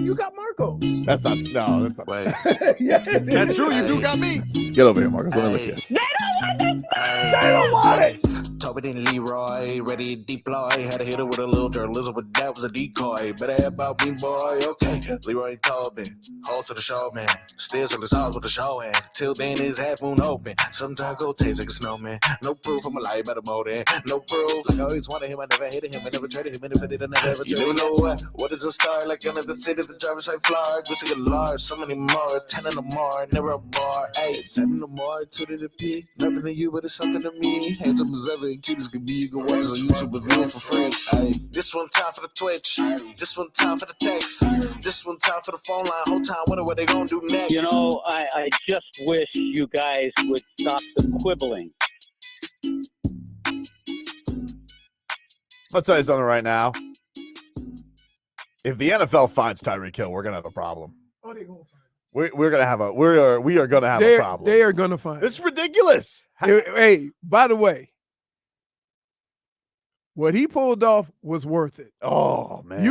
You got Marcos. That's not. No, that's not. Wait. Yeah, That's true. You do got me. Get over here, Marcos. Let me look at you. They don't want it. Tobin and Leroy, ready to deploy. Had to hit it with a little journalism, but that was a decoy. Better have about me, boy. Okay, Leroy and Tobin, hold to the show, man. Still to the sauce with the show, and till then it's half moon open. Sometimes go taste like a snowman. No proof I'm alive by the motor. No proof. Like I always wanted him, I never hated him, I never traded him, and if I did, I never ever traded him. You know what is a star? Like another city, the driver's side floor. Wish I could large, so many more. 10 in the more, never a bar. 8, 10 in the more, 2 to the P. Nothing to you, but it's something to me. Handsome as ever and cute as can be. You can watch us on YouTube with view for free. Ay. This one time for the Twitch. This one time for the text. This one time for the phone line. Whole time wonder what they gonna do next. You know, I just wish you guys would stop the quibbling. I'll tell you something right now. If the NFL finds Tyreek Hill, we're gonna have a problem. Oh, they gonna find We're gonna have a we are gonna have a problem. They are gonna find. It's ridiculous. Hey, by the way, what he pulled off was worth it. Oh man,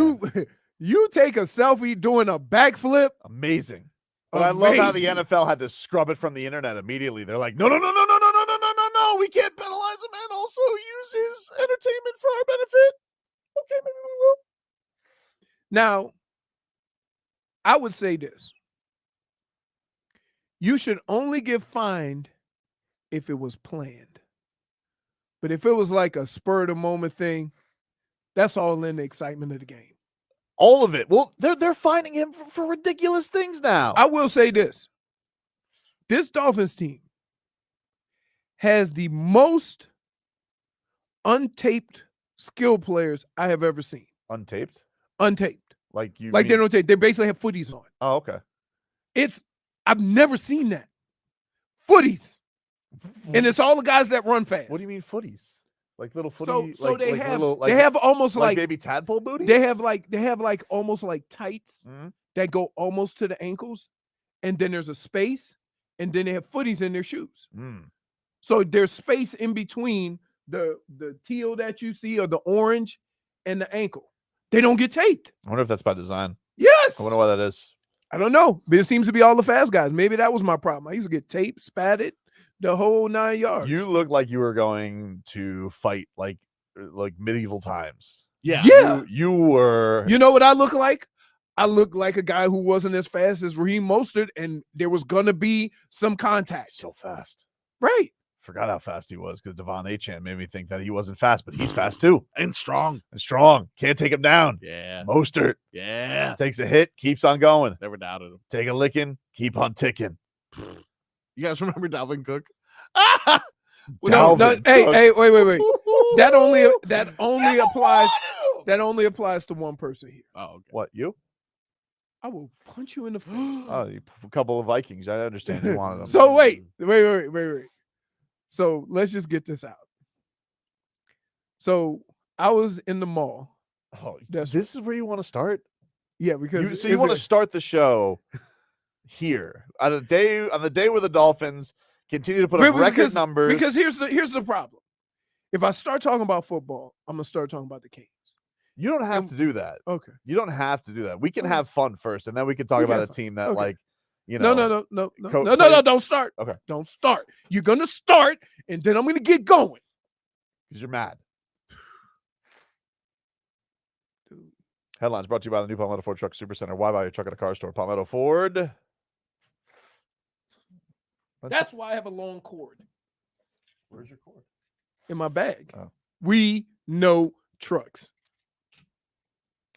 you take a selfie doing a backflip. Amazing. But I love how the NFL had to scrub it from the internet immediately. They're like, no, we can't penalize him and also use his entertainment for our benefit. Okay, maybe we will. Now, I would say this. You should only get fined if it was planned. But if it was like a spur of the moment thing, that's all in the excitement of the game. All of it. Well, they're finding him for ridiculous things now. I will say this. This Dolphins team has the most untaped skill players I have ever seen. Untaped? Untaped. Like you like mean... they don't tape. They basically have footies on. Oh, okay. I've never seen that. Footies. And it's all the guys that run fast. What do you mean footies? Like little footies? So like, they like have little, they have almost like baby tadpole booties? They have like almost like tights that go almost to the ankles, and then there's a space, and then they have footies in their shoes. So there's space in between the teal that you see or the orange and the ankle. They don't get taped. I wonder if that's by design. Yes. I wonder why that is. I don't know, but it seems to be all the fast guys. Maybe that was my problem. I used to get taped, spatted, the whole 9 yards. You look like you were going to fight like medieval times. Yeah. You were. You know what I look like? I look like a guy who wasn't as fast as Raheem Mostert, and there was going to be some contact. So fast. Right. Forgot how fast he was because Devon Achane made me think that he wasn't fast, but he's fast too. And strong. Can't take him down. Yeah. Mostert. Yeah. Takes a hit, keeps on going. Never doubted him. Take a licking, keep on ticking. You guys remember Dalvin Cook? No, hey, wait. That only applies to one person here. Oh, okay. What, you? I will punch you in the face. Oh, a couple of Vikings. I understand you wanted them. So wait. So let's just get this out. So I was in the mall. Oh, this is where you want to start? Yeah, because you want to start the show here on the day where the Dolphins continue to put up record numbers. Because here's the problem. If I start talking about football, I'm gonna start talking about the Kings. You don't have to do that. Okay. You don't have to do that. We can have fun first, and then we can talk about a team that No. Don't start. Okay. Don't start. You're gonna start, and then I'm gonna get going. Because you're mad. Dude. Headlines brought to you by the new Palmetto Ford Truck Supercenter. Why buy your truck at a car store? Palmetto Ford. That's why I have a long cord. Where's your cord? In my bag. Oh. We know trucks.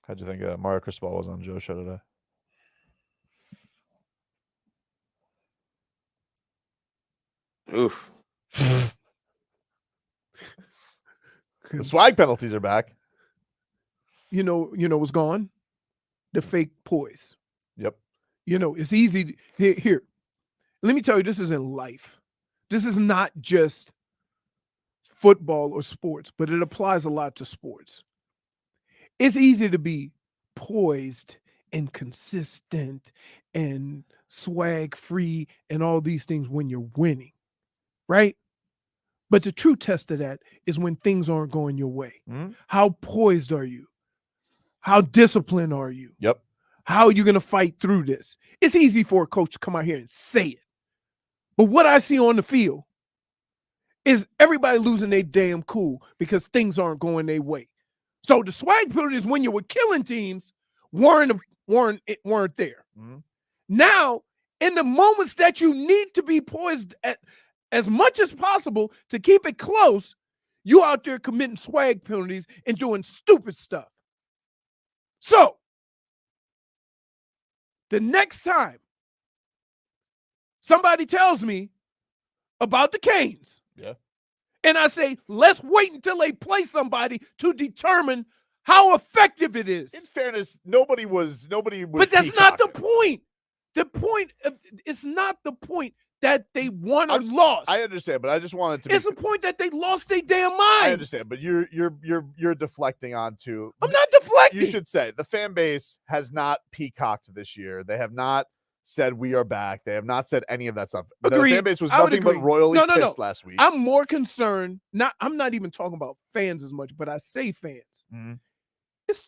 How'd you think Mario Cristobal was on Joe's show today? Oof. The swag penalties are back. You know what's gone? The fake poise. Yep. It's easy. Here. Let me tell you, this is in life. This is not just football or sports, but it applies a lot to sports. It's easy to be poised and consistent and swag free and all these things when you're winning, right? But the true test of that is when things aren't going your way. How poised are you? How disciplined are you? Yep. How are you going to fight through this? It's easy for a coach to come out here and say it. But what I see on the field is everybody losing their damn cool because things aren't going their way. So the swag penalties when you were killing teams weren't there. Mm-hmm. Now, in the moments that you need to be poised as much as possible to keep it close, you out there committing swag penalties and doing stupid stuff. So, the next time somebody tells me about the Canes, and I say, let's wait until they play somebody to determine how effective it is. In fairness, nobody was. But that's not the point. The point it's not the point that they won or lost. I understand, but I just wanted to. It's the point that they lost their damn minds. I understand, but you're deflecting onto. I'm not deflecting. You should say the fan base has not peacocked this year. They have not said we are back. They have not said any of that stuff. Agreed. The fan base was nothing but royally pissed last week. I'm more concerned. I'm not even talking about fans as much, but I say fans. Mm-hmm. It's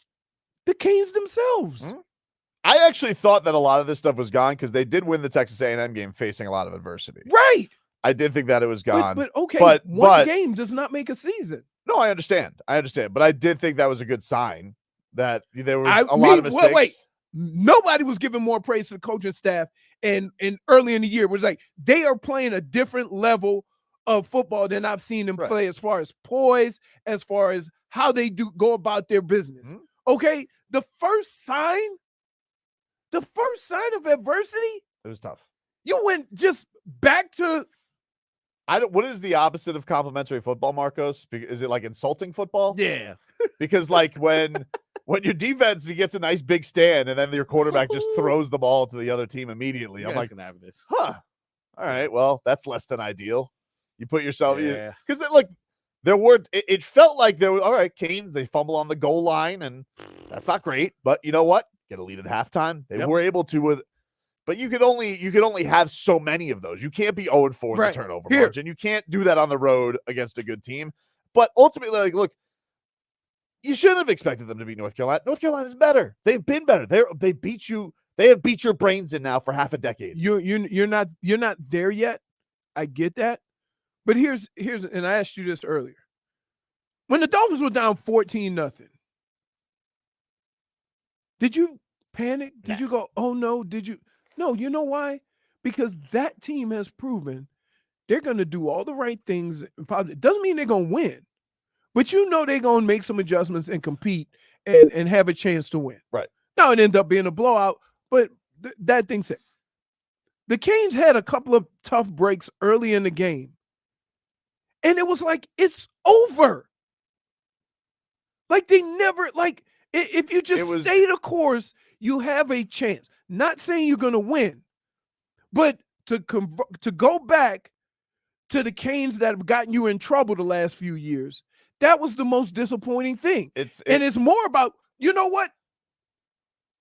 the Canes themselves. Mm-hmm. I actually thought that a lot of this stuff was gone because they did win the Texas A&M game facing a lot of adversity. Right. I did think that it was gone. But okay, one game does not make a season. No, I understand. But I did think that was a good sign that there was a lot of mistakes. Wait. Nobody was giving more praise to the coaching staff and early in the year. It was like they are playing a different level of football than I've seen them play as far as poise, as far as how they go about their business. Mm-hmm. Okay, the first sign of adversity, it was tough. You went just back to. What is the opposite of complimentary football, Marcos? Is it like insulting football? Yeah, because like when your defense gets a nice big stand and then your quarterback just throws the ball to the other team immediately, I'm like, gonna have this. All right, well, that's less than ideal. You put yourself, because look, there were. It felt like there was all right. Canes, they fumble on the goal line, and that's not great. But you know what? Get a lead at halftime. They were able to. But you could only have so many of those. You can't be 0-4 in the turnover margin. You can't do that on the road against a good team. But ultimately, like, look, you shouldn't have expected them to beat North Carolina. North Carolina's better. They've been better. They beat you. They have beat your brains in now for half a decade. You're not there yet. I get that. But here's and I asked you this earlier. When the Dolphins were down 14-0, did you panic? Did you go, oh no? Did you? No, you know why? Because that team has proven they're going to do all the right things. It doesn't mean they're going to win, but you know they're going to make some adjustments and compete and have a chance to win. Right. Now it ended up being a blowout, but that thing said, the Canes had a couple of tough breaks early in the game, and it was like, it's over. Like they never, like if you just stay the course, you have a chance. Not saying you're going to win, but to go back to the Canes that have gotten you in trouble the last few years, that was the most disappointing thing. It's more about, you know what?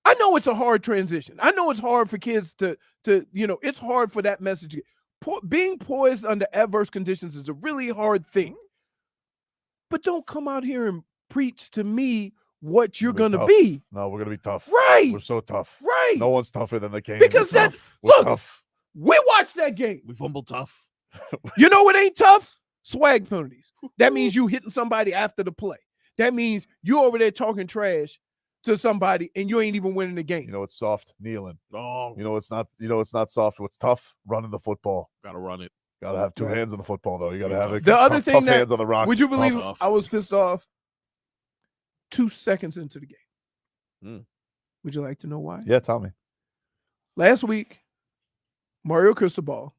I know it's a hard transition. I know it's hard for kids to it's hard for that message. Being poised under adverse conditions is a really hard thing. But don't come out here and preach to me what you're going to be. No, we're going to be tough. Right. We're so tough. Right. No one's tougher than the Canes. Because that's, look, tough. We watched that game. We fumbled tough. You know what ain't tough? Swag penalties. That means you hitting somebody after the play. That means you over there talking trash to somebody and you ain't even winning the game. You know it's soft, kneeling. Oh. You know it's not soft. What's tough? Running the football. Gotta run it. Gotta have two hands on the football, though. You gotta have it. The other thing that, hands on the rock. would you believe I was pissed off 2 seconds into the game? Would you like to know why? Yeah, tell me. Last week, Mario Cristobal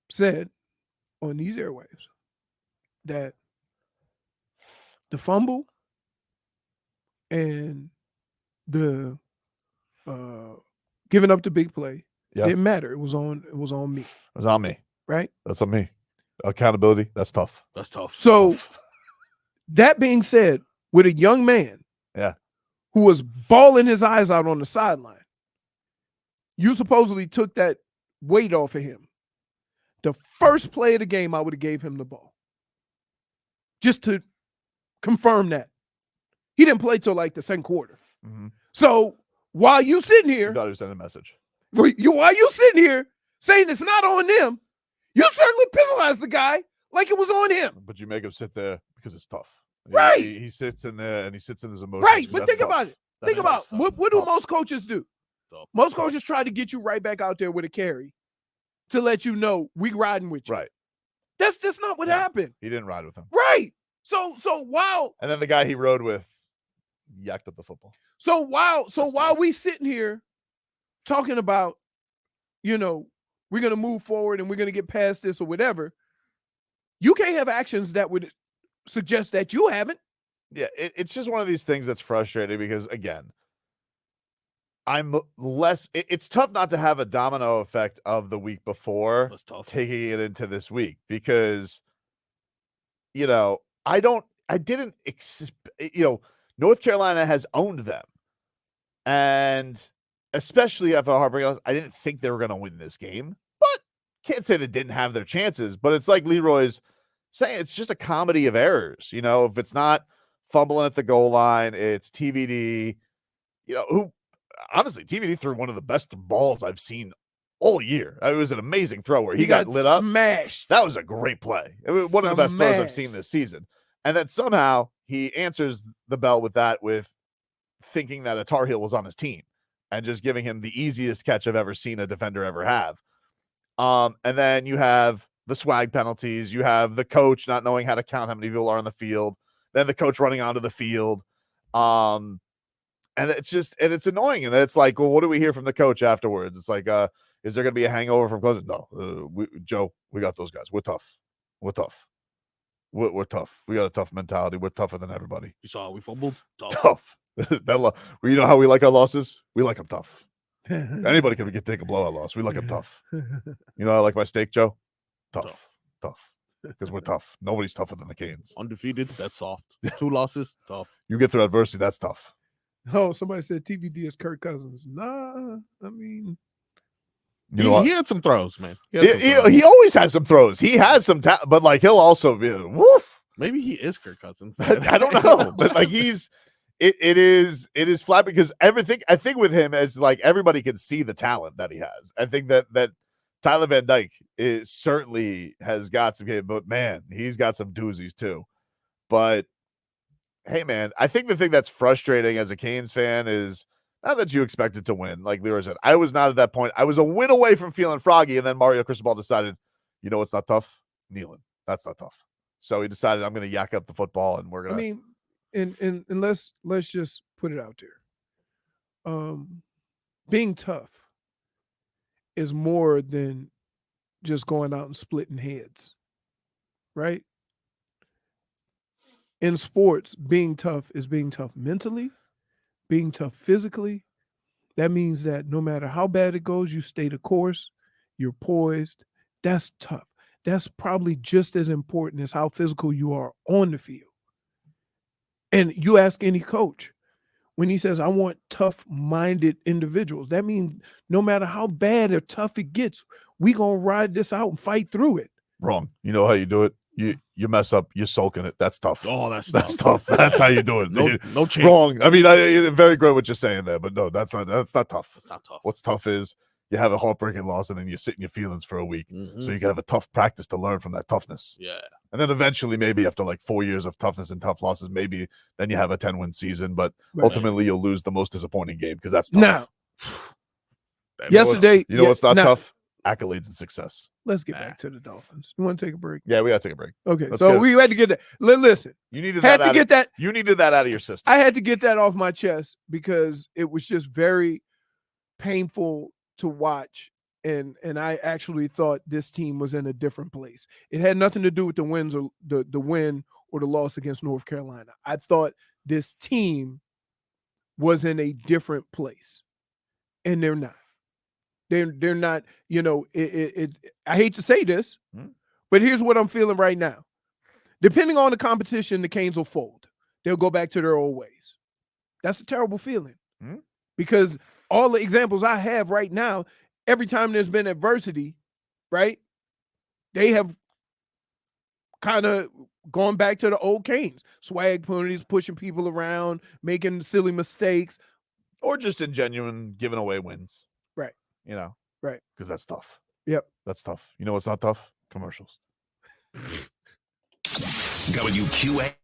said on these airwaves that the fumble and the giving up the big play didn't matter. It was on me. It was on me. Right? That's on me. Accountability, that's tough. That's tough. So that being said, with a young man who was bawling his eyes out on the sideline, you supposedly took that weight off of him. The first play of the game, I would have gave him the ball. Just to confirm that. He didn't play till like the second quarter. So while you sitting You here, thought he was sending a message. while you sitting here saying it's not on them, you certainly penalized the guy like it was on him. But you make him sit there because it's tough. Right. He sits in there and he sits in his emotions. Right, 'cause but that's think tough. about it. That's Think about tough. what do Tough. most coaches do? Tough. Most coaches try to get you right back out there with a carry to let you know we riding with you. Right. That's not what No. happened. He didn't ride with him. Right. So while And then the guy he rode with yacked up the football. while we sitting here talking about, we're gonna move forward and we're gonna get past this or whatever, you can't have actions that would suggest that you haven't. Yeah, it's just one of these things that's frustrating because, again, it's tough not to have a domino effect of the week before That's tough. taking it into this week because, North Carolina has owned them. And especially after a heartbreak loss, I didn't think they were going to win this game, but can't say they didn't have their chances. But it's like Leroy's saying, it's just a comedy of errors. If it's not fumbling at the goal line, it's TVD, who honestly, TVD threw one of the best balls I've seen all year. It was an amazing throw where he got lit up. Smashed. That was a great play. It was one of the best throws I've seen Smashed. this season. And then somehow he answers the bell with that, with thinking that a Tar Heel was on his team and just giving him the easiest catch I've ever seen a defender ever have. And then you have the swag penalties. You have the coach not knowing how to count how many people are on the field. Then the coach running onto the field. And it's annoying. And it's like, well, what do we hear from the coach afterwards? It's like, is there going to be a hangover from closing? No, Joe, we got those guys. We're tough. We're tough. We're tough. We got a tough mentality. We're tougher than everybody. You saw how we fumbled? Tough. You know how we like our losses? We like them tough. Anybody can take a blowout loss. We like them tough. You know, I like my steak, Joe. Tough. Because we're tough. Nobody's tougher than the Canes. Undefeated, that's soft. 2 losses, tough. You get through adversity, that's tough. Oh, somebody said TVD is Kirk Cousins. Nah, I mean, You He had some throws, man. he always has some throws. He has some but like he'll also be woof. Maybe he is Kirk Cousins. I don't know, but like it is flat because everything. I think with him as like everybody can see the talent that he has. I think that Tyler Van Dyke certainly has got some, but man, he's got some doozies too. But hey, man, I think the thing that's frustrating as a Canes fan is not that you expected to win. Like Leroy said, I was not at that point. I was a win away from feeling froggy, and then Mario Cristobal decided, what's not tough? Kneeling. That's not tough. So he decided I'm going to yak up the football, and we're going to. I mean, and let's just put it out there. Being tough is more than just going out and splitting heads, right? In sports, being tough is being tough mentally, being tough physically. That means that no matter how bad it goes, you stay the course, you're poised. That's tough. That's probably just as important as how physical you are on the field. And you ask any coach, when he says, I want tough-minded individuals, that means no matter how bad or tough it gets, we going to ride this out and fight through it. Wrong. You know how you do it? You mess up, you're sulking it. That's tough. Oh, that's tough. That's how you do it. No change. Wrong. I mean, very good what you're saying there, but no, that's not tough. It's not tough. What's tough is you have a heartbreaking loss and then you sit in your feelings for a week. Mm-hmm. So you can have a tough practice to learn from that toughness. Yeah. And then eventually, maybe after like 4 years of toughness and tough losses, maybe then you have a 10-win season. But ultimately, you'll lose the most disappointing game because that's tough. Now, yesterday, what's not tough? Accolades and success. Let's get back to the Dolphins. You want to take a break? Yeah, we got to take a break. Okay, so we had to get that. Listen, you needed had to get that. You needed that out of your system. I had to get that off my chest because it was just very painful to watch. And I actually thought this team was in a different place. It had nothing to do with the wins or the win or the loss against North Carolina. I thought this team was in a different place, and they're not. They're not. I hate to say this, but here's what I'm feeling right now. Depending on the competition, the Canes will fold. They'll go back to their old ways. That's a terrible feeling because all the examples I have right now. Every time there's been adversity, right, they have kind of gone back to the old Canes. Swag penalties, pushing people around, making silly mistakes. or just in genuine giving away wins. Right. You know. Right. Because that's tough. Yep. That's tough. You know what's not tough? Commercials. WQA.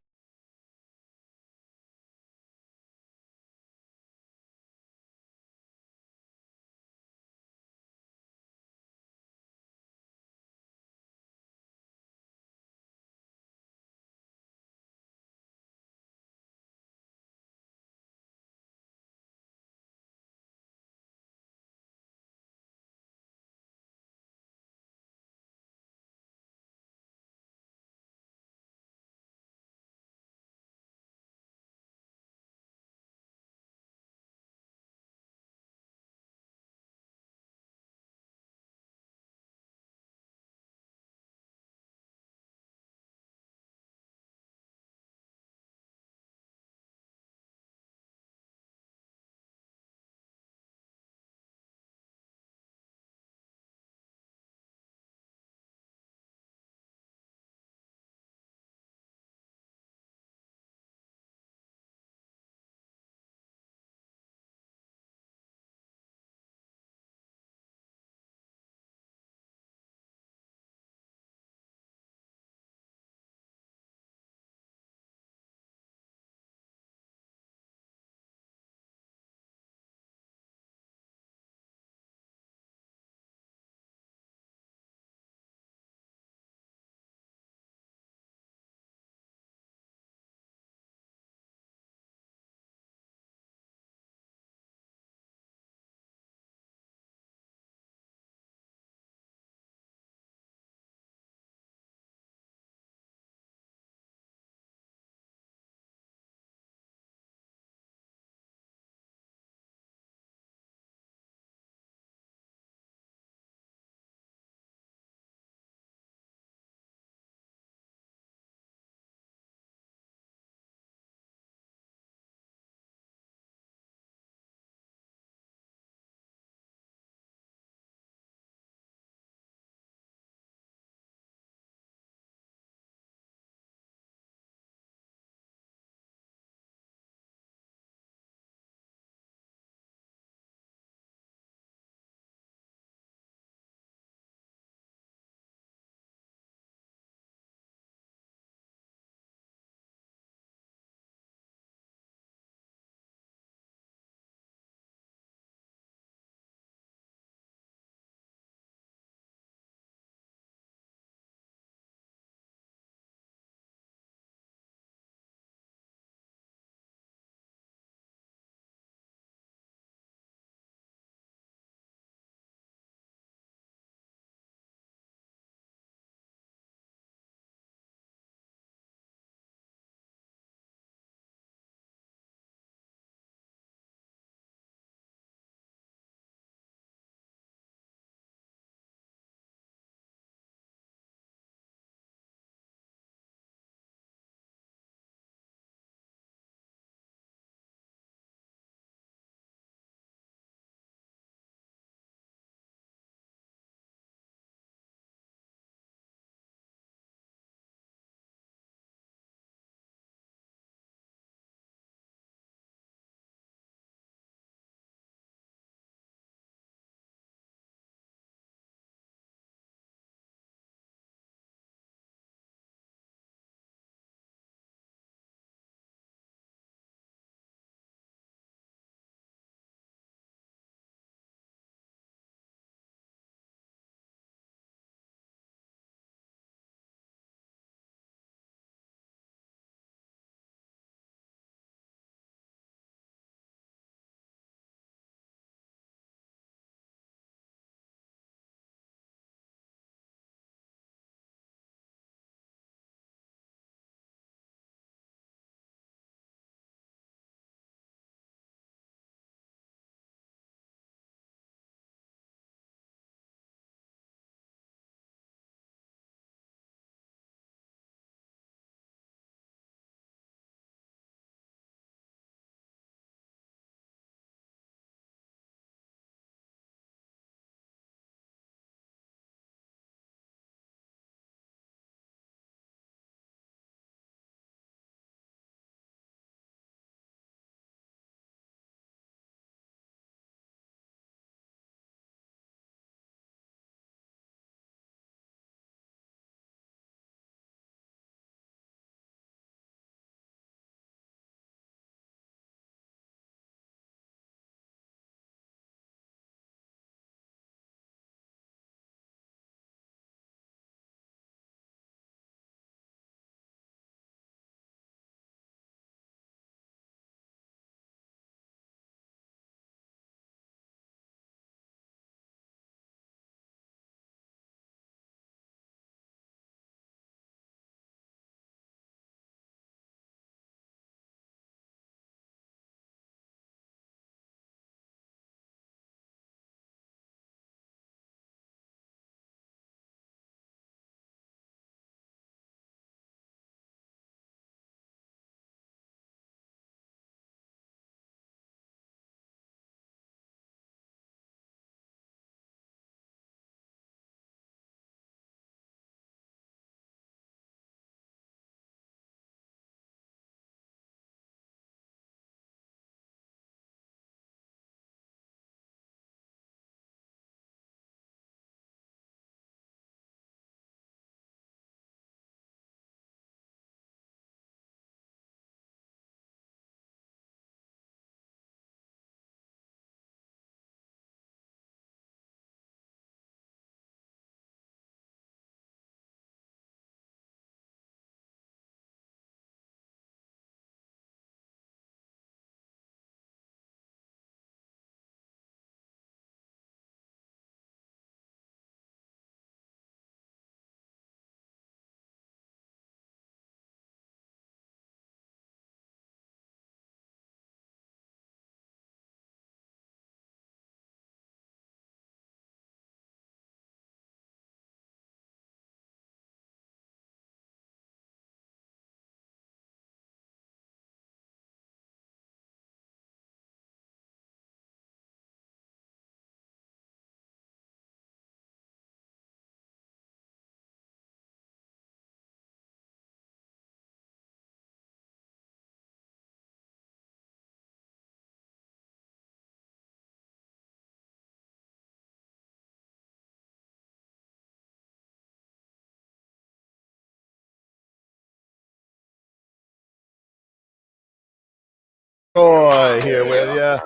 Leroy here with you.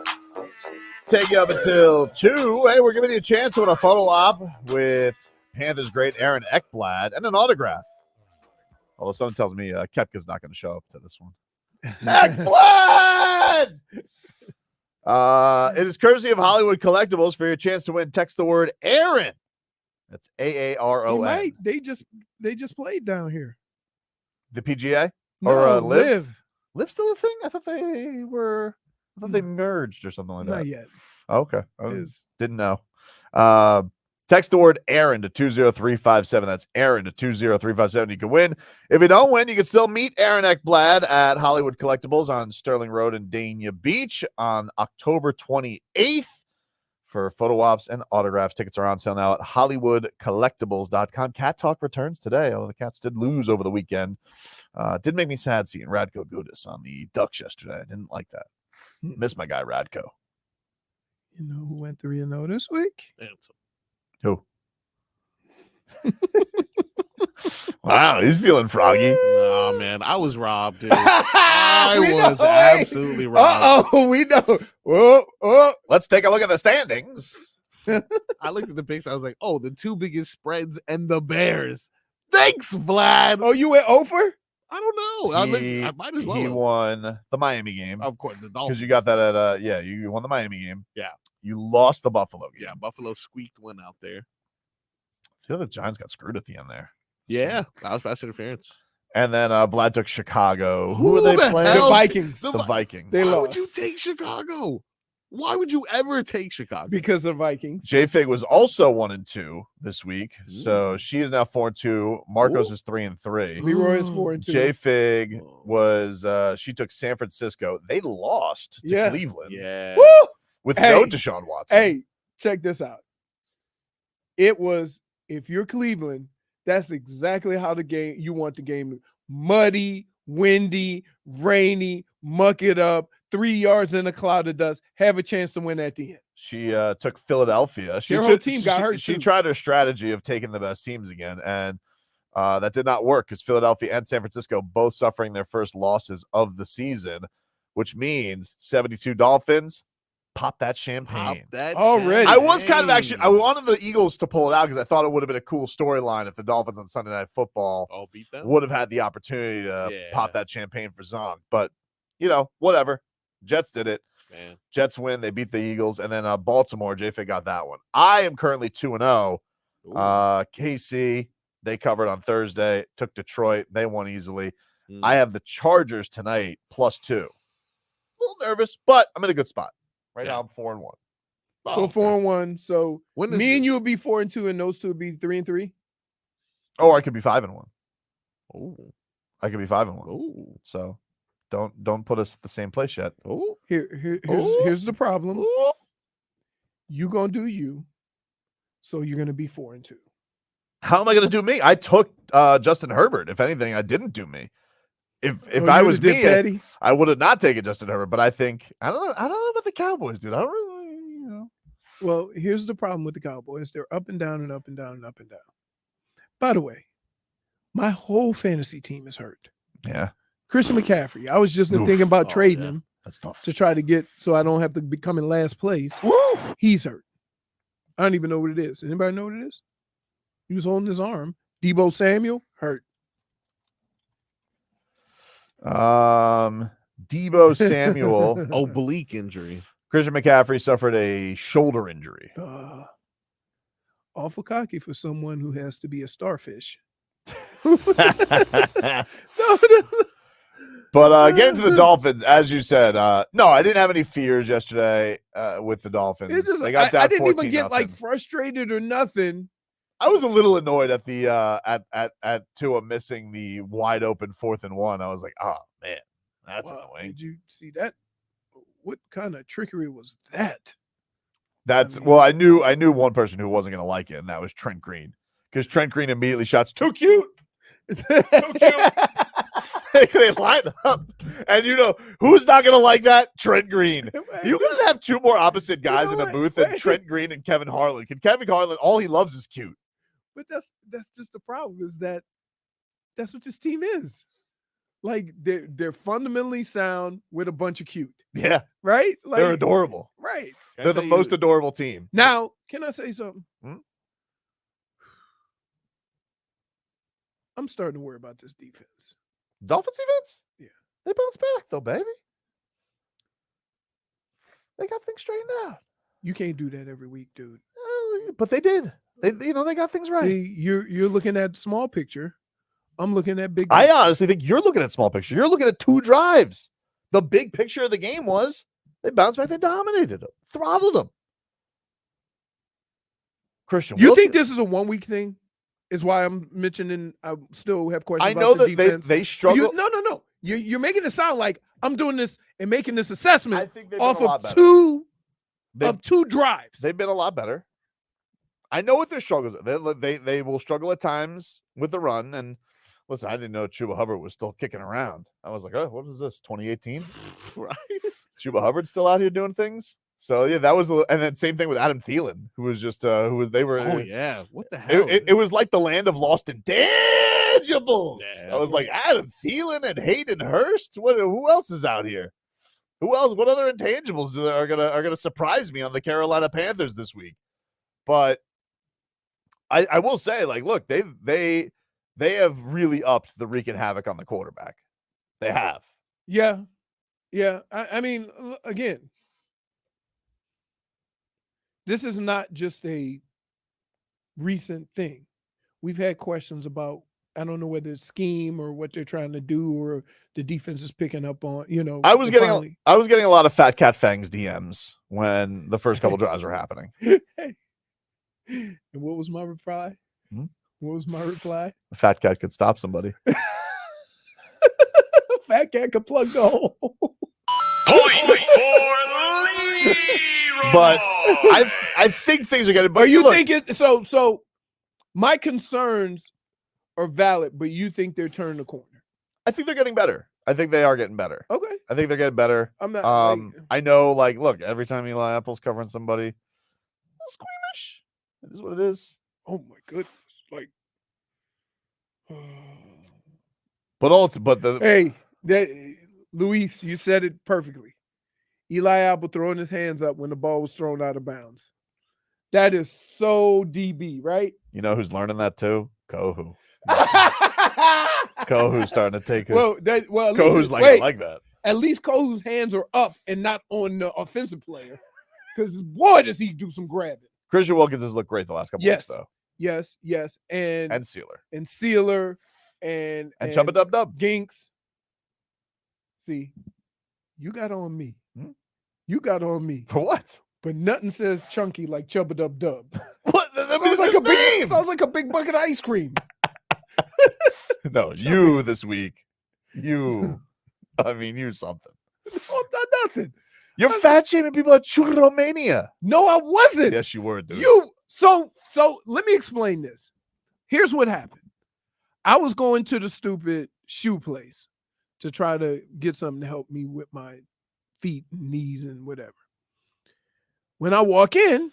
Take you up until 2. Hey, we're giving you a chance to win a photo op with Panthers great Aaron Ekblad and an autograph. Although someone tells me Koepka's not going to show up to this one. Ekblad! It is courtesy of Hollywood Collectibles. For your chance to win, text the word Aaron. That's AARON. They just played down here. The PGA? No, Or Live? Live. Live still a thing? I thought they merged or something like that. Not yet. Okay. Is. Didn't know. Text the word Aaron to 20357. That's Aaron to 20357. You can win. If you don't win, you can still meet Aaron Ekblad at Hollywood Collectibles on Sterling Road in Dania Beach on October 28th for photo ops and autographs. Tickets are on sale now at HollywoodCollectibles.com. Cat Talk returns today. Oh, the Cats did lose over the weekend. Did make me sad seeing Radko Gudas on the Ducks yesterday. I didn't like that. Miss my guy Radko. You know who went 3-0 this week? Who? Wow, he's feeling froggy. No, man, I was robbed, dude. I was absolutely robbed. Oh, we know. Whoa. Let's take a look at the standings. I looked at the picks. I was like, oh, the 2 biggest spreads and the Bears. Thanks, Vlad. Oh, you went over? I don't know. I might as well. He have. won the Miami game. Of course, the Dolphins. Because you got that at, you won the Miami game. Yeah. You lost the Buffalo game. Yeah, Buffalo squeaked one out there. I feel the Giants got screwed at the end there. Yeah, that was pass interference. And then Vlad took Chicago. Who are they playing? The Vikings. The Vikings. They Why lost. would you take Chicago? Why would you ever take Chicago? Because of Vikings. J-Fig was also 1-2 this week. So she is now 4-2. Marcos is 3-3. Leroy is 4-2. J-Fig was she took San Francisco. They lost to Cleveland. Yeah. Woo! With no Deshaun Watson. Hey, check this out. It was, if you're Cleveland, that's exactly how you want the game. Muddy, windy, rainy, muck it up, 3 yards in a cloud of dust, have a chance to win at the end. She took Philadelphia. Their whole team got hurt, She too. tried her strategy of taking the best teams again, and that did not work because Philadelphia and San Francisco both suffering their first losses of the season, which means 72 Dolphins. Pop that champagne. Already. I was kind of I wanted the Eagles to pull it out because I thought it would have been a cool storyline if the Dolphins on Sunday Night Football beat them. would have had the opportunity to pop that champagne for Zonk. But, whatever. Jets did it. Man. Jets win. They beat the Eagles. And then Baltimore, J-Fig got that one. I am currently 2-0. KC, they covered on Thursday. Took Detroit. They won easily. I have the Chargers tonight, +2. A little nervous, but I'm in a good spot. Right now, I'm 4-1. So 4-1. So when me and you will be 4-2, and those two will be 3-3. Oh, I could be 5-1. Oh, I could be 5-1. Oh, so don't put us at the same place yet. Oh, Here's the problem. You gonna do you, so you're gonna be 4-2. How am I gonna do me? I took Justin Herbert. If anything, I didn't do me. If I was me, I would have not taken Justin Herbert. But I think I don't know about the Cowboys, dude. I don't really, Well, here's the problem with the Cowboys. They're up and down and up and down and up and down. By the way, my whole fantasy team is hurt. Yeah. Christian McCaffrey. I was just thinking about trading him. That's tough. To try to get so I don't have to become in last place. Woo! He's hurt. I don't even know what it is. Anybody know what it is? He was holding his arm. Deebo Samuel hurt. Deebo Samuel oblique injury. Christian McCaffrey suffered a shoulder injury. Awful cocky for someone who has to be a starfish. But getting to the Dolphins, as you said, no, I didn't have any fears yesterday with the Dolphins. They got down I didn't even get like frustrated or nothing. I was a little annoyed at the at Tua missing the wide open 4th and 1. I was like, oh man, that's annoying. Did you see that? What kind of trickery was that? I knew one person who wasn't going to like it, and that was Trent Green, because Trent Green immediately shouts, "Too cute, too cute." They line up, and who's not going to like that? Trent Green. You're going to have two more opposite guys in a booth than Trent Green and Kevin Harlan. Kevin Harlan, all he loves is cute. But that's just the problem, is that that's what this team is. Like they're fundamentally sound with a bunch of cute, Yeah, right? Like they're adorable. right? They're the most adorable team. Now, can I say something? I'm starting to worry about this defense. Dolphins defense? Yeah. They bounce back though, baby. They got things straightened out. You can't do that every week, dude. But they did. They got things right. See, you're looking at small picture. I'm looking at big I picture. honestly think you're looking at small picture. You're looking at 2 drives. The big picture of the game was they bounced back. They dominated them, throttled them. Christian, You think this is a 1 week thing? Is why I'm mentioning. I still have questions. I about know the that defense. they struggle. No. You're making it sound like I'm doing this and making this assessment I think they've off been a lot of better. 2 drives. They've been a lot better. I know what their struggles are. They will struggle at times with the run. And listen, I didn't know Chuba Hubbard was still kicking around. I was like, oh, what is this? 2018? Right. Chuba Hubbard's still out here doing things. So yeah, that was and then same thing with Adam Thielen, who was just they were. Oh yeah, what the hell? It was like the land of lost intangibles. Yeah, I was like Adam Thielen and Hayden Hurst. Who else is out here? Who else? What other intangibles are gonna surprise me on the Carolina Panthers this week? But I will say, like, look, they have really upped the wreaking havoc on the quarterback. They have. Yeah. I mean, again, this is not just a recent thing. We've had questions about, I don't know whether it's scheme or what they're trying to do or the defense is picking up on, I was getting a lot of Fat Cat Fangs DMs when the first couple drives were happening. And what was my reply? Hmm? What was my reply? A Fat Cat could stop somebody. Fat Cat could plug the hole. Point for Leroy. But I think things are getting. But Are you look, thinking so? My concerns are valid, but you think they're turning the corner? I think they're getting better. I think they are getting better. Okay, I think they're getting better. I'm not. I know. Like, look, every time Eli Apple's covering somebody, it's squeamish. It is what it is. Oh my goodness! Like, hey, Luis, you said it perfectly. Eli Apple throwing his hands up when the ball was thrown out of bounds. That is so DB, right? You know who's learning that too? Kohu. Kohu's starting to take his. Kohu's like that. At least Kohu's hands are up and not on the offensive player. Because boy, does he do some grabbing. Christian Wilkins has looked great the last couple weeks, though. Yes. And Sealer. And Chubba Dub Dub. Ginks. See, you got on me. Hmm? You got on me. For what? But nothing says chunky like Chubba Dub Dub. What? Sounds like a big bucket of ice cream. No, you this week. You. I mean, you something. Oh, nothing. You're fat shaming people at Churro Mania. No, I wasn't. Yes, you were, dude. So let me explain this. Here's what happened. I was going to the stupid shoe place to try to get something to help me with my feet, knees, and whatever. When I walk in,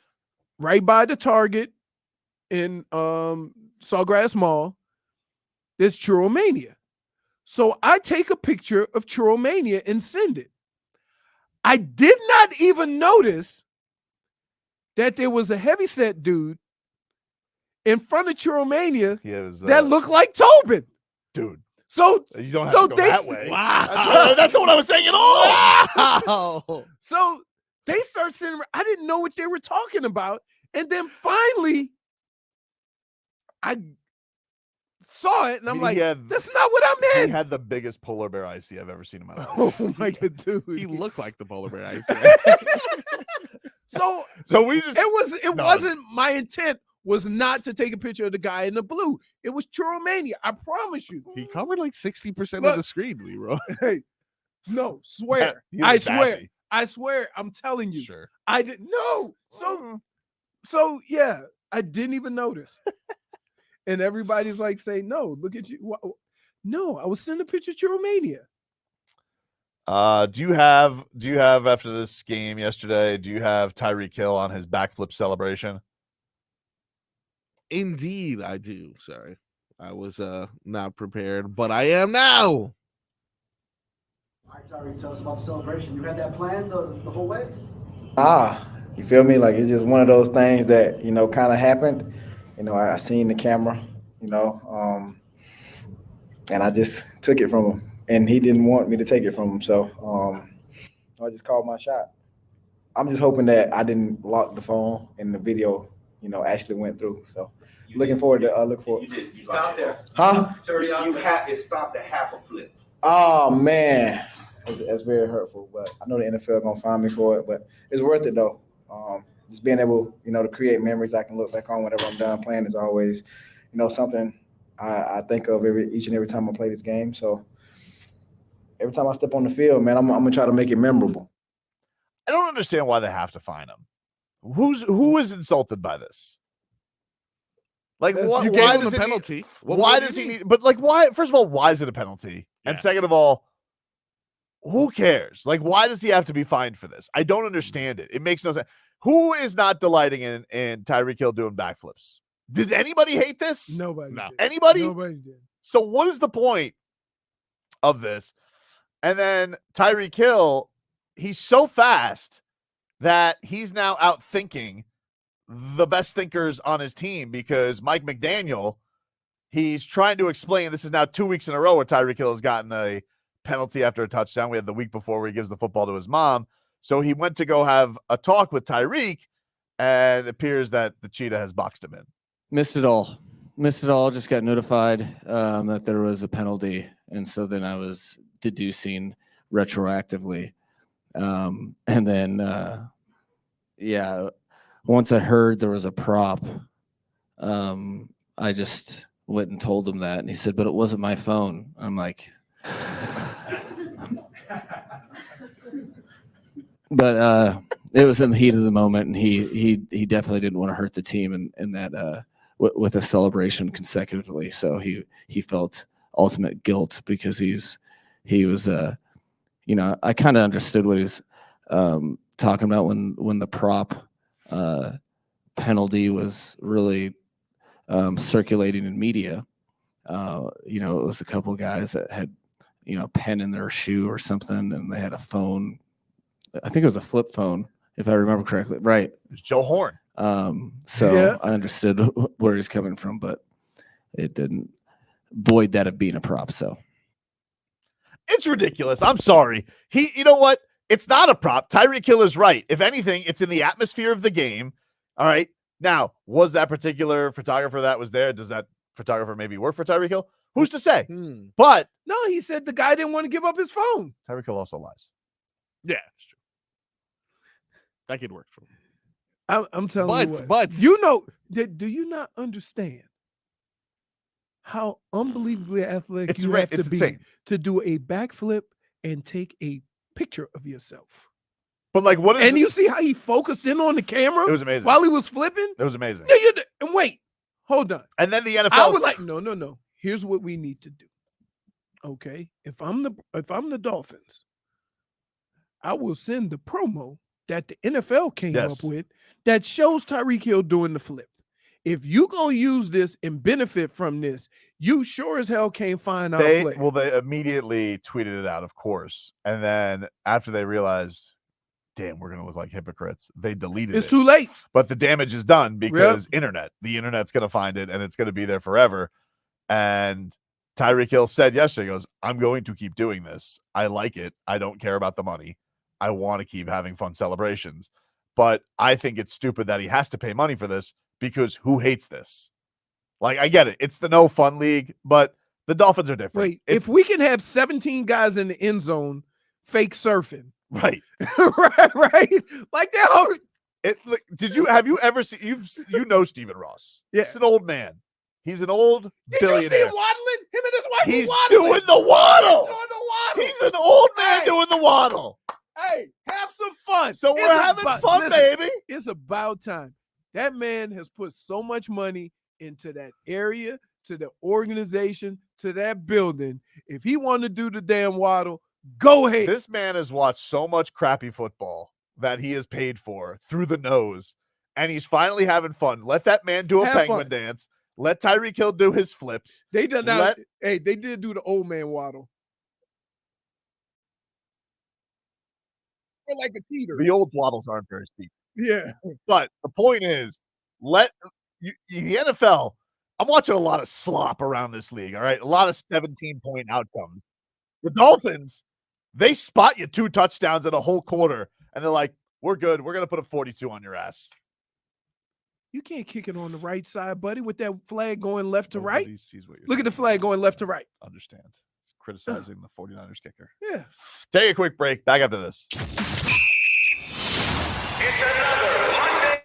right by the Target in Sawgrass Mall, there's Churro Mania. So I take a picture of Churro Mania and send it. I did not even notice that there was a heavyset dude in front of Churro Mania that looked like Tobin. Dude. So you don't have to go that way. Wow. That's not what I was saying at all. Wow. So they start sending. I didn't know what they were talking about. And then finally, I saw it and I'm like, that's not what I meant. He had the biggest polar bear icy I've ever seen in my life. Oh my god, dude. He looked like the polar bear ice. So we just wasn't my intent was not to take a picture of the guy in the blue. It was Churro Mania. I promise you. He covered like 60% of the screen, Leroy. Hey, no, swear. I swear. I'm telling you. Sure. I didn't know. So yeah, I didn't even notice. And everybody's like saying, no, look at you. No, I was sending a picture of Churro Mania. Do you have after this game yesterday, do you have Tyreek Hill on his backflip celebration? Indeed, I do. Sorry. I was not prepared, but I am now. All right, Tyreek, tell us about the celebration. You had that planned the whole way? You feel me? Like it's just one of those things that, kind of happened. I seen the camera, and I just took it from him. And he didn't want me to take it from him. So I just called my shot. I'm just hoping that I didn't lock the phone and the video, actually went through. So looking forward to look forward. You did. It's out there. Huh? It's already out there. It stopped at half a flip. Oh man, that's very hurtful. But I know the NFL gonna find me for it. But it's worth it though. Just being able, to create memories I can look back on whenever I'm done playing is always, something I think of each and every time I play this game. So every time I step on the field, man, I'm gonna try to make it memorable. I don't understand why they have to fine him. Who is insulted by this? Like, what? You Why gave him does a it penalty. Need, What why more does do he you need? But like, why? First of all, why is it a penalty? Yeah. And second of all, who cares? Like, why does he have to be fined for this? I don't understand it. It makes no sense. Who is not delighting in Tyreek Hill doing backflips? Did anybody hate this? Nobody. No. Did. Anybody? Nobody did. So what is the point of this? And then Tyreek Hill, he's so fast that he's now out thinking the best thinkers on his team, because Mike McDaniel, he's trying to explain, this is now 2 weeks in a row where Tyreek Hill has gotten a penalty after a touchdown. We had the week before where he gives the football to his mom. So he went to go have a talk with Tyreek, and it appears that the Cheetah has boxed him in. Missed it all. Just got notified that there was a penalty. And so then I was deducing retroactively. And then, once I heard there was a prop, I just went and told him that. And he said, but it wasn't my phone. I'm like, but it was in the heat of the moment. And he definitely didn't want to hurt the team in that with a celebration consecutively. So he felt ultimate guilt because he was I kind of understood what he was talking about when the prop penalty was really circulating in media. It was a couple of guys that had pen in their shoe or something, and they had a phone. I think it was a flip phone, if I remember correctly. Right. It was Joe Horn. I understood where he's coming from, but it didn't void that of being a prop. So it's ridiculous. I'm sorry. You know what? It's not a prop. Tyreek Hill is right. If anything, it's in the atmosphere of the game. All right. Now, was that particular photographer that was there? Does that photographer maybe work for Tyreek Hill? Who's to say? But No, he said the guy didn't want to give up his phone. Tyreek Hill also lies. Yeah, it's true. That could work for me. I'm telling you But do you not understand how unbelievably athletic you have to be insane to do a backflip and take a picture of yourself? But like, what is and you see how he focused in on the camera? It was amazing. While he was flipping? It was amazing. Yeah, you did. And wait, hold on. And then the NFL. I was like, no. Here's what we need to do. Okay, if I'm the Dolphins, I will send the promo that the NFL came up with that shows Tyreek Hill doing the flip. If you gonna use this and benefit from this, you sure as hell can't find our play. Well, they immediately tweeted it out, of course, and then after they realized, damn, we're gonna look like hypocrites, they deleted it. It's too late. But the damage is done because the internet's gonna find it and it's gonna be there forever. And Tyreek Hill said yesterday, he goes, I'm going to keep doing this. I like it. I don't care about the money. I want to keep having fun celebrations. But I think it's stupid that he has to pay money for this, because who hates this? Like, I get it. It's the no fun league, but the Dolphins are different. Wait, if we can have 17 guys in the end zone fake surfing. Right. right. Like that. Have you ever seen, you know Stephen Ross. Yeah. He's an old man. He's an old billionaire. Did you see him waddling? Him and his wife He's waddling. doing the waddle. He's doing the waddle. He's an old man doing the waddle. Hey, have some fun. So we're having fun, baby. It's about time. That man has put so much money into that area, to the organization, to that building. If he wanted to do the damn waddle, go ahead. This man has watched so much crappy football that he has paid for through the nose, and he's finally having fun. Let that man do a penguin dance. Let Tyreek Hill do his flips. They did not. They did do the old man waddle. like a teeter. The old waddles aren't very steep. Yeah. But the point is, the NFL, I'm watching a lot of slop around this league, all right? A lot of 17-point outcomes. The Dolphins, they spot you 2 touchdowns in a whole quarter, and they're like, we're good. We're going to put a 42 on your ass. You can't kick it on the right side, buddy, with that flag going left to right. Nobody sees what you're Look at the saying. flag going left to right. Understand. Criticizing the 49ers kicker. Yeah. Take a quick break. Back after this. It's another Monday.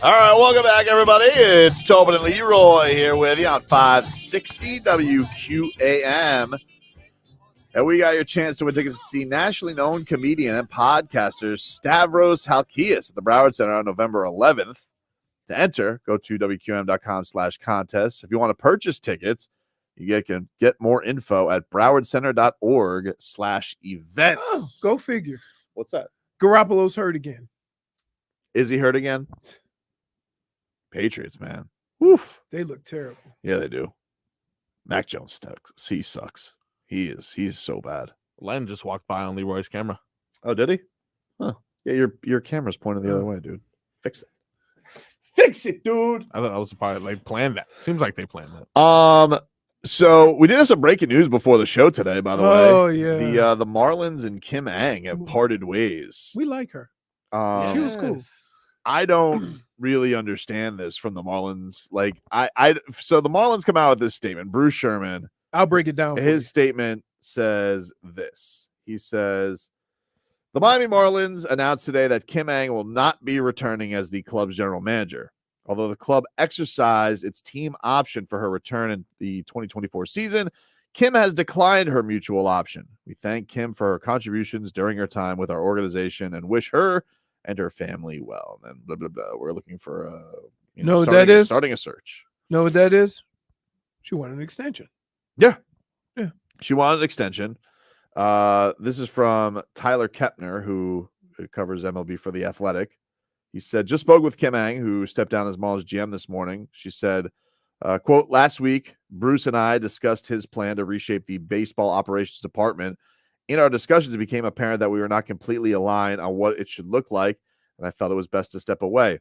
All right, welcome back, everybody. It's Tobin and Leroy here with you on 560 WQAM. And we got your chance to win tickets to see nationally known comedian and podcaster Stavros Halkias at the Broward Center on November 11th. To enter, go to WQAM.com/contest. If you want to purchase tickets, you can get more info at browardcenter.org/events. Oh, go figure. What's that? Garoppolo's hurt again. Is he hurt again? Patriots, man. Woof. They look terrible. Yeah, they do. Mac Jones sucks. He sucks. He's so bad. Len just walked by on Leroy's camera. Oh, did he? Huh. Yeah, your camera's pointing the other way, dude. Fix it. Fix it, dude. I thought I was surprised they planned that. Seems like they planned that. So we did have some breaking news before the show today, by the way. Oh, yeah. The Marlins and Kim Ng have parted ways. We like her. She was cool. I don't really understand this from the Marlins. Like, so the Marlins come out with this statement. Bruce Sherman. I'll break it down. His statement says this. He says, the Miami Marlins announced today that Kim Ng will not be returning as the club's general manager. Although the club exercised its team option for her return in the 2024 season, Kim has declined her mutual option. We thank Kim for her contributions during her time with our organization and wish her and her family well. And then blah, blah, blah. We're looking for starting a search. Know what that is? She wanted an extension. Yeah. Yeah. She wanted an extension. This is from Tyler Kepner, who covers MLB for The Athletic. He said, just spoke with Kim Ng, who stepped down as Marlins GM this morning. She said, quote, last week, Bruce and I discussed his plan to reshape the baseball operations department. In our discussions, it became apparent that we were not completely aligned on what it should look like, and I felt it was best to step away.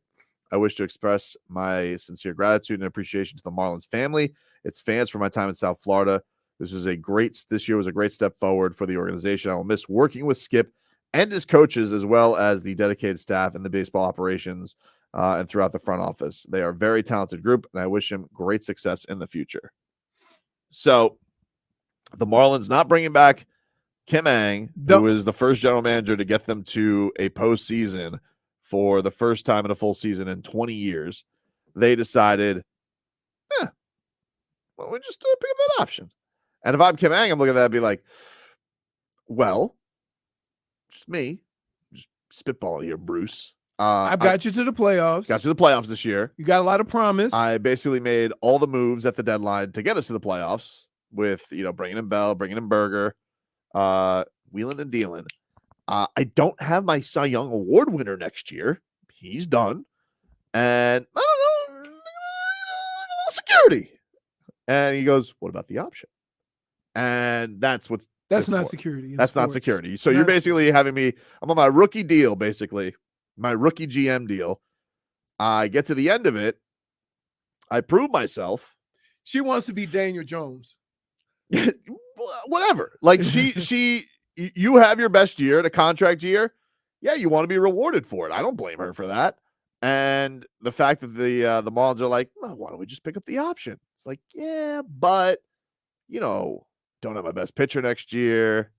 I wish to express my sincere gratitude and appreciation to the Marlins family, its fans, for my time in South Florida. This year was a great step forward for the organization. I will miss working with Skip and his coaches, as well as the dedicated staff in the baseball operations and throughout the front office. They are a very talented group, and I wish him great success in the future. So the Marlins not bringing back Kim Ng, who is the first general manager to get them to a postseason for the first time in a full season in 20 years. They decided, well, we just pick up that option. And if I'm Kim Ng, I'm looking at that and be like, well, just me, just spitballing here, Bruce. I've got you to the playoffs. Got you to the playoffs this year. You got a lot of promise. I basically made all the moves at the deadline to get us to the playoffs with, bringing in Bell, bringing in Berger, wheeling and dealing. I don't have my Cy Young Award winner next year. He's done. And I don't know, security. And he goes, what about the option? And that's not security. That's not security. So you're basically having me, I'm on my rookie deal, basically, my rookie GM deal. I get to the end of it. I prove myself. She wants to be Daniel Jones. Whatever. Like you have your best year, the contract year. Yeah, you want to be rewarded for it. I don't blame her for that. And the fact that the Marlins are like, well, why don't we just pick up the option? It's like, yeah, but don't have my best pitcher next year.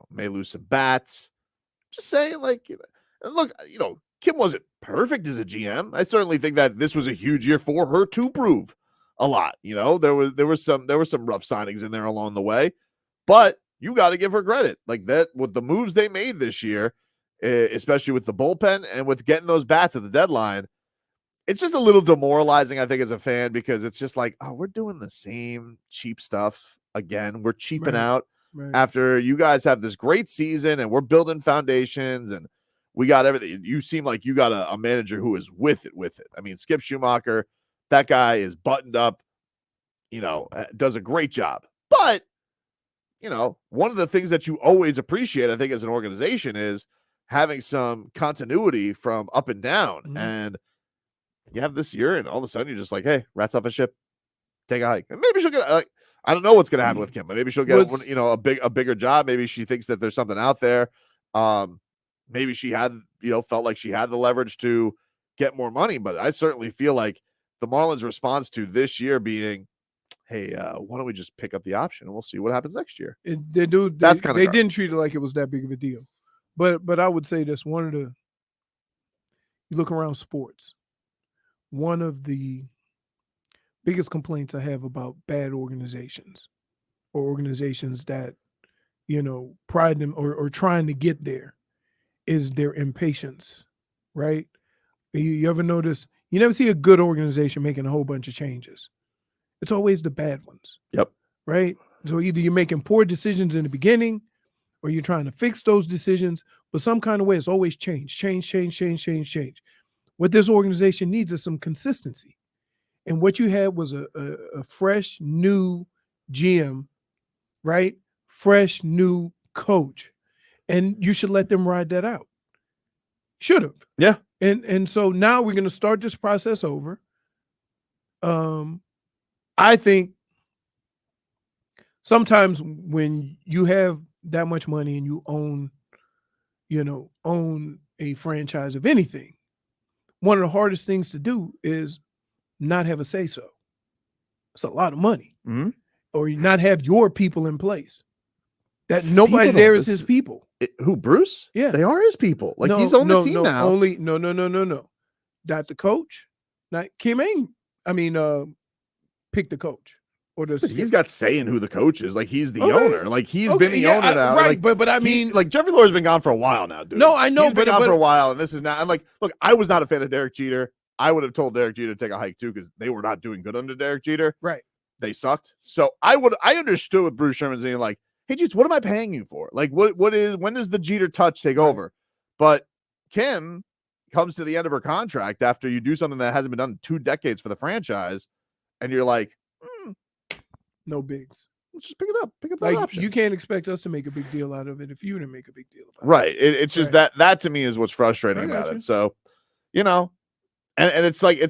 May lose some bats. Just saying, like, and look, Kim wasn't perfect as a GM. I certainly think that this was a huge year for her to prove a lot. There were some rough signings in there along the way, but you got to give her credit. Like that, with the moves they made this year, especially with the bullpen and with getting those bats at the deadline, it's just a little demoralizing, I think, as a fan, because it's just like, oh, we're doing the same cheap stuff again. We're cheaping out after you guys have this great season and we're building foundations and we got everything. You seem like you got a manager who is with it. I mean, Skip Schumacher, that guy is buttoned up, does a great job. But, one of the things that you always appreciate, I think, as an organization is having some continuity from up and down. Mm-hmm. And you have this year and all of a sudden you're just like, hey, rats off a ship, take a hike. And maybe she'll get I don't know what's going to happen with Kim, but maybe she'll get a bigger job. Maybe she thinks that there's something out there. Maybe she had, felt like she had the leverage to get more money. But I certainly feel like the Marlins' response to this year being, hey, why don't we just pick up the option and we'll see what happens next year? They didn't treat it like it was that big of a deal. But I would say this, you look around sports, one of the biggest complaints I have about bad organizations or organizations that, pride them or trying to get there is their impatience, right? You ever notice, you never see a good organization making a whole bunch of changes. It's always the bad ones. Yep. Right? So either you're making poor decisions in the beginning or you're trying to fix those decisions, but some kind of way it's always change. What this organization needs is some consistency. And what you had was a fresh, new GM, right? Fresh, new coach. And you should let them ride that out. Should have. Yeah. And so now we're going to start this process over. I think sometimes when you have that much money and you own a franchise of anything, one of the hardest things to do is not have a say-so. It's a lot of money. Mm-hmm. Or you not have your people in place. That It's his nobody people, there though. is his people. Who, Bruce? Yeah. They are his people. Like, No, he's on the no, team no, now. No. Not the coach. Not Kim Ng. Pick the coach. Or the He's got say in who the coach is. Like, he's the Okay. like Like, he's been the owner now. Right, Like, but I mean, like, Jeffrey Lure's been gone for a while now, dude. No, I know, He's been but- gone but- for a while, and this is now. I'm like, look, I was not a fan of Derek Jeter. I would have told Derek Jeter to take a hike too, because they were not doing good under Derek Jeter. Right. They sucked. So I understood with Bruce Sherman saying, like, hey, geez, what am I paying you for? Like, when does the Jeter touch take over? But Kim comes to the end of her contract after you do something that hasn't been done in 2 decades for the franchise, and you're like, no bigs. let's just pick it up. Pick up that Like, option. you can't expect us to make a big deal out of it if you didn't make a big deal about it. Right. It's just that to me is what's frustrating I got about you. it. So, and it's like, you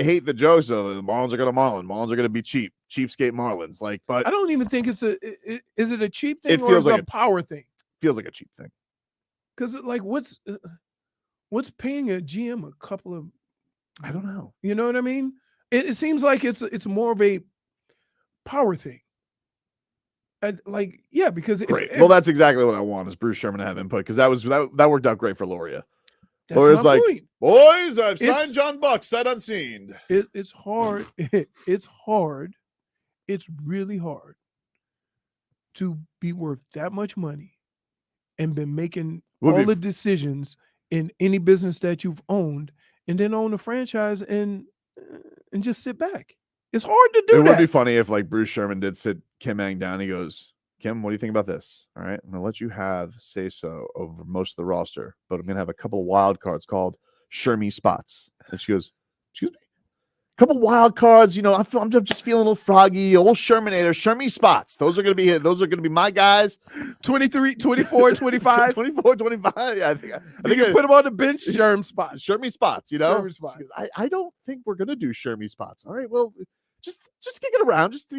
hate the jokes of the Marlins are going to Marlin. Marlins are going to be cheapskate Marlins. Like, but I don't even think is it a cheap thing It or feels is it like a power thing? feels like a cheap thing. Because like what's paying a GM a couple of, I don't know. you know what I mean? It seems like it's more of a power thing. Because Great. Well, that's exactly what I want is Bruce Sherman to have input, because that worked out great for Loria. that's Loria's my like, point. boys, I've It's- signed John Buck, sight unseen. It's hard. It's hard. It's really hard to be worth that much money and been making Would all be the decisions in any business that you've owned, and then own a franchise and just sit back. It's hard to do It that. would be funny if, like, Bruce Sherman did sit Kim Ng down. He goes, Kim, what do you think about this? All right, I'm going to let you have say-so over most of the roster, but I'm going to have a couple of wild cards called Shermy spots. And she goes, excuse me? A couple wild cards, I'm just feeling a little froggy. Old Shermanator, Shermy spots. Those are going to be my guys. 23, 24, 25. 24, 25. Yeah, I think You can put them on the bench, germ spots. Shermy spots, Shermy She spots. goes, I don't think we're gonna do Shermy spots. All right, well, just kick it around. Just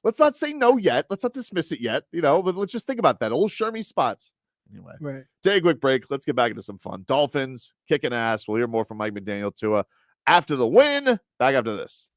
let's not say no yet. Let's not dismiss it yet. But let's just think about that. Old Shermy spots. Anyway, Right. take a quick break. Let's get back into some fun. Dolphins kicking ass. We'll hear more from Mike McDaniel Tua after the win. Back after this.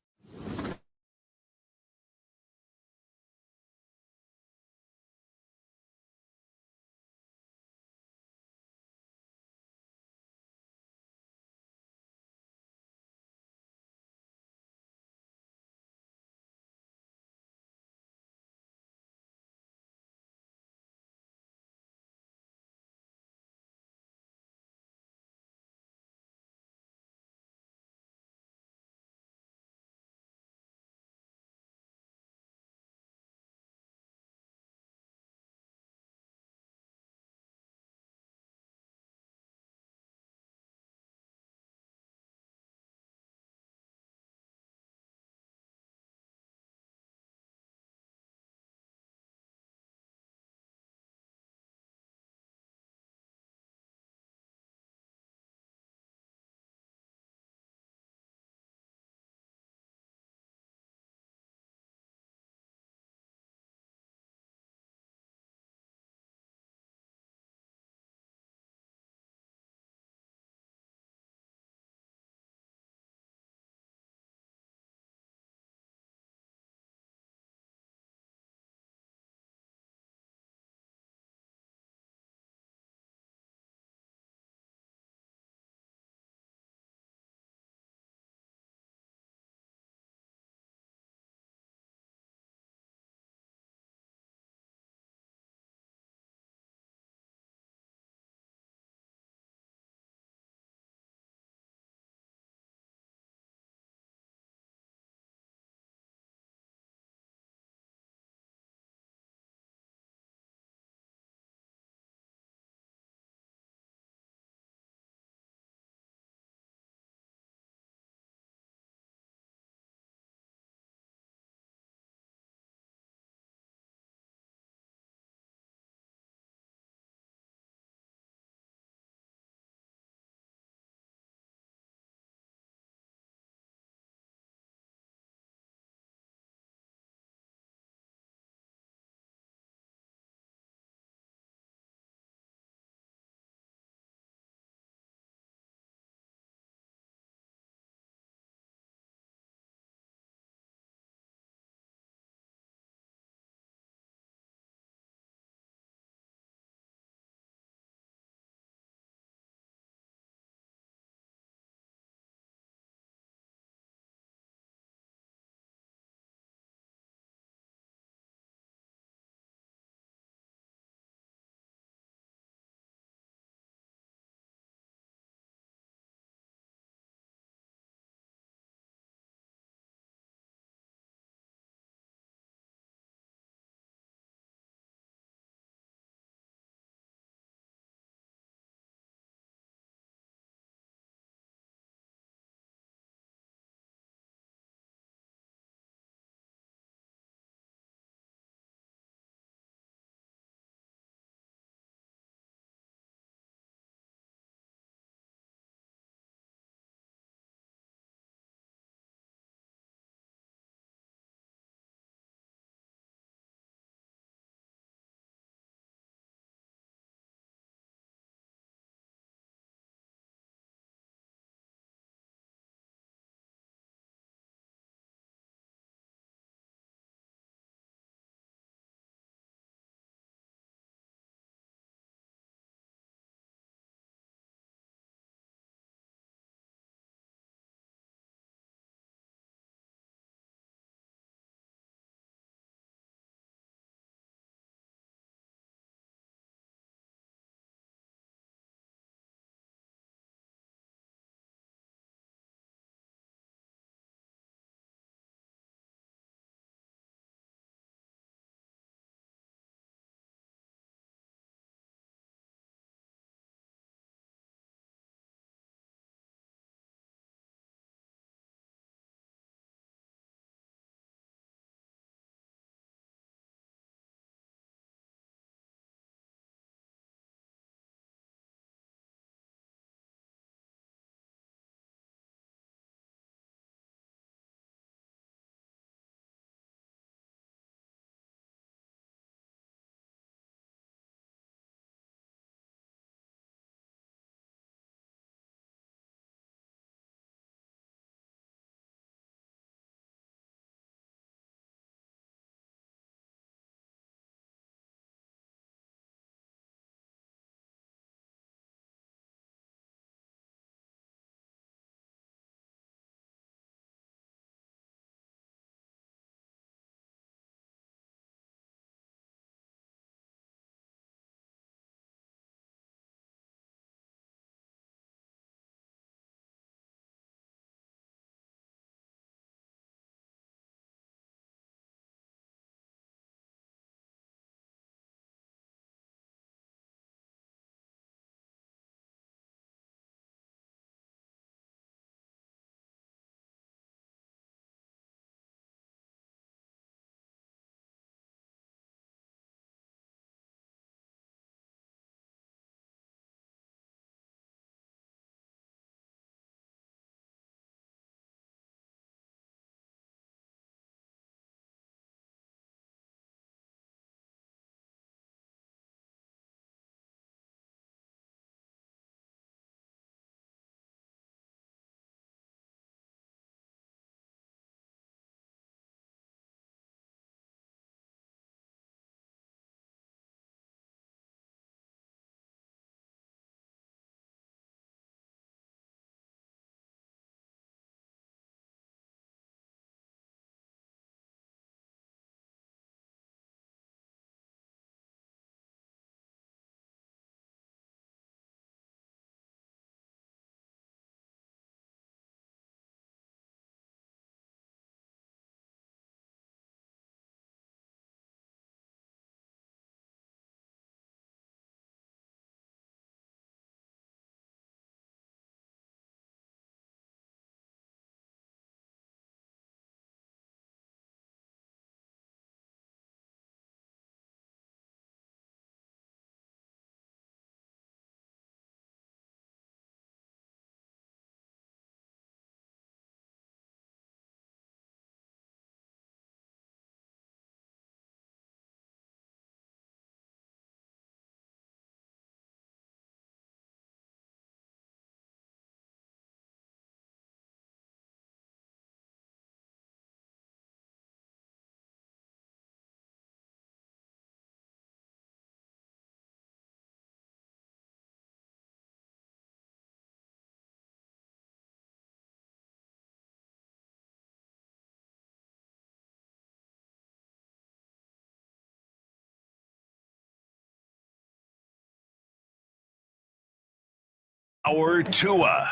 Our Tua.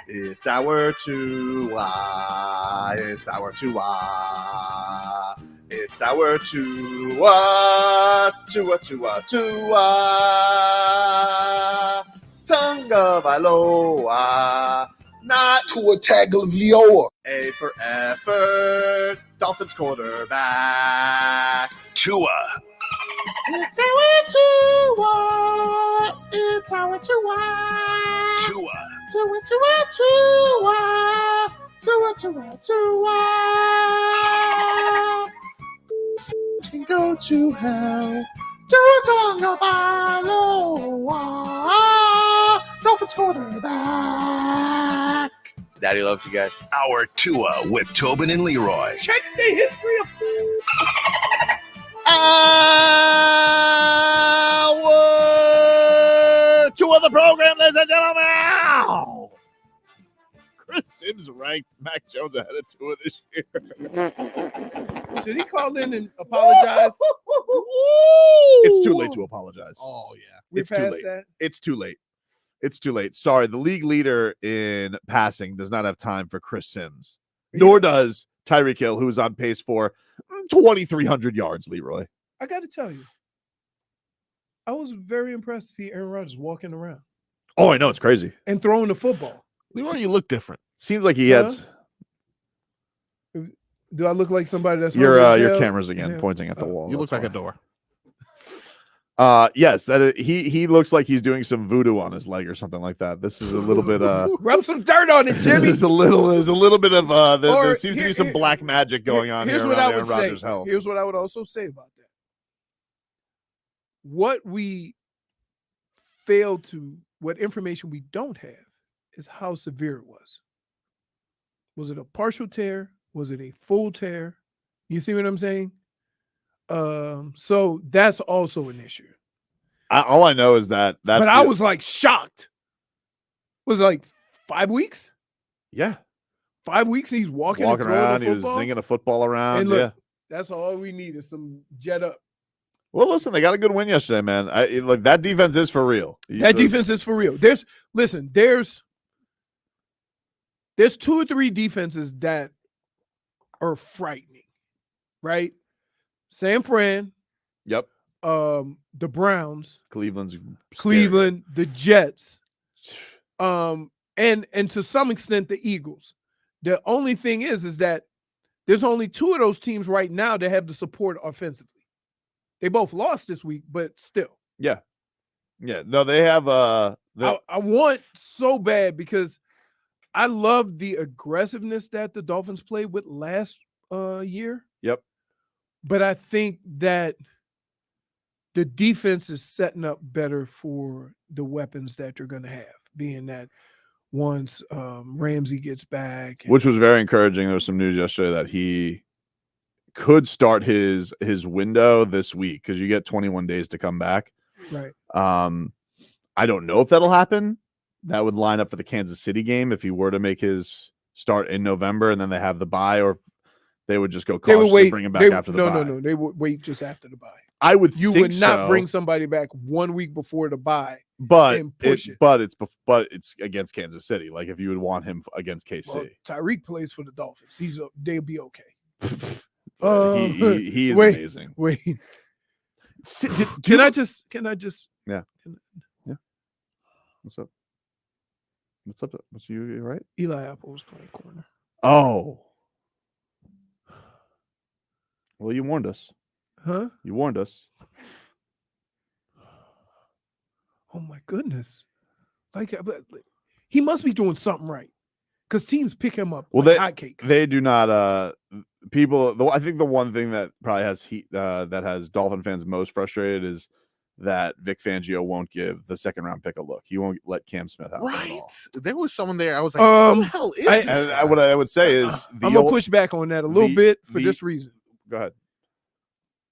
It's our Tua. It's our Tua. It's our Tua. Tua, Tua, Tua. Tonga Vailoa. Not Tua Tagovailoa. A for effort. Dolphins quarterback. Tua. It's our Tua. It's our Tua. Tua. Tua, Tua, Tua. Tua, Tua, Tua. Can go to hell. Tua Tagovailoa. Dolphins quarterback. Daddy loves you guys. Our Tua with Tobin and Leroy. Check the history of food. Hour two of the program, ladies and gentlemen. Chris Sims ranked Mac Jones ahead of Tua this year. Should he call in and apologize? It's too late to apologize. Oh yeah. We're It's too past late. that. It's too late. It's too late. Sorry, the league leader in passing does not have time for Chris Sims, nor does Tyreek Hill, who is on pace for 2,300 yards, Leroy. I got to tell you, I was very impressed to see Aaron Rodgers walking around Oh, I know. It's crazy. and throwing the football. Leroy, you look different. Seems like he had Do I look like somebody that's your hungry as hell? cameras again Yeah. pointing at the wall. You look That's like a why. door. Yes, he looks like he's doing some voodoo on his leg or something like that. This is a little bit Rub some dirt on it, Jimmy. there's a little bit of there Or seems to here- be some here- black magic going on Here's here what around I Aaron would say. Rodgers' health. Here's what I would also say about that. What information we don't have is how severe it was. Was it a partial tear? Was it a full tear? You see what I'm saying? So that's also an issue. All I know is that But I was like shocked. Was it like 5 weeks? yeah 5 weeks and he's walking walking and throwing around. the He was football? zinging a football around. And look, yeah. that's all we need is some jet up. Well, listen, they got a good win yesterday, man. Like that defense is for real. That defense is for real. There's 2 or 3 defenses that are frightening, right? San Fran, Yep. the Browns, Cleveland's Cleveland, the Jets, and to some extent the Eagles. The only thing is that there's only 2 of those teams right now that have the support offensively. They both lost this week, but still. Yeah. No, they have I want so bad because I love the aggressiveness that the Dolphins played with last year. Yep. But I think that the defense is setting up better for the weapons that they're going to have, being that once Ramsey gets back. Which was very encouraging. There was some news yesterday that he could start his window this week because you get 21 days to come back. Right. I don't know if that'll happen. That would line up for the Kansas City game if he were to make his start in November and then they have the bye, or if they would just go They would cautious wait. and bring him back after the bye. No. They would wait just after the bye. I would You think would not so, bring somebody back 1 week before the bye. but and push it. But it's against Kansas City. Like if you would want him against KC, Well, Tyreek plays for the Dolphins. They'll be okay. he is wait, amazing. Wait. Can Can I just? Yeah. What's up? What's you right? Eli Apple's playing corner. Oh. Well, you warned us. Huh? You warned us. Oh my goodness! Like he must be doing something right, because teams pick him up Well, like hotcakes. They do not. People. I think the one thing that probably has that has Dolphin fans most frustrated is that Vic Fangio won't give the second round pick a look. He won't let Cam Smith out. Right. There was someone there. I was like, what the hell is this? And what I would say is I'm gonna push back on that a little bit for this reason. Go ahead.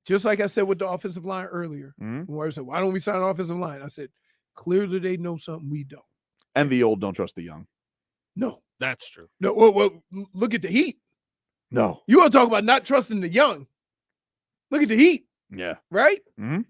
Just like I said with the offensive line earlier, where I said, "Why don't we sign an offensive line?" I said, "Clearly they know something we don't." And the old don't trust the young. No, that's true. No, well, look at the Heat. No, you want to talk about not trusting the young? Look at the Heat. Yeah. Right. Mm-hmm.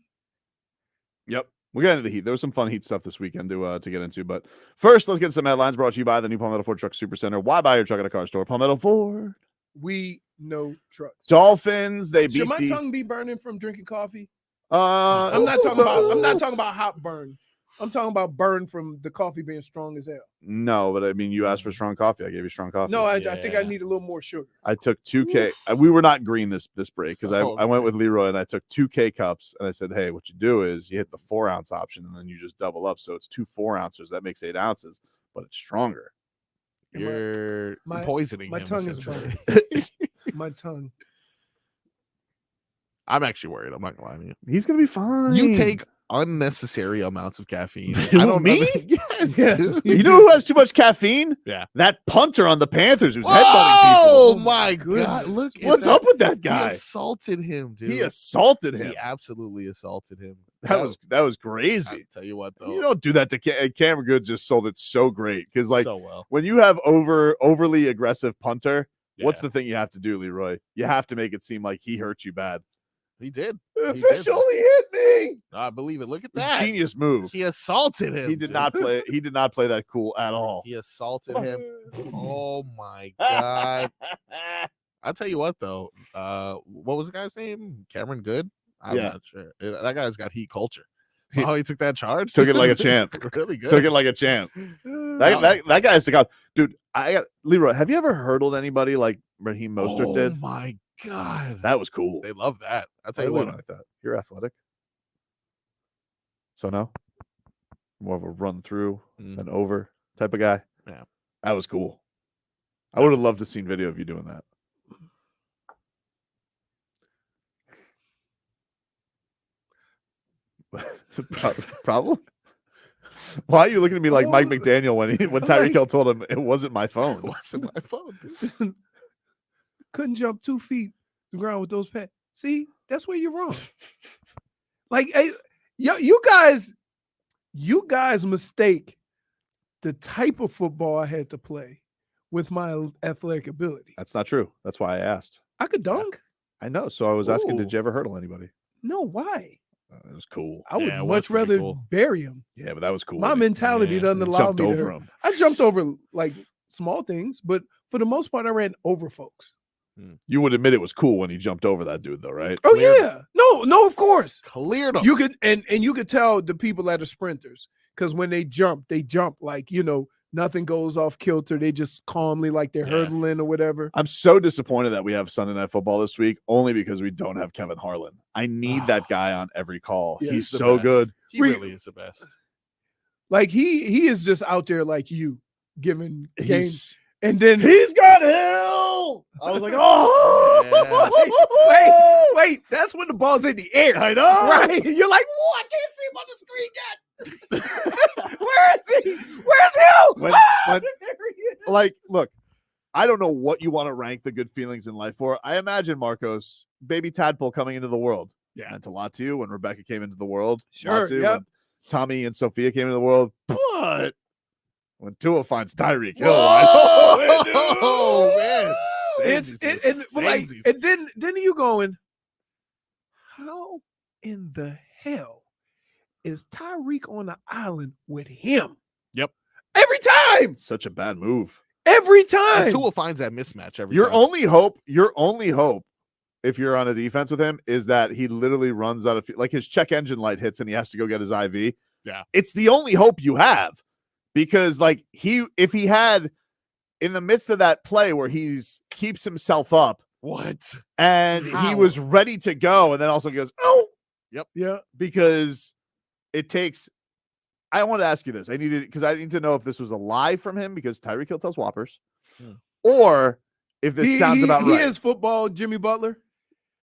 Yep. We'll get into the Heat. There was some fun Heat stuff this weekend to get into. But first, let's get some headlines brought to you by the new Palmetto Ford Truck Supercenter. Why buy your truck at a car store? Palmetto Ford. We know trucks. Dolphins, they beat Should my the... tongue be burning from drinking coffee? I'm not talking about hot burn. I'm talking about burn from the coffee being strong as hell. No, but I mean, you asked for strong coffee. I gave you strong coffee. No, I think I need a little more sugar. I took 2K. We were not green this break because I went with Leroy and I took 2 K cups and I said, hey, what you do is you hit the 4 ounce option and then you just double up. So it's 2 4 ounces. That makes 8 ounces, but it's stronger. You're poisoning my him, tongue is essentially. burning. My tongue. I'm actually worried. I'm not gonna lie to you. He's gonna be fine. You take unnecessary amounts of caffeine. I don't me. Yes. You know who has too much caffeine? Yeah. That punter on the Panthers who's headbutting Oh people. my God! Look, what's up with that guy? He assaulted him, dude. He assaulted him. He absolutely assaulted him. That was crazy. I'll tell you what, though, You don't do that to Cameron Goode. Just sold it so great because like so well. when you have overly aggressive punter, what's the thing you have to do, Leroy? You have to make it seem like he hurt you bad. He did. Officially hit me. I believe it. Look at that. Genius move. He assaulted him. He did not play. He did not play that cool at all. He assaulted him. Oh my God. I'll tell you what, though. What was the guy's name? Cameron Goode? I'm not sure. That guy's got heat culture. So he took that charge. Took it like a champ. Really good. Took it like a champ. That guy's the guy. Dude, I got Leroy. Have you ever hurdled anybody like Raheem Mostert did? Oh my God. That was cool. They love that. I'll tell I you really what. like that. You're athletic. So no? More of a run through than over type of guy. Yeah. That was cool. I would have loved to seen video of you doing that. Problem? Why are you looking at me like Mike McDaniel when Tyreek Hill told him it wasn't my phone? It wasn't my phone, dude. Couldn't jump 2 feet to the ground with those pads. See, that's where you're wrong. Like, hey, you guys mistake the type of football I had to play with my athletic ability. That's not true. That's why I asked. I could dunk. I know. So I was asking, Ooh. did you ever hurdle anybody? No, why? It was cool. I would much rather bury him. Yeah, but that was cool. My mentality doesn't allow me over to. him. I jumped over like small things, but for the most part, I ran over folks. You would admit it was cool when he jumped over that dude, though, right? Oh yeah, no, of course. Cleared him. You could and you could tell the people that are sprinters because when they jump like nothing goes off kilter. They just calmly like they're hurdling or whatever. I'm so disappointed that we have Sunday Night Football this week only because we don't have Kevin Harlan. I need that guy on every call. Yeah, he's so good. He really is the best. Like he is just out there like you giving games. And then he's got Hill. I was like, oh, wait, that's when the ball's in the air. I know, right? You're like, I can't see him on the screen yet. Where is he? Where's Hill? Like, look, I don't know what you want to rank the good feelings in life for. I imagine Marcos, baby Tadpole coming into the world. Yeah, meant a lot to you when Rebecca came into the world. Sure, when Tommy and Sophia came into the world, but when Tua finds Tyreek Hill, oh man, and then you going, how in the hell is Tyreek on the island with him? Yep, every time. Such a bad move. Every time. And Tua finds that mismatch every your time. Your only hope, if you're on a defense with him, is that he literally runs out of like his check engine light hits and he has to go get his IV. Yeah, it's the only hope you have. Because like if he had in the midst of that play where he's keeps himself up, and he was ready to go, and then also goes, oh, yep, yeah, because it takes. I want to ask you this. I need to know if this was a lie from him because Tyreek Hill tells whoppers, or if this sounds about right. He is football Jimmy Butler.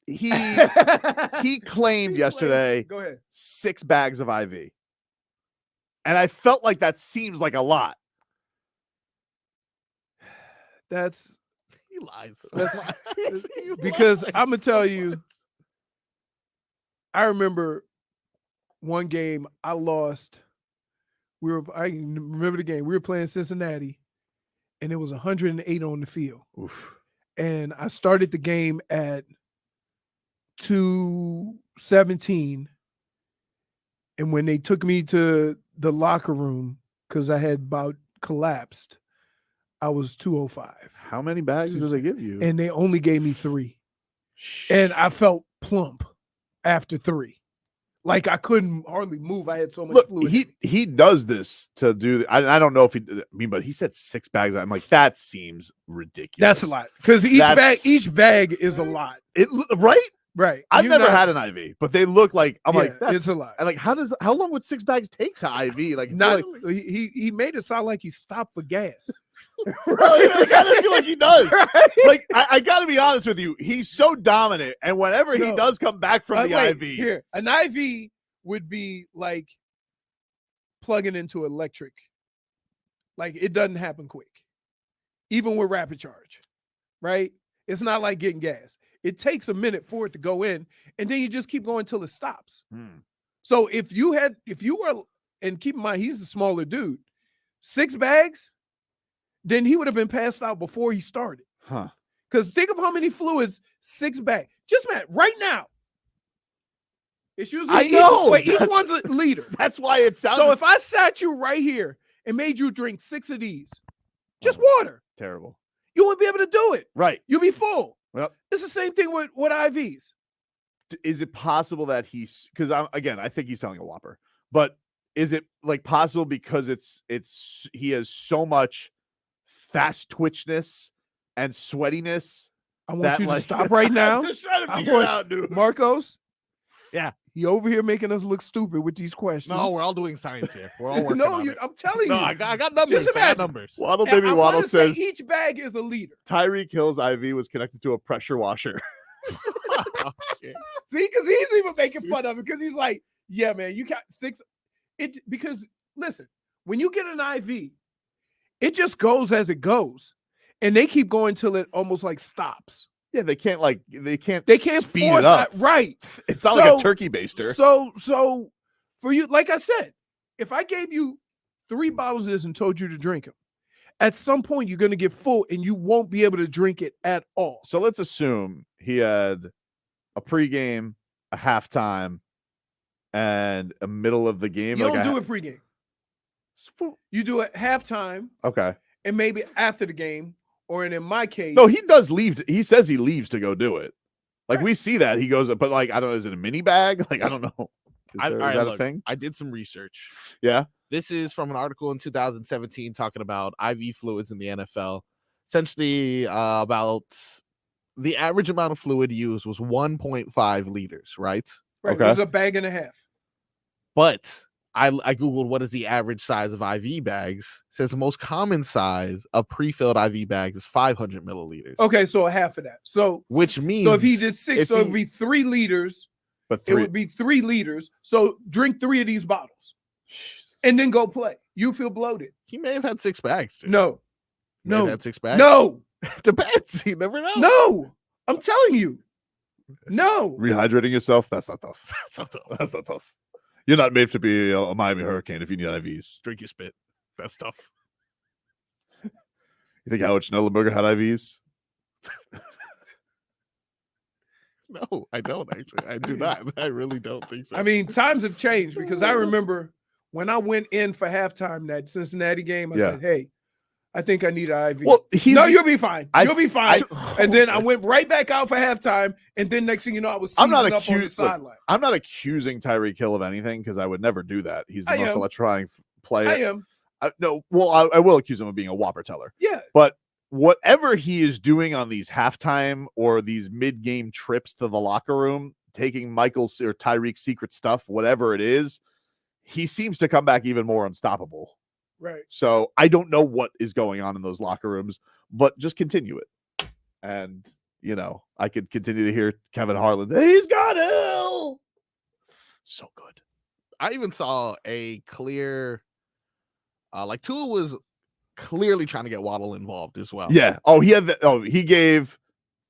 He claimed yesterday. Go ahead. 6 bags of IV. And I felt like that seems like a lot. He lies. Because I'm going to tell you, I remember one game I lost. I remember the game. We were playing Cincinnati, and it was 108 on the field. Oof. And I started the game at 2:17. And when they took me to the locker room, because I had about collapsed, I was 205. How many bags do they give you? And they only gave me 3. And I felt plump after 3. Like I couldn't hardly move. I had so much fluid. He does this to do. I don't know if but he said 6 bags. I'm like, that seems ridiculous. That's a lot because each bag is a lot. Right. I've never had an IV, but they look like it's a lot. Like how long would 6 bags take to IV? Like he made it sound like he stopped for gas. Really? I kind of feel like he does. Right? Like I got to be honest with you, he's so dominant, and whenever he does come back from the IV, here an IV would be like plugging into electric. Like it doesn't happen quick, even with rapid charge. Right? It's not like getting gas. It takes a minute for it to go in, and then you just keep going until it stops. So if you were, and keep in mind he's a smaller dude, 6 bags. Then he would have been passed out before he started. Huh. Because think of how many fluids 6 bags. Just right now. It's usually each one's a liter. That's why it sounds. So if I sat you right here and made you drink 6 of these, just water. Terrible. You wouldn't be able to do it. Right. You'll be full. Well, it's the same thing with IVs. Is it possible that he's because I think he's selling a Whopper, but is it like possible because he has so much fast twitchness and sweatiness? I want you to stop right now. I'm just trying to figure it out, dude. Marcos. Yeah. You over here making us look stupid with these questions. No, we're all doing science here. We're all working on it. I'm telling you. No, I got numbers. Just I got imagine. numbers. Waddle says each bag is a liter. Tyreek Hill's IV was connected to a pressure washer. See, because he's even making fun of it because he's like, yeah, man, you got 6. Because listen, when you get an IV, it just goes as it goes, and they keep going till it almost like stops. Yeah, they can't speed it up. Right. It's not like a turkey baster. So for you, like I said, if I gave you 3 bottles of this and told you to drink them, at some point you're going to get full and you won't be able to drink it at all. So let's assume he had a pregame, a halftime, and a middle of the game. You don't do it pregame. You do it halftime. Okay. And maybe after the game, or in my case. No, he does leave. He says he leaves to go do it. Like we see that he goes, but like I don't know, is it a mini bag? Like I don't know. Is that a thing? I did some research. Yeah. This is from an article in 2017 talking about IV fluids in the NFL. Essentially, about the average amount of fluid used was 1.5 liters, right? Right. Okay. It was a bag and a half. But I Googled what is the average size of IV bags. It says the most common size of pre-filled IV bags is 500 milliliters. Okay, so a half of that. So which means if he did 6, so it'd be 3 liters. But it would be 3 liters. So drink 3 of these bottles, and then go play. You feel bloated. He may have had 6 bags. Dude. No, had 6 bags. No, depends. You never know. No, I'm telling you, no. Rehydrating yourself. That's not tough. That's not tough. That's not tough. You're not made to be a Miami Hurricane if you need IVs. Drink your spit. That's tough. You think Howard Schnellenberger had IVs? No, I don't actually. I do not. I really don't think so. I mean, times have changed because I remember when I went in for halftime that Cincinnati game, I said, hey, I think I need an IV. Well, you'll be fine. You'll be fine. And then I went right back out for halftime, and then next thing you know, I was seizing up on the sideline. I'm not accusing Tyreek Hill of anything because I would never do that. He's the most electrifying player. I am. No, well, I will accuse him of being a Whopper teller. Yeah. But whatever he is doing on these halftime or these mid-game trips to the locker room, taking Michael's or Tyreek's secret stuff, whatever it is, he seems to come back even more unstoppable. Right. So I don't know what is going on in those locker rooms, but just continue it. And, I could continue to hear Kevin Harlan, he's got Hill. So good. I even saw a clear, Tua was clearly trying to get Waddle involved as well. Yeah. Oh, he gave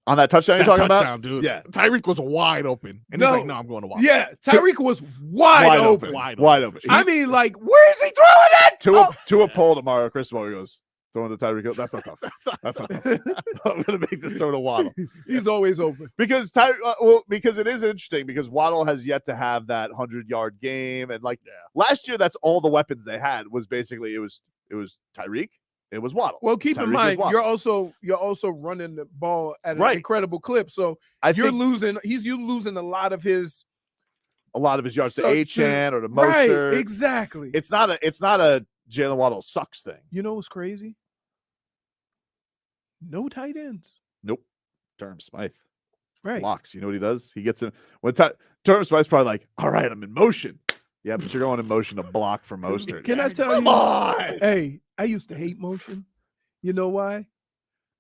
on that touchdown you're talking about? Dude. Yeah. Tyreek was wide open. And he's like, no, I'm going to Waddle. Yeah. Tyreek was wide open. Wide open. I mean, like, where is he throwing it? To a poll to Mario Cristobal, he goes, Throwing to Tyreek Hill. That's not tough. That's not tough. I'm going to make this throw to Waddle. He's always open. Because because it is interesting because Waddle has yet to have that 100-yard game. And last year, that's all the weapons they had was basically it was Tyreek. It was Waddle. Well, keep in Tyreek mind, was Waddle. you're also running the ball at an Right. incredible clip. So He's losing a lot of his yards to Achan or to Mostert. Right, exactly. It's not a Jalen Waddle sucks thing. You know what's crazy? No tight ends. Nope. Durham Smythe. Right. Blocks. You know what he does? He gets in when Durham Smythe's probably like, all right, I'm in motion. Yeah, but you're going in motion to block for Mostert. Can I tell Come you? on. Hey, I used to hate motion. You know why?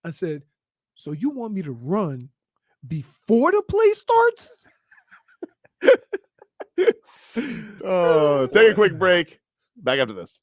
I said, so you want me to run before the play starts? Oh, take a quick break. Back after this.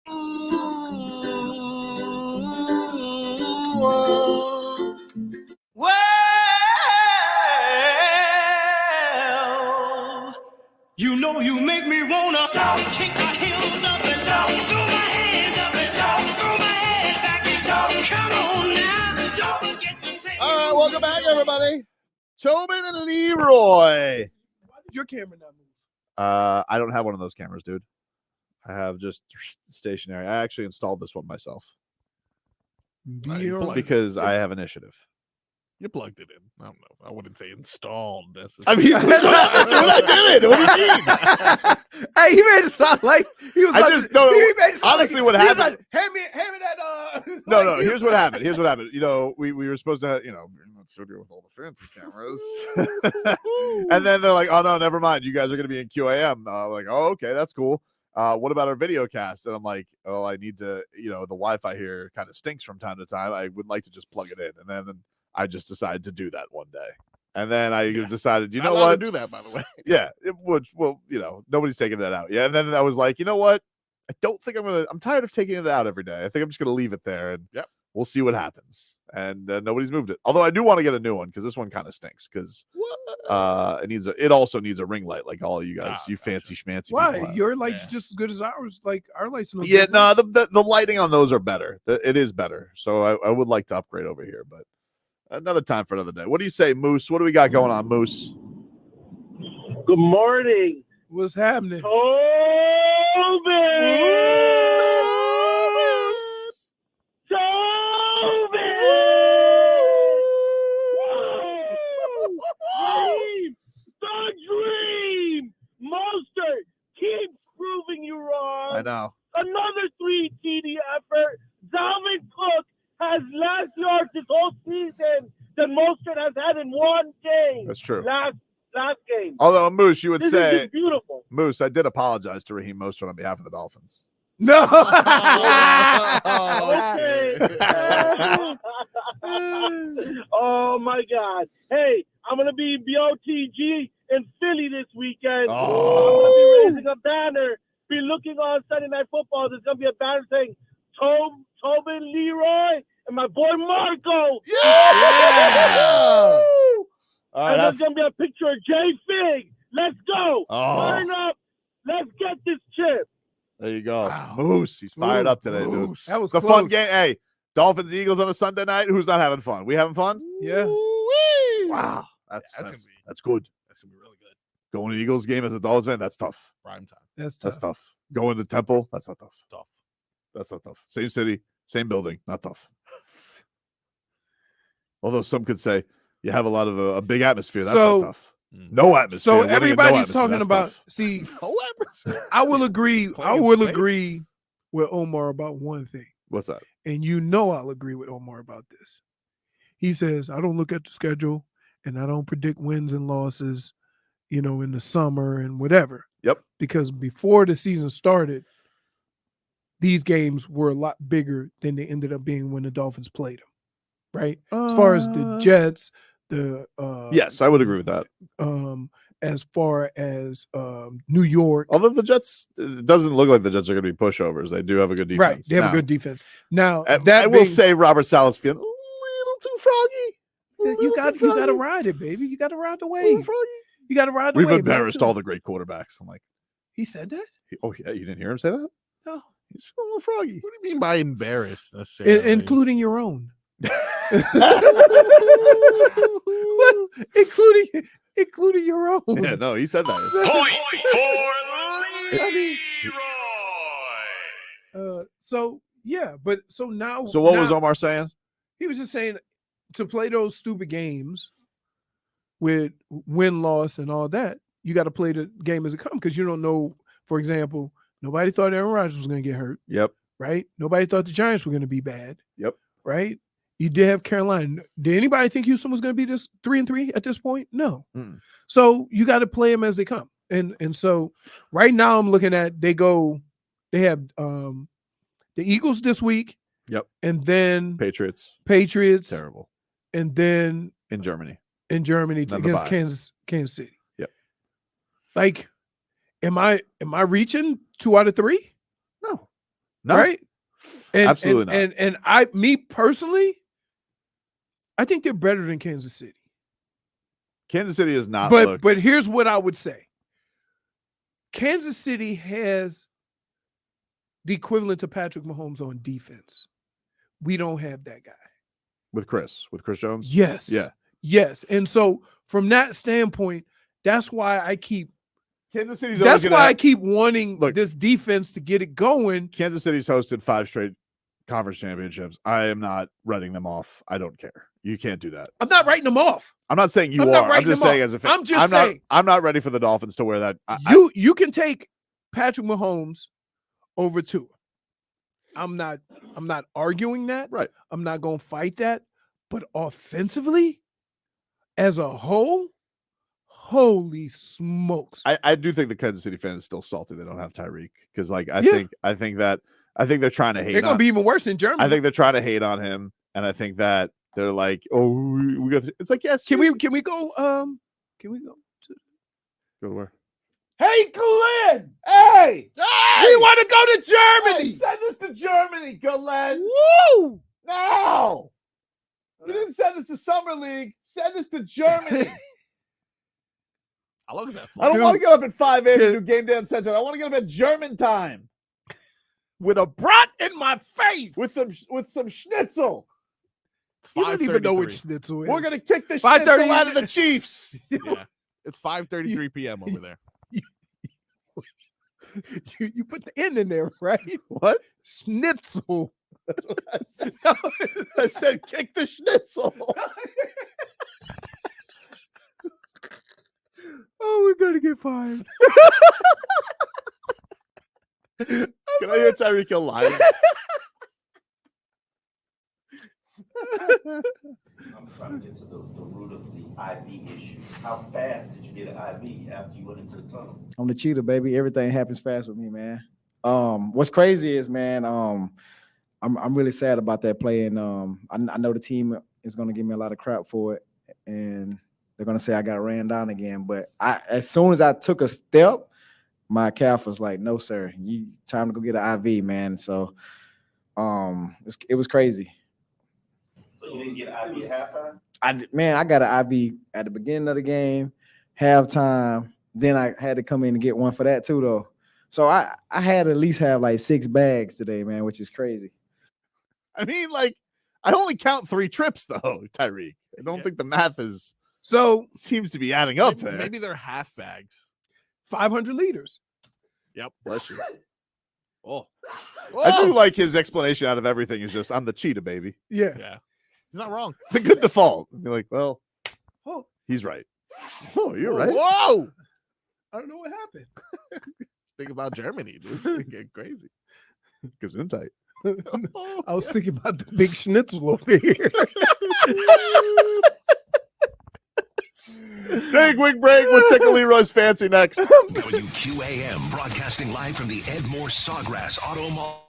Well, you know you make me wanna kick my heels up and throw my hands up and throw my head back and come on now. Don't forget to say. All right, welcome back, everybody. Tobin and Leroy. Why did your camera not move? I don't have one of those cameras, dude. I have just stationary. I actually installed this one myself because I have initiative. You plugged it in. I don't know. I wouldn't say installed. I mean, I did it. What do you mean? Hey, he made it sound like he was. Honestly, what happened? Like, hand me that. No. Here's what happened. You know, we were supposed to, in the studio with all the fancy cameras, and then they're like, "Oh no, never mind. You guys are going to be in QAM." Like, "Oh, okay, that's cool. What about our video cast?" And I'm like, "Oh, I need to. The Wi-Fi here kind of stinks from time to time. I would like to just plug it in." And then I just decided to do that one day. And then I decided, you know what? To do that, by the way. Yeah, it would. Well, nobody's taking that out. Yeah. And then I was like, you know what? I don't think I'm tired of taking it out every day. I think I'm just going to leave it there and we'll see what happens. And nobody's moved it. Although I do want to get a new one because this one kind of stinks because it also needs a ring light like all of you guys, you fancy schmancy. Why? Your light's just as good as ours. Like our lights. Yeah, no, the lighting on those are better. It is better. So I would like to upgrade over here, but another time for another day. What do you say, Moose? What do we got going on, Moose? Good morning. What's happening? The dream! Monster, keep proving you wrong. I know. Another 3 TD effort. Dalvin Cook has less yards this whole season than Mostert has had in one game. That's true. Last game. Although, Moose, you would This say, is just beautiful. Moose, I did apologize to Raheem Mostert on behalf of the Dolphins. No. Okay. Oh my God. Hey, I'm gonna be BOTG in Philly this weekend. I'm gonna be raising a banner. Be looking on Sunday Night Football. There's gonna be a banner saying Tobin, Leroy, and my boy Marco. Yeah! And there's gonna be a picture of Jay Fig. Let's go. Oh. Turn up. Let's get this chip. There you go. Wow. Moose, he's fired up today, dude. That was a close. fun game. Hey, Dolphins Eagles on a Sunday night. Who's not having fun? We having fun? Yeah. Woo-wee. Wow. That's good. That's gonna be really good. Going to the Eagles game as a Dolphins fan, that's tough. Prime time. That's tough. Going to Temple, that's not tough. Tough. That's not tough. Same city, same building, not tough. Although some could say you have a lot of a big atmosphere. That's not tough. No atmosphere. So What do you mean, everybody's no atmosphere? talking That's about. tough. See, No atmosphere. I will agree. I Playing will space. agree with Omar about one thing, What's that? and I'll agree with Omar about this. He says I don't look at the schedule and I don't predict wins and losses, in the summer and whatever. Yep. Because before the season started, these games were a lot bigger than they ended up being when the Dolphins played them. Right. As far as the Jets, Yes, I would agree with that. As far as New York, Although the Jets, it doesn't look like the Jets are going to be pushovers. They do have a good defense. right? They have Now, a good defense. Now I will say Robert Saleh's feeling a little too froggy. you got to ride it, baby. You got to ride the wave. You got to ride the We've wave. embarrassed all the great quarterbacks. I'm like, He said that. oh yeah, you didn't hear him say that? No, He's feeling a little froggy. What do you mean by embarrassed? Necessarily? Including your own. including your own. Yeah, no, he said that. Point for Leroy. So now. So what was Omar saying? He was just saying to play those stupid games with win-loss and all that, you got to play the game as it comes because you don't know. For example, nobody thought Aaron Rodgers was going to get hurt. Yep. Right? Nobody thought the Giants were going to be bad. Yep. Right? You did have Carolina. Did anybody think Houston was going to be this 3-3 at this point? No. Mm. So you got to play them as they come. And so right now I'm looking at they have the Eagles this week. Yep. And then Patriots. Terrible. And then in Germany against Kansas City. Yep. Like, am I reaching 2 out of 3? No, right? And, absolutely not. And me personally, I think they're better than Kansas City. Kansas City is not. But here's what I would say: Kansas City has the equivalent to Patrick Mahomes on defense. We don't have that guy with Chris Jones. Yes. Yeah. Yes. And so from that standpoint, that's why I keep Kansas City's. That's why I keep wanting this defense to get it going. Kansas City's hosted 5 straight conference championships. I am not writing them off. I don't care. You can't do that. I'm not writing them off. I'm not saying you I'm are. not I'm just writing saying them as a off. fan. I'm just saying. I'm not ready for the Dolphins to wear that. You can take Patrick Mahomes over Tua. I'm not arguing that. Right. I'm not going to fight that. But offensively, as a whole, holy smokes. I do think the Kansas City fan is still salty they don't have Tyreek because I think they're trying to hate. They're going to be even worse in Germany. I think they're trying to hate on him, and I think that they're like, oh, we got. It's like, yes. Can we go? Can we go to go where? Hey, Glenn! Hey! We want to go to Germany! Hey, send us to Germany, Glenn! Woo! No! You didn't send us to Summer League. Send us to Germany. How long is that? I don't want to get up at 5 a.m. to do game day on Central. I want to get up at German time. With a brat in my face. With some schnitzel. You don't even know what schnitzel is. We're going to kick the schnitzel out of the Chiefs. Yeah. It's 5:33 p.m. over there. You put the N in there, right? What? Schnitzel. That's what I said. I said kick the schnitzel. Oh, we're going to get fired. Can I hear Tyreek Hill lying? I'm trying to get to the root of the IV issue. How fast did you get an IV after you went into the tunnel? I'm the cheetah, baby. Everything happens fast with me, man. What's crazy is, man, I'm really sad about that play, and I know the team is gonna give me a lot of crap for it, and they're gonna say I got ran down again. But as soon as I took a step, my calf was like, "No, sir, you time to go get an IV, man." So, it was crazy. So you didn't get an IV at halftime? I got an IV at the beginning of the game, halftime. Then I had to come in and get one for that too, though. So I had to at least have like 6 bags today, man, which is crazy. I mean, I only count 3 trips though, Tyreek. I don't think the math is seems to be adding up there. Maybe they're half bags. 500 liters. Yep. Bless you. Oh. I do like his explanation out of everything is just I'm the cheetah, baby. Yeah. Yeah. He's not wrong. It's a good default. You're like, well, Oh, he's right. Oh, you're right. Whoa. I don't know what happened. Think about Germany, dude. It's getting crazy. Because I'm tight. I was thinking about the big schnitzel over here. Take a quick break. We'll tickle Leroy's fancy next. WQAM broadcasting live from the Ed Moore Sawgrass Auto Mall.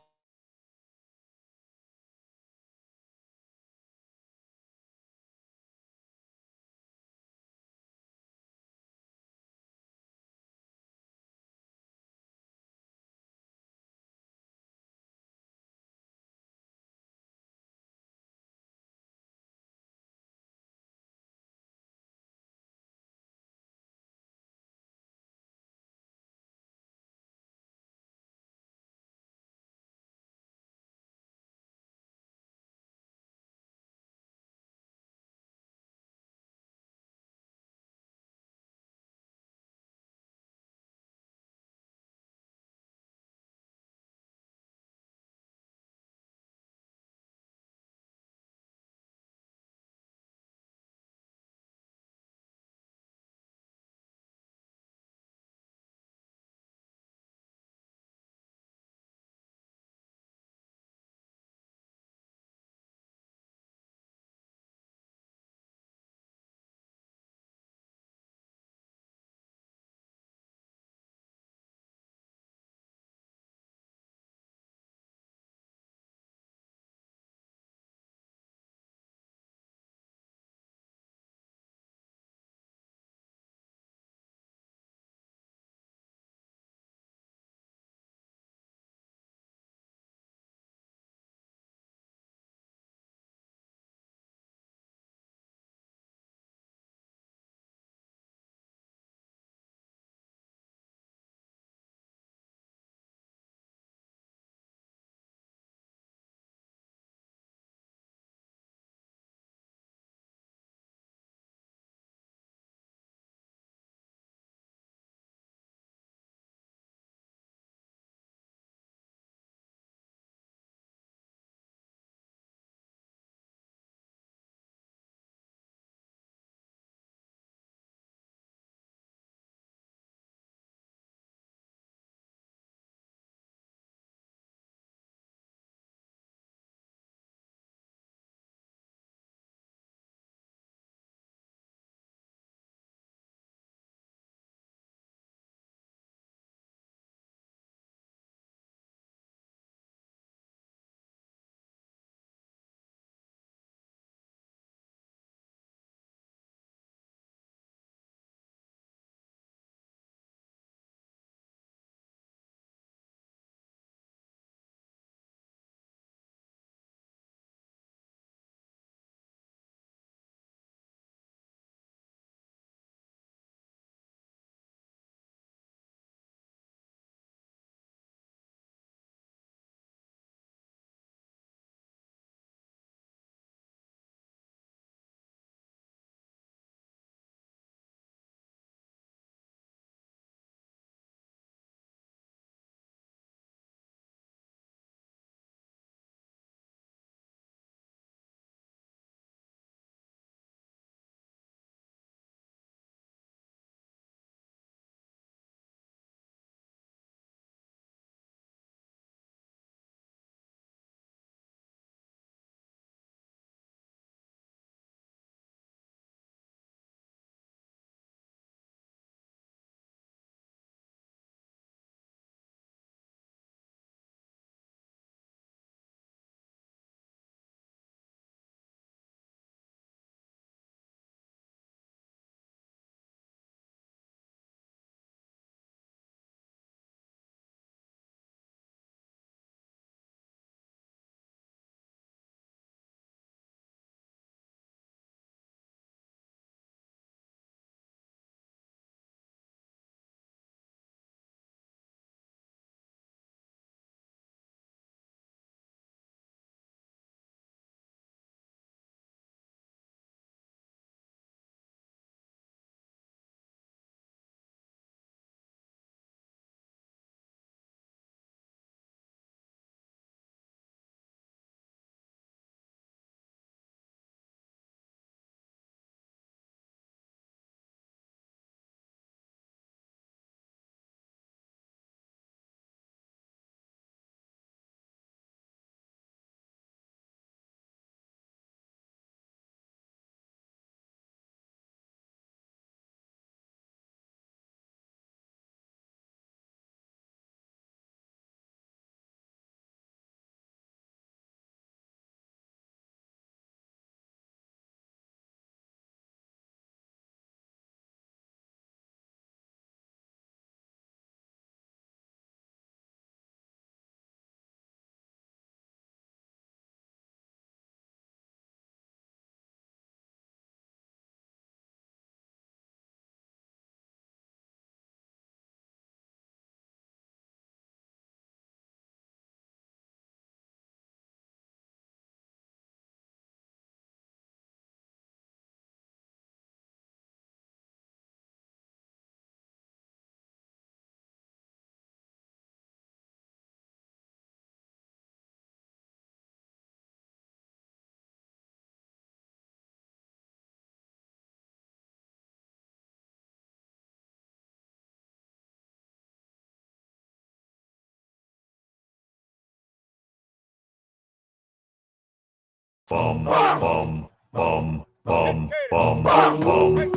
Bum, bum, bum, bum, bum, bum, bum, bum, bum,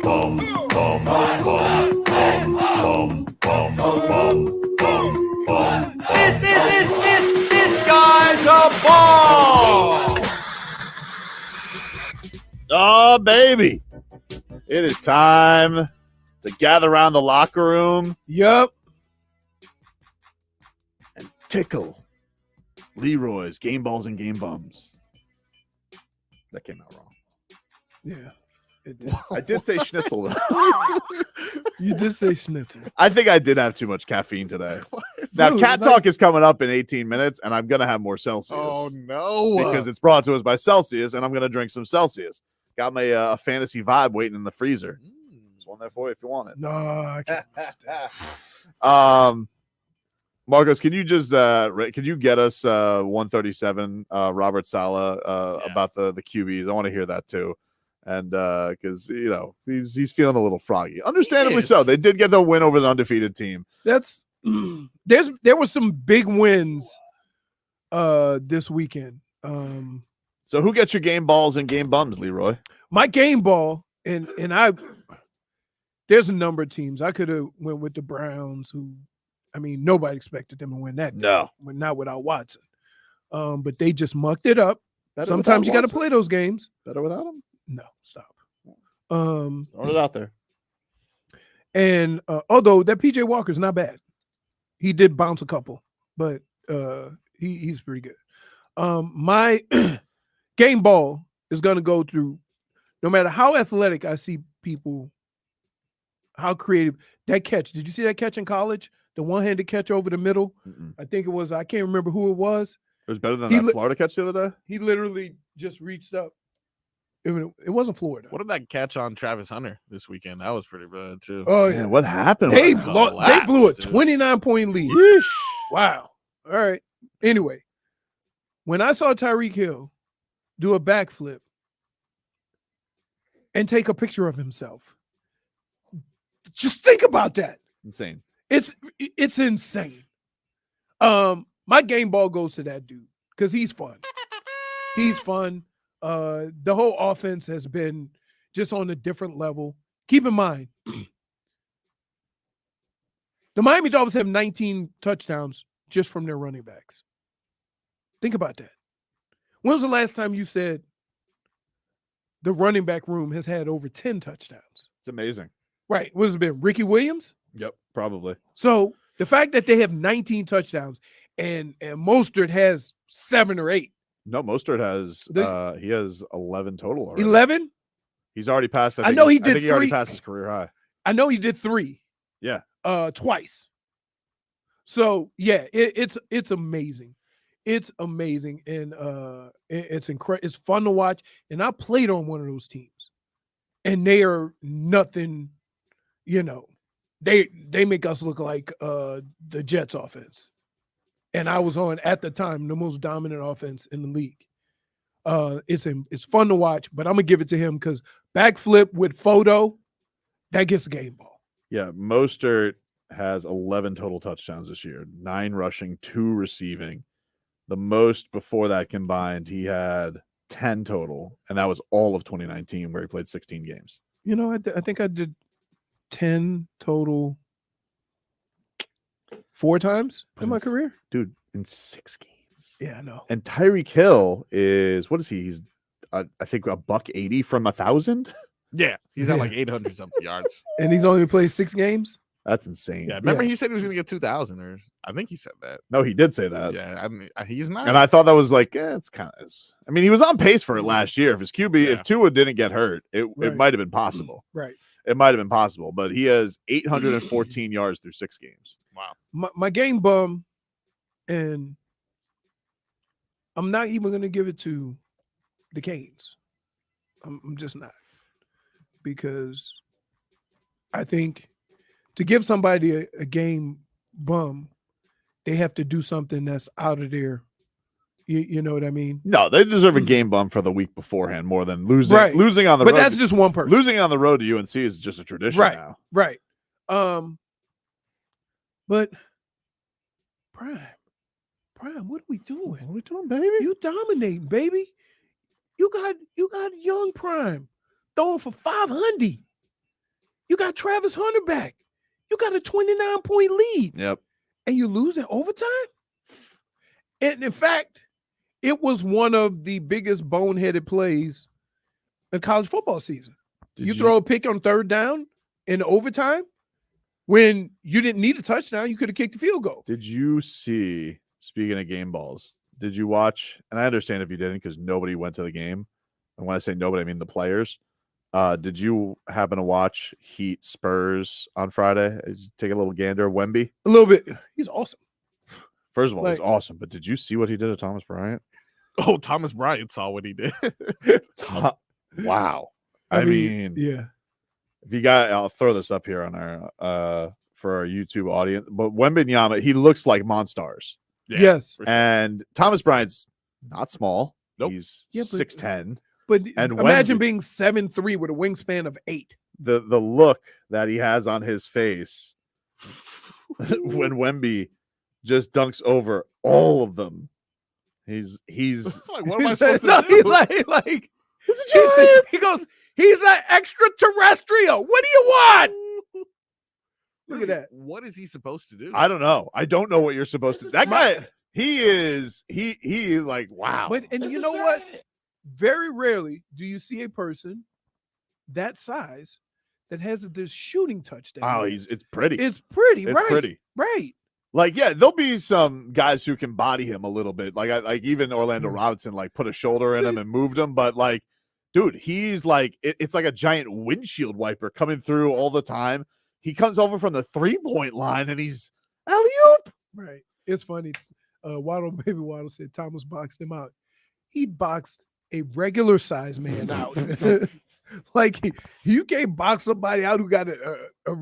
bum, bum, bum, bum, bum, bum. This guy's a ball. Oh, baby. It is time to gather around the locker room. Yep. And tickle Leroy's game balls and game bums. That came out wrong. Yeah. It did. I did say schnitzel. You did say schnitzel. I think I did have too much caffeine today. Now, Dude, Cat like- Talk is coming up in 18 minutes, and I'm going to have more Celsius. Oh, no. Because it's brought to us by Celsius, and I'm going to drink some Celsius. Got my fantasy vibe waiting in the freezer. There's one there for you if you want it. No, I can't. Marcos, can you just can you get us 137 Robert Saleh about the QBs? I want to hear that too. And because he's feeling a little froggy. Understandably so. They did get the win over the undefeated team. That's there were some big wins this weekend. So who gets your game balls and game bums, Leroy? My game ball, and I there's a number of teams. I could have went with the Browns, who nobody expected them to win that game. No. Not without Watson. But they just mucked it up. Better Sometimes you without got to Watson. play those games. Better without him? No, stop. Throwing it out there. And although that PJ Walker's not bad, he did bounce a couple, but he's pretty good. My game ball is going to go through, no matter how athletic I see people, how creative that catch. Did you see that catch in college? The one-handed catch over the middle. I think it was. I can't remember who it was. It was better than that Florida catch the other day. He literally just reached up. It wasn't Florida. What did that catch on Travis Hunter this weekend? That was pretty bad too. Oh yeah, Man, what happened? They with they that? blew a dude. 29-point lead. Yeesh. Wow. All right. Anyway, when I saw Tyreek Hill do a backflip and take a picture of himself, just think about that. Insane. It's insane. My game ball goes to that dude because he's fun. He's fun. The whole offense has been just on a different level. Keep in mind, the Miami Dolphins have 19 touchdowns just from their running backs. Think about that. When was the last time you said the running back room has had over 10 touchdowns? It's amazing. Right. What has it been? Ricky Williams? Yep, probably. So the fact that they have 19 touchdowns and Mostert has 7 or 8. No, Mostert has he has 11 total already. 11? He's already passed. I know he did I think he already 3. passed his career high. I know he did 3. Yeah. Twice. So yeah, it's amazing. It's amazing, and it's incredible. It's fun to watch. And I played on one of those teams, and they are nothing. They make us look like the Jets offense, and I was on at the time the most dominant offense in the league. It's fun to watch, but I'm gonna give it to him because backflip with photo, that gets a game ball. Yeah, Mostert has 11 total touchdowns this year, 9 rushing, 2 receiving. The most before that combined, he had 10 total, and that was all of 2019, where he played 16 games. I think I did 10 total 4 times in my career. Dude, in 6 games. Yeah, I know. And Tyreek Hill is, what is he? He's, I think, $180 from 1,000. Yeah, he's at like 800 something yards. And he's only played 6 games? That's insane. Yeah, remember he said he was going to get 2,000, or I think he said that. No, he did say that. Yeah, I mean, he's not. And I thought that was like, it's kind of. I mean, he was on pace for it last year. If his QB, if Tua didn't get hurt, it might have been possible. Right. It might have been possible, but he has 814 yards through 6 games. Wow. My game bum, and I'm not even going to give it to the Canes. I'm just not, because I think to give somebody a game bum, they have to do something that's out of their, you know what I mean? No, they deserve a game bum for the week beforehand more than losing. Right. Losing on the road. But that's just one person. Losing on the road to UNC is just a tradition now. Right. But Prime, what are we doing? What are we doing, baby? You dominating, baby. You got Young Prime throwing for 500. You got Travis Hunter back. You got a 29-point lead. Yep. And you lose in overtime? And in fact, it was one of the biggest boneheaded plays in college football season. You throw a pick on third down in overtime when you didn't need a touchdown, you could have kicked the field goal. Did you see, speaking of game balls, did you watch, and I understand if you didn't because nobody went to the game. And when I say nobody, I mean the players. Did you happen to watch Heat Spurs on Friday? Did you take a little gander of Wemby? A little bit. He's awesome. First of all, he's awesome. But did you see what he did to Thomas Bryant? Oh, Thomas Bryant saw what he did. Wow. I mean, yeah. If you got, I'll throw this up here on our for our YouTube audience. But Wembanyama, he looks like Monstars. Yeah, yes. And Thomas Bryant's not small. Nope. He's Yeah, but- 6'10". But And imagine Wemby- being 7'3" with a wingspan of 8. The look that he has on his face when Wemby just dunks over all of them. He's Like, what am I supposed to do? He's like he goes, he's an extraterrestrial. What do you want? Look at that. What is he supposed to do? I don't know. I don't know what you're supposed to do. That guy, he is like, wow. But and you know what? Very rarely do you see a person that size that has this shooting touchdown. Oh, it's pretty. It's pretty, It's right? pretty. Right. Like, yeah, there'll be some guys who can body him a little bit. Like even Orlando Robinson, like put a shoulder in him and moved him. But like, dude, he's like, it's like a giant windshield wiper coming through all the time. He comes over from the 3-point line and he's alley-oop. Right. It's funny. Baby Waddle said Thomas boxed him out. He boxed a regular size man out. Like you can't box somebody out who got all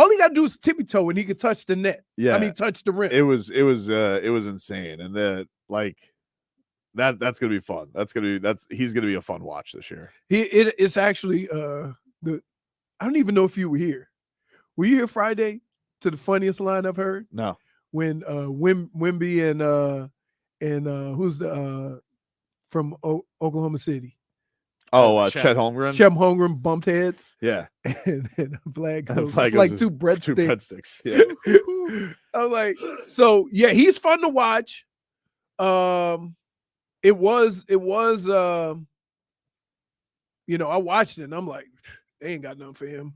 he got to do is tippy toe and he could touch the net. Yeah. I mean, touch the rim. It was insane. And that's gonna be fun. He's gonna be a fun watch this year. It's actually I don't even know if you were here. Were you here Friday to the funniest line I've heard? No. When Wemby and who's the from Oklahoma City? Chet Holmgren. Chet Holmgren bumped heads. Yeah. And Vlad And goes, Vlad it's goes like with two breadsticks. Yeah. I'm like, so yeah, he's fun to watch. It was I watched it and I'm like, they ain't got nothing for him.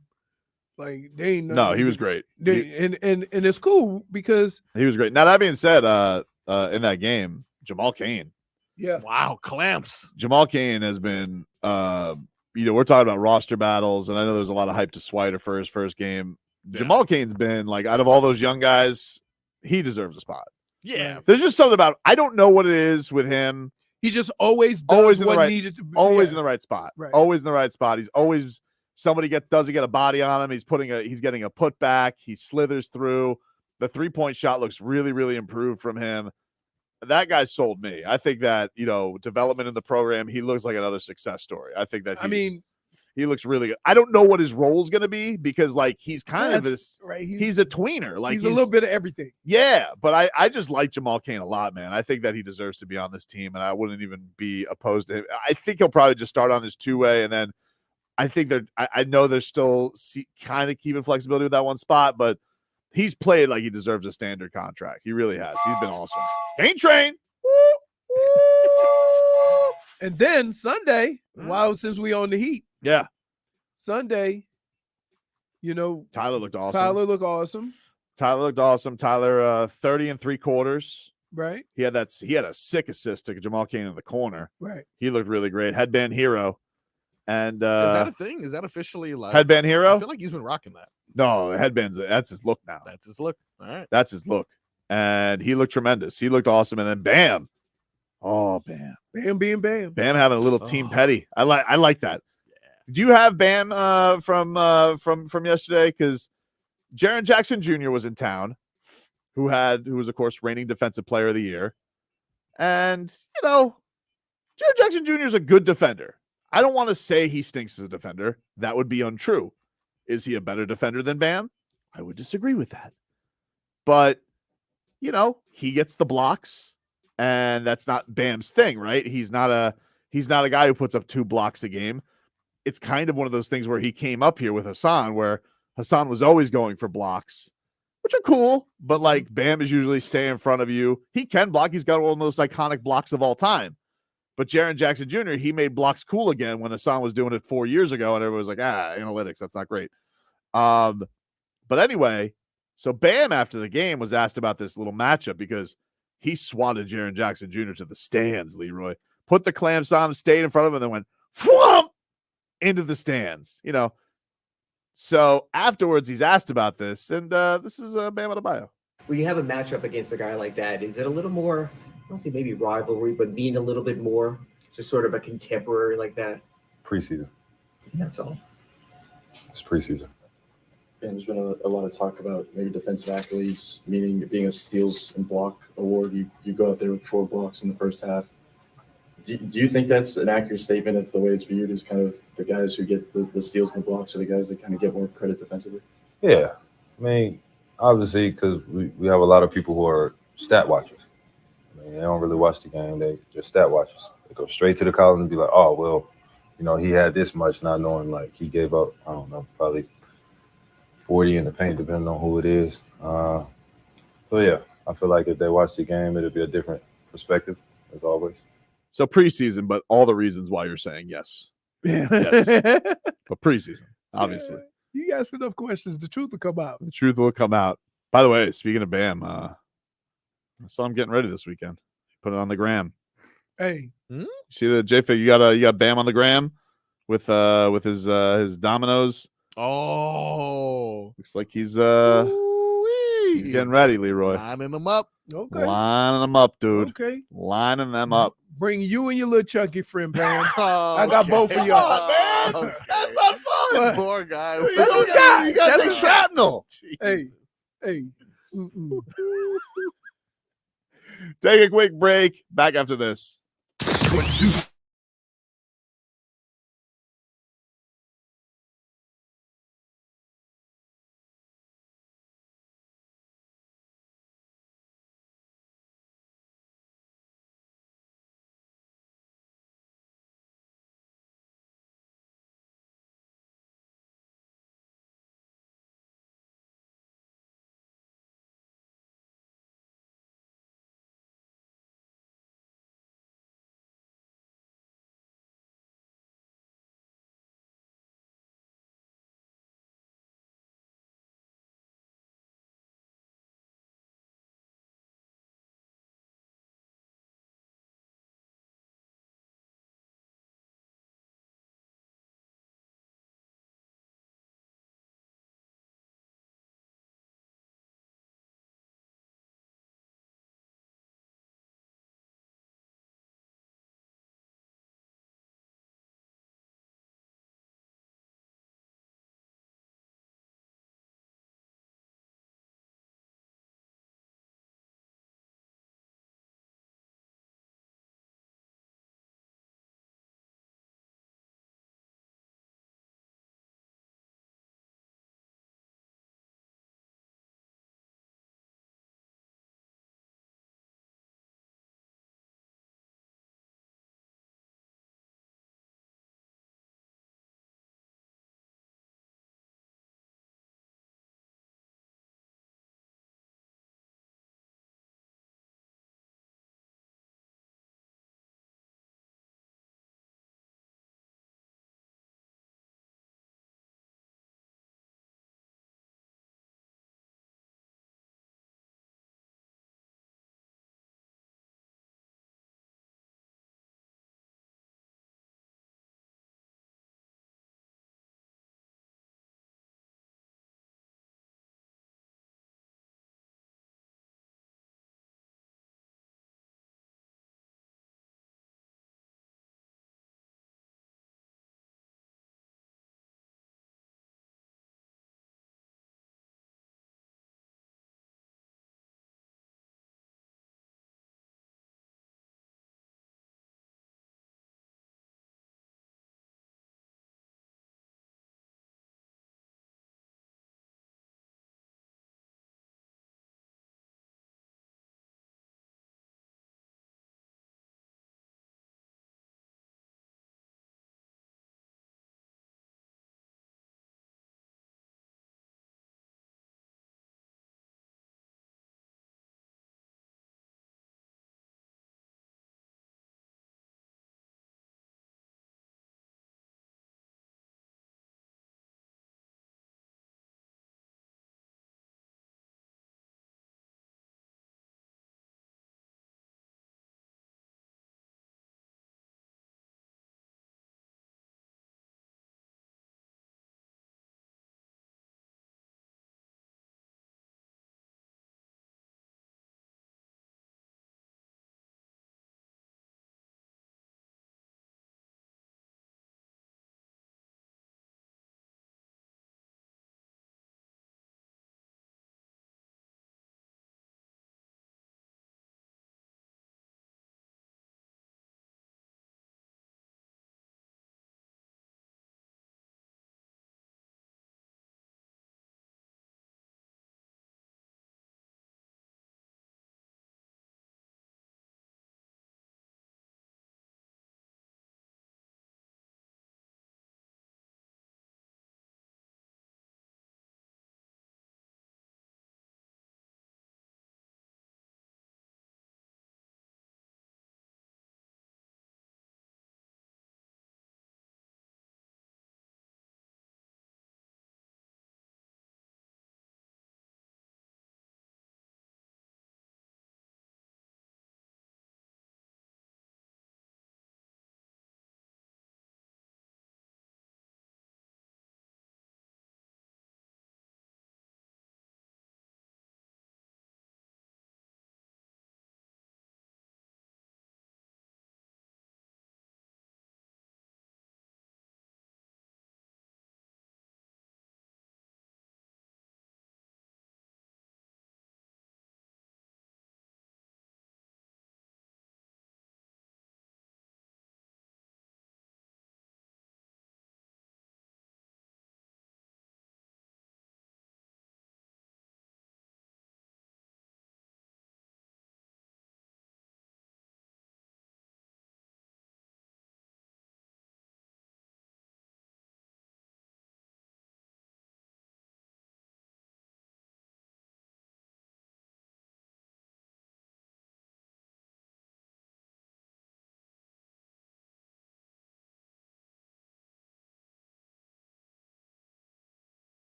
Like they ain't No, he was great. And it's cool because He was great. Now that being said, in that game, Jamal Cain. Yeah. Wow, clamps. Jamal Cain has been we're talking about roster battles, and I know there's a lot of hype to Swider for his first game. Yeah. Jamal Cain's been like, out of all those young guys, he deserves a spot. Yeah. There's just something about I don't know what it is with him. he just always does Always in the what right- needed to be. Always yeah. in the right spot. Right. Always in the right spot. He's always somebody doesn't get a body on him. He's getting a putback. He slithers through. The 3-point shot looks really, really improved from him. That guy sold me. I think that, development in the program, he looks like another success story. I think that he looks really good. I don't know what his role is going to be because like he's kind of this right. he's a tweener. Like he's a little bit of everything. Yeah, but I just like Jamal Cain a lot, man. I think that he deserves to be on this team, and I wouldn't even be opposed to him. I think he'll probably just start on his 2-way, and then I think I know they're still kind of keeping flexibility with that one spot, but he's played like he deserves a standard contract. He really has. He's been awesome. Cain train. And then Sunday, since we own the Heat, Yeah. Sunday, Tyler looked awesome. Tyler looked awesome. Tyler 30 3/4. Right. He had a sick assist to Jamal Cain in the corner. Right. He looked really great. Headband hero. And Is that a thing? Is that officially like headband I hero? feel like he's been rocking that. No, that's his look now. That's his look. All right. That's his look. And he looked tremendous. He looked awesome. And then bam. Oh, bam. Bam, being bam. Bam having a little team petty. I like that. Yeah. Do you have Bam from yesterday? Because Jaren Jackson Jr. was in town, who was, of course, reigning defensive player of the year. And, Jaren Jackson Jr. is a good defender. I don't want to say he stinks as a defender. That would be untrue. Is he a better defender than Bam? I would disagree with that. But, he gets the blocks, and that's not Bam's thing, right? He's not he's not a guy who puts up 2 blocks a game. It's kind of one of those things where he came up here with Hassan, where Hassan was always going for blocks, which are cool, but like Bam is usually stay in front of you. He can block. He's got one of the most iconic blocks of all time. But Jaren Jackson Jr., he made blocks cool again when Hassan was doing it 4 years ago, and everyone was like, analytics, that's not great. But anyway, so Bam after the game was asked about this little matchup because he swatted Jaren Jackson Jr. to the stands, Leroy. Put the clamps on him, stayed in front of him, and then went whoomp into the stands, you know. So afterwards, he's asked about this, and this is Bam Adebayo. When you have a matchup against a guy like that, is it a little more, I don't say maybe rivalry, but being a little bit more just sort of a contemporary like that? Preseason. That's all. It's preseason. And there's been a lot of talk about maybe defensive accolades, meaning being a steals and block award. You go out there with 4 blocks in the first half. Do you think that's an accurate statement of the way it's viewed as kind of the guys who get the steals and the blocks are the guys that kind of get more credit defensively? Yeah. I mean, obviously, because we have a lot of people who are stat watchers. I mean, they don't really watch the game. They're stat watchers. They go straight to the column and be like, oh, well, you know, he had this much, not knowing, like, he gave up, I don't know, probably 40 in the paint, depending on who it is. So, yeah, I feel like if they watch the game, it'll be a different perspective, as always. So preseason, but all the reasons why you're saying yes. Yeah. Yes. But preseason, obviously. Yeah. You ask enough questions, the truth will come out. The truth will come out. By the way, speaking of Bam, I saw him getting ready this weekend. Put it on the gram. Hey. See the JFig, you got Bam on the gram with his dominoes. Oh, looks like he's getting ready, Leroy. Lining them up. Okay. Lining them up, dude. Okay. Lining them up. Bring you and your little chunky friend, Bam. Oh, I got both of y'all. Man. Okay. That's not fun. Poor guy. That's his guy. You got the shrapnel. Hey. Mm-mm. Take a quick break. Back after this.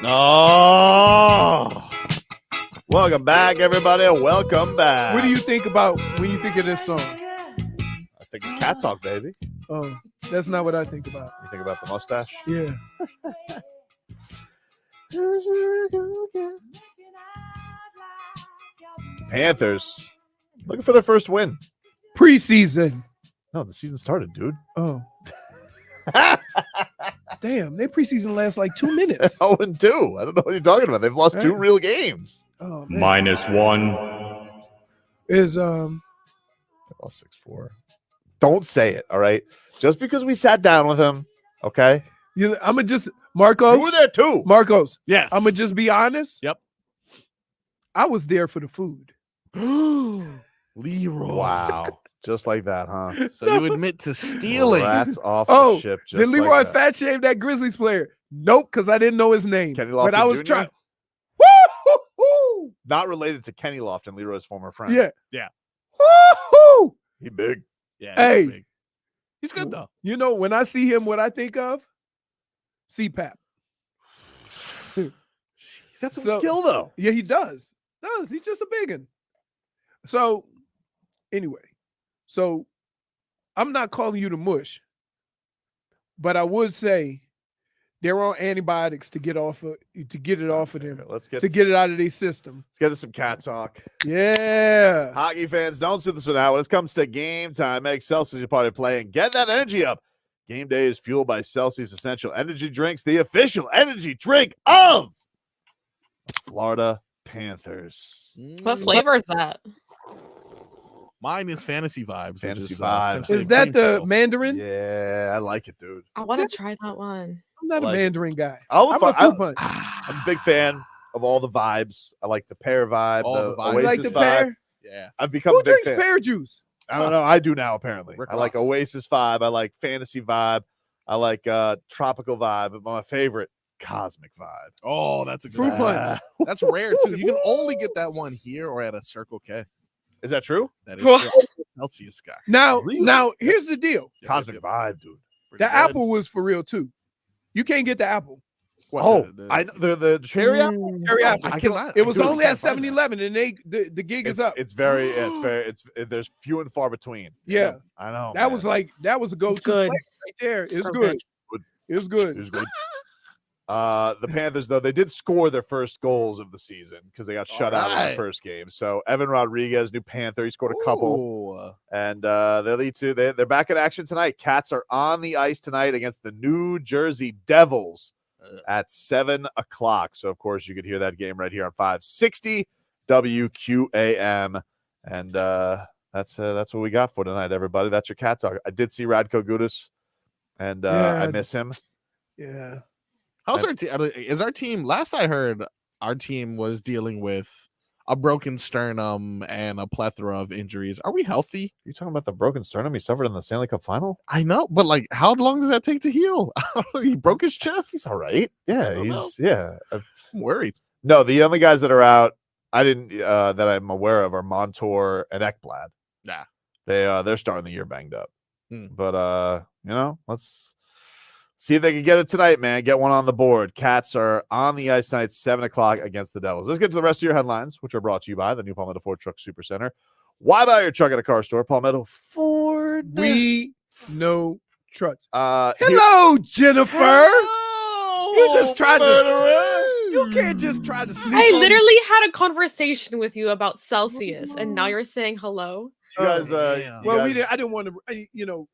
Oh, welcome back, everybody. Welcome back. What do you think about when you think of this song? I think of Cat Talk, baby. Oh, that's not what I think about. You think about the mustache? Yeah. Panthers looking for their first win. Preseason. No, the season started, dude. Oh. Damn, their preseason lasts like 2 minutes. 0-2. I don't know what you're talking about. They've lost 2 real games. Oh, man. -1 They Is lost 6-4. Don't say it, all right? Just because we sat down with him, okay? I'm gonna just Marcos. You were there too. Marcos. Yes. I'm gonna just be honest. Yep. I was there for the food. Leroy. Wow. Just like that, huh? So you admit to stealing. Rats off Oh, the ship. Just did Leroy like that. fat shame that Grizzlies player? Nope, because I didn't know his name. Kenny But Lofton I was Jr.? trying. Woo! Not related to Kenny Lofton, Leroy's former friend. Yeah. Yeah. Woo! He big. Yeah. Hey. He's big. He's good though. You know, when I see him, what I think of? CPAP. He's got some So- skill, though. Yeah, he does. He's just a big one. So, anyway, so I'm not calling you to mush, but I would say they're on antibiotics to get it off of them, Let's get to get it out of their system. Let's get to some cat talk. Yeah. Hockey fans, don't sit this one out. When it comes to game time, make Celsius your party play and get that energy up. Game day is fueled by Celsius Essential Energy Drinks, the official energy drink of Florida Panthers. What flavor is that? Mine is fantasy vibes. Fantasy which vibes. essentially Is that cream the soda. Mandarin? Yeah, I like it, dude. I want to try that one. I'm not like a it. Mandarin guy. I'm I'm a fruit punch. a big fan of all the vibes. I like the pear vibe, All the the vibes. You Oasis like the vibe. pear? Yeah. I've become Who a big drinks fan. pear juice? I don't know. I do now, apparently. Rick I like Ross. Oasis vibe. I like fantasy vibe. I like tropical vibe. But my favorite, cosmic vibe. Oh, that's a good Fruit one. punch. That's rare too. You can only get that one here or at a Circle K. Is that true? That is What? true. Celsius guy. Now, here's the deal. Yeah, Cosmic vibe, dude. pretty The good. apple was for real too. You can't get the apple. What, Oh, the- the cherry apple. Mm. Cherry apple. I cannot. It was dude, I only can't at find that. 7-Eleven, and the gig is up. It's very. There's few and far between. Yeah. I know. That was a go-to Good. flavor right there. It's So good. good. It was good. It was good. The Panthers, though, they did score their first goals of the season because they got shut out in right. the first game. So Evan Rodriguez, new Panther, he scored a couple, Ooh. and they lead to they're back in action tonight. Cats are on the ice tonight against the New Jersey Devils at 7:00. So of course you could hear that game right here on 560 WQAM, and that's what we got for tonight, everybody. That's your Cat Talk. I did see Radko Gudas, and I miss him. Yeah. How's our team? Is our team? Last I heard, our team was dealing with a broken sternum and a plethora of injuries. Are we healthy? You talking about the broken sternum he suffered in the Stanley Cup final? I know, but like, how long does that take to heal? He broke his chest. He's all right. Yeah, don't know. I'm worried. No, the only guys that are out, I didn't that I'm aware of are Montour and Ekblad. Yeah, they're starting the year banged up. Hmm. But let's see if they can get it tonight, man. Get one on the board. Cats are on the ice tonight, 7:00 against the Devils. Let's get to the rest of your headlines, which are brought to you by the new Palmetto Ford Truck Super Center. Why buy your truck at a car store? Palmetto Ford. We know trucks. Here- Hello, Jennifer. Hello, You just tried to. murderer. You can't just try to sneak. I on- literally had a conversation with you about Celsius, and now you're saying hello. You guys, Well, I didn't want to.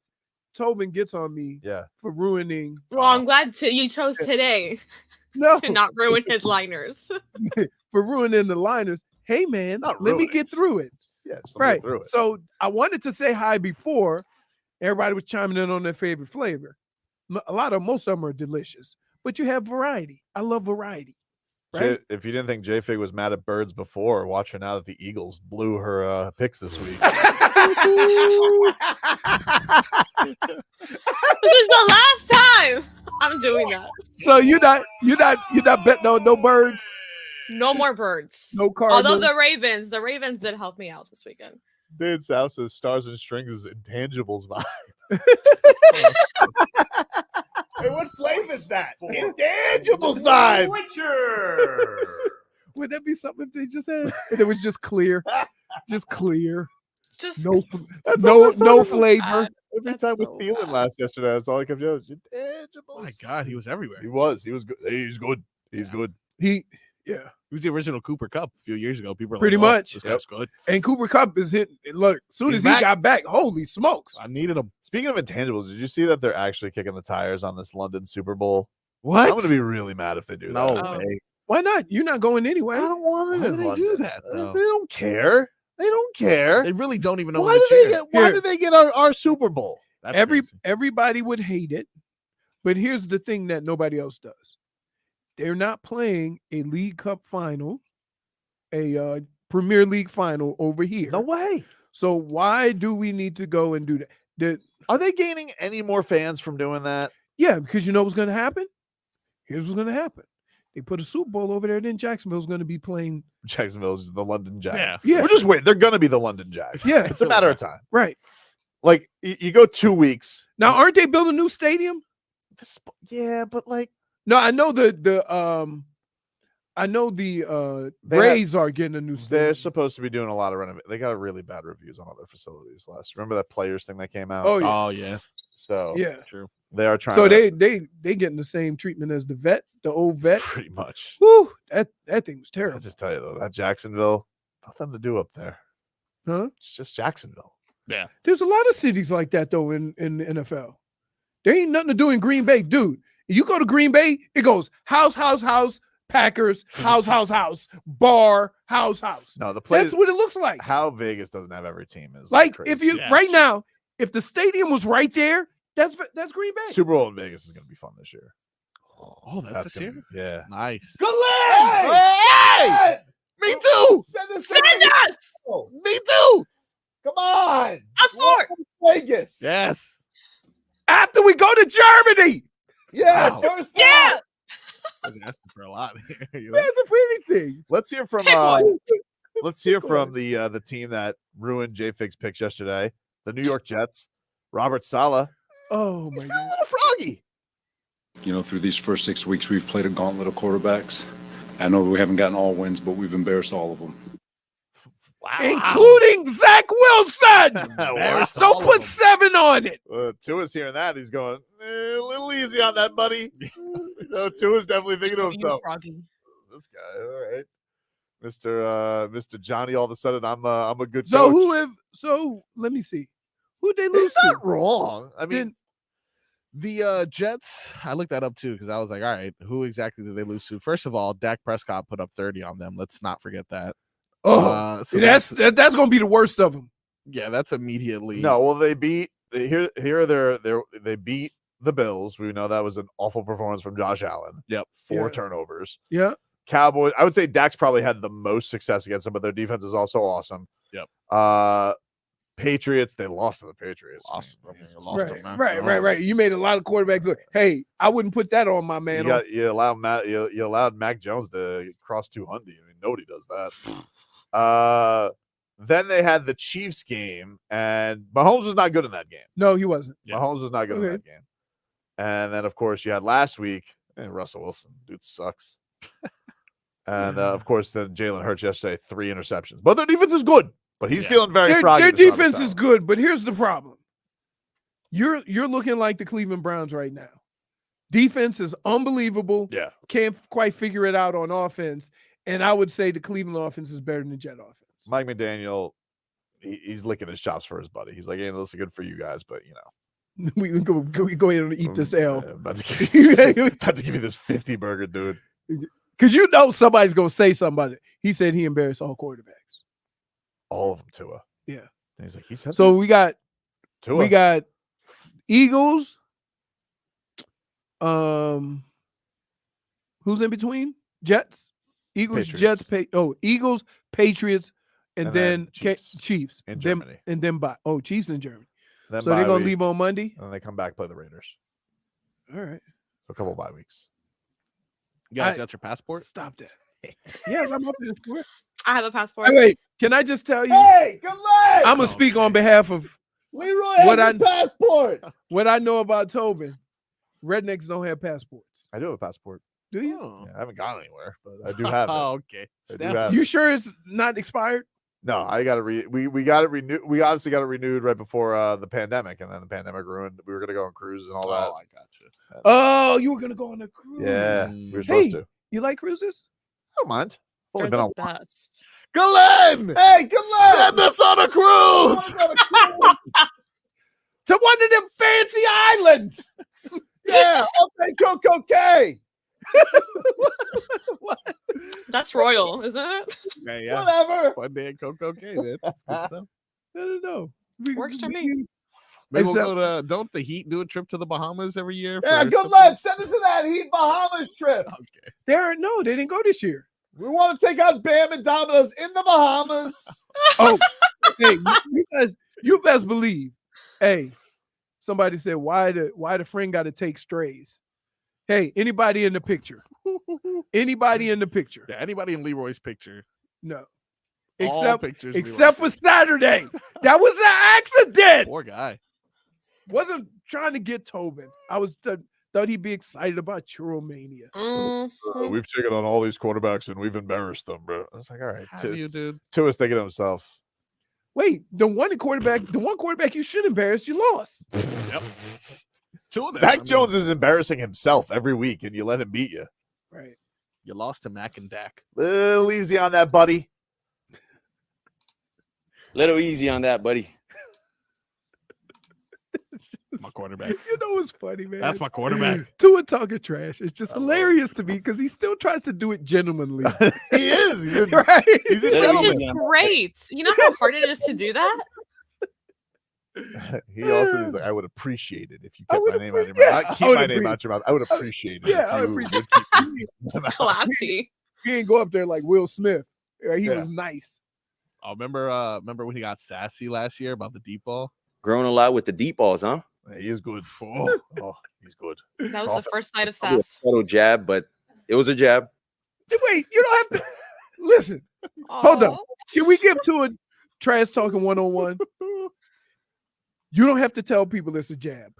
Tobin gets on me for ruining. Well, I'm glad you chose today No, to not ruin his liners. for ruining the liners. Hey, man, Not let me ruining. get through it. Yeah, just let me get Right. through it. So I wanted to say hi before everybody was chiming in on their favorite flavor. Most of them are delicious, but you have variety. I love variety. Right? If you didn't think J-Fig was mad at birds before, watch her now that the Eagles blew her picks this week. This is the last time I'm doing that. So you're not betting on no birds, No more birds. no Cardinals. Although the Ravens did help me out this weekend. Dave South says Stars and Strings is intangibles vibe. Hey, what flavor is that? Intangibles vibe. Witcher. Would that be something if they just had? If it was just clear, just clear. Just No, That's all I thought no about. flavor. Every That's time so with feeling bad. last yesterday, that's all I kept doing. Intangibles. My God, he was everywhere. He was good. He's good. He's good. Yeah. He was the original Cooper Kupp a few years ago. People were Pretty like, "Oh, much. This guy's good. And Cooper Kupp is hitting. Look, as soon He's as he back. got back, holy smokes! I needed him. Speaking of intangibles, did you see that they're actually kicking the tires on this London Super Bowl? What? I'm going to be really mad if they do No that. way. Why not? You're not going anyway. I don't want Why to. do they do that, though? They don't care. They don't care. They really don't even know Why who do to they cheer. get? Why do they get our Super Bowl? That's crazy. Everybody would hate it, but here's the thing that nobody else does: they're not playing a League Cup final, a Premier League final over here. No way. So why do we need to go and do that? Are they gaining any more fans from doing that? Yeah, because you know what's going to happen. Here's what's going to happen. They put a Super Bowl over there, then Jacksonville's going to be playing. Jacksonville's the London Jags. Yeah. Yeah. We're just waiting. They're going to be the London Jags. Yeah. It's a matter of time. Right. Like you go 2 weeks. Now, aren't they building a new stadium? Yeah, but like No, I know the They Rays are getting a new they're stadium. supposed to be doing a lot of renovation. They got really bad reviews on other facilities last. Remember that players thing that came out? Oh yeah, Oh yeah, So yeah. true. they are trying. So to, they getting the same treatment as the old vet. pretty much. Woo, that thing was I terrible. just tell you though, that Jacksonville, nothing to do up there. Huh? It's just Jacksonville. Yeah. There's a lot of cities like that though in the NFL. There ain't nothing to do in Green Bay, dude. You go to Green Bay, it goes house, Packers, house, bar, house. No, the place. That's what it looks like. How Vegas doesn't have every team is Like crazy. if you Yeah, right sure. now, if the stadium was right there, that's Green Bay. Super Bowl in Vegas is going to be fun this year. Oh, that's this gonna year. be- Yeah. Nice. Hey! Me too. Send us. Send us! Me too. Come on. Us four! Vegas. Yes. After we go to Germany, Yeah. Wow. First Yeah! I was asking for a lot here. You know? that's for anything. Let's hear from Pick one. let's hear from the team that ruined J-Fig's picks yesterday, the New York Jets. Robert Saleh. Oh my He's god. a little froggy. You know, through these first 6 weeks, we've played a gauntlet of quarterbacks. I know we haven't gotten all wins, but we've embarrassed all of them. Wow. Including Zach Wilson. Wow. So put 7 on it. Tua's hearing that. He's going, a little easy on that, buddy. Tua's definitely thinking to himself, this guy, all right. Mr. Johnny, all of a sudden, I'm a good coach. So let me see. Who'd they lose He's to? not wrong. I mean, The Jets, I looked that up too because I was like, all right, who exactly did they lose to? First of all, Dak Prescott put up 30 on them. Let's not forget that. So that's gonna be the worst of them. Yeah, that's immediately. no, well, they beat they beat the Bills. We know that was an awful performance from Josh Allen. Yep. 4 Yeah. turnovers. Yeah. Cowboys, I would say Dak's probably had the most success against them, but their defense is also awesome. Yep. Patriots, they lost to the Patriots. Right. You made a lot of quarterbacks look. Hey, I wouldn't put that on my man. You allowed Mac Jones to cross 200. I mean, nobody does that. Then they had the Chiefs game, and Mahomes was not good in that game. No, he wasn't. Mahomes was not good in Okay. that game. And then, of course, you had last week, Russell Wilson. Dude sucks. And, of course, then Jalen Hurts yesterday, 3 interceptions. But their defense is good. But he's feeling very froggy. Their this Robert defense Saleh. is good, but here's the problem. You're looking like the Cleveland Browns right now. Defense is unbelievable. Yeah. Can't quite figure it out on offense. And I would say the Cleveland offense is better than the Jet offense. Mike McDaniel, he's licking his chops for his buddy. He's like, hey, this is good for you guys, but, you know. We go ahead and eat this L. About to give you this 50 burger, dude. Because you know somebody's going to say something about it. He said he embarrassed all quarterbacks. All of them, Tua. Yeah. And he's like, he said So that? we got Eagles. Who's in between? Jets, Eagles, Patriots. Jets, Eagles, Patriots, and then Chiefs. in Then- Germany. And then Chiefs in Germany. Then So they're bye going to week, leave on Monday? And then they come back, play the Raiders. All right. A couple bye weeks. You guys got your passport? Stop that. Yeah, I'm up this. I have a passport. Wait, can I just tell you? Hey, good luck! I'm going to speak on behalf of Leroy has what a passport. what I know about Tobin. Rednecks don't have passports. I do have a passport. Do you? Yeah, I haven't gone anywhere, but I do have it. Oh, okay. I do have You it. sure it's not expired? No, I got to we got it renewed. We honestly got it renewed right before the pandemic, and then the pandemic ruined. We were gonna go on cruises and all that. Oh, I got you. Oh, you were gonna go on a cruise. Yeah, we were Hey, supposed to. you like cruises? I don't mind. Only They're been the on one. best. GUHLEN! Hey, good luck. Send us on a cruise! To one of them fancy islands. Yeah, I'll take Coco K. That's royal, isn't it? Yeah. Whatever. Fun day at Coco K, man. That's good stuff. I don't know. Works for me. Maybe we'll Except- go to, don't the Heat do a trip to the Bahamas every year? Yeah, for good something? luck. Send us to that Heat Bahamas trip. No, they didn't go this year. We want to take out Bam and Domino's in the Bahamas. Oh, hey, you best believe. Hey, somebody said why the friend got to take strays. Hey, anybody in the picture? Anybody in the picture? Yeah, anybody in Leroy's picture. No. All pictures Except for Saturday. That was an accident. Poor guy. Wasn't trying to get Tobin. I was thought he'd be excited about Churro Mania. We've taken on all these quarterbacks and we've embarrassed them, bro. I was like, all right, Have you, dude? Tua's thinking to himself. Wait, the one quarterback you should embarrass, you lost. Yep. Two of them. Mac Jones is embarrassing himself every week, and you let him beat you. Right. You lost to Mac and Dak. Little easy on that, buddy. Little easy on that, buddy. My quarterback. You know what's funny, man? That's my quarterback. Tua talking trash. It's just hilarious to me because he still tries to do it gentlemanly. He is. He's a, right? he's a Which gentleman. is great. You know how hard it is to do that? He also is like, I would appreciate it if you kept would my name out of your yeah, mouth. Not I keep would my name agree. out your mouth. I would appreciate it. Yeah, if I you appreciate would keep your mouth. Classy. He didn't go up there like Will Smith. Right? He Yeah. was nice. Oh, remember when he got sassy last year about the deep ball? Growing a lot with the deep balls, huh? Yeah, he is good. Oh, he's good. That was the first night of Probably a sass. subtle jab, but it was a jab. Wait, you don't have to listen. Hold on. Can we get to a trash talking 101? You don't have to tell people it's a jab.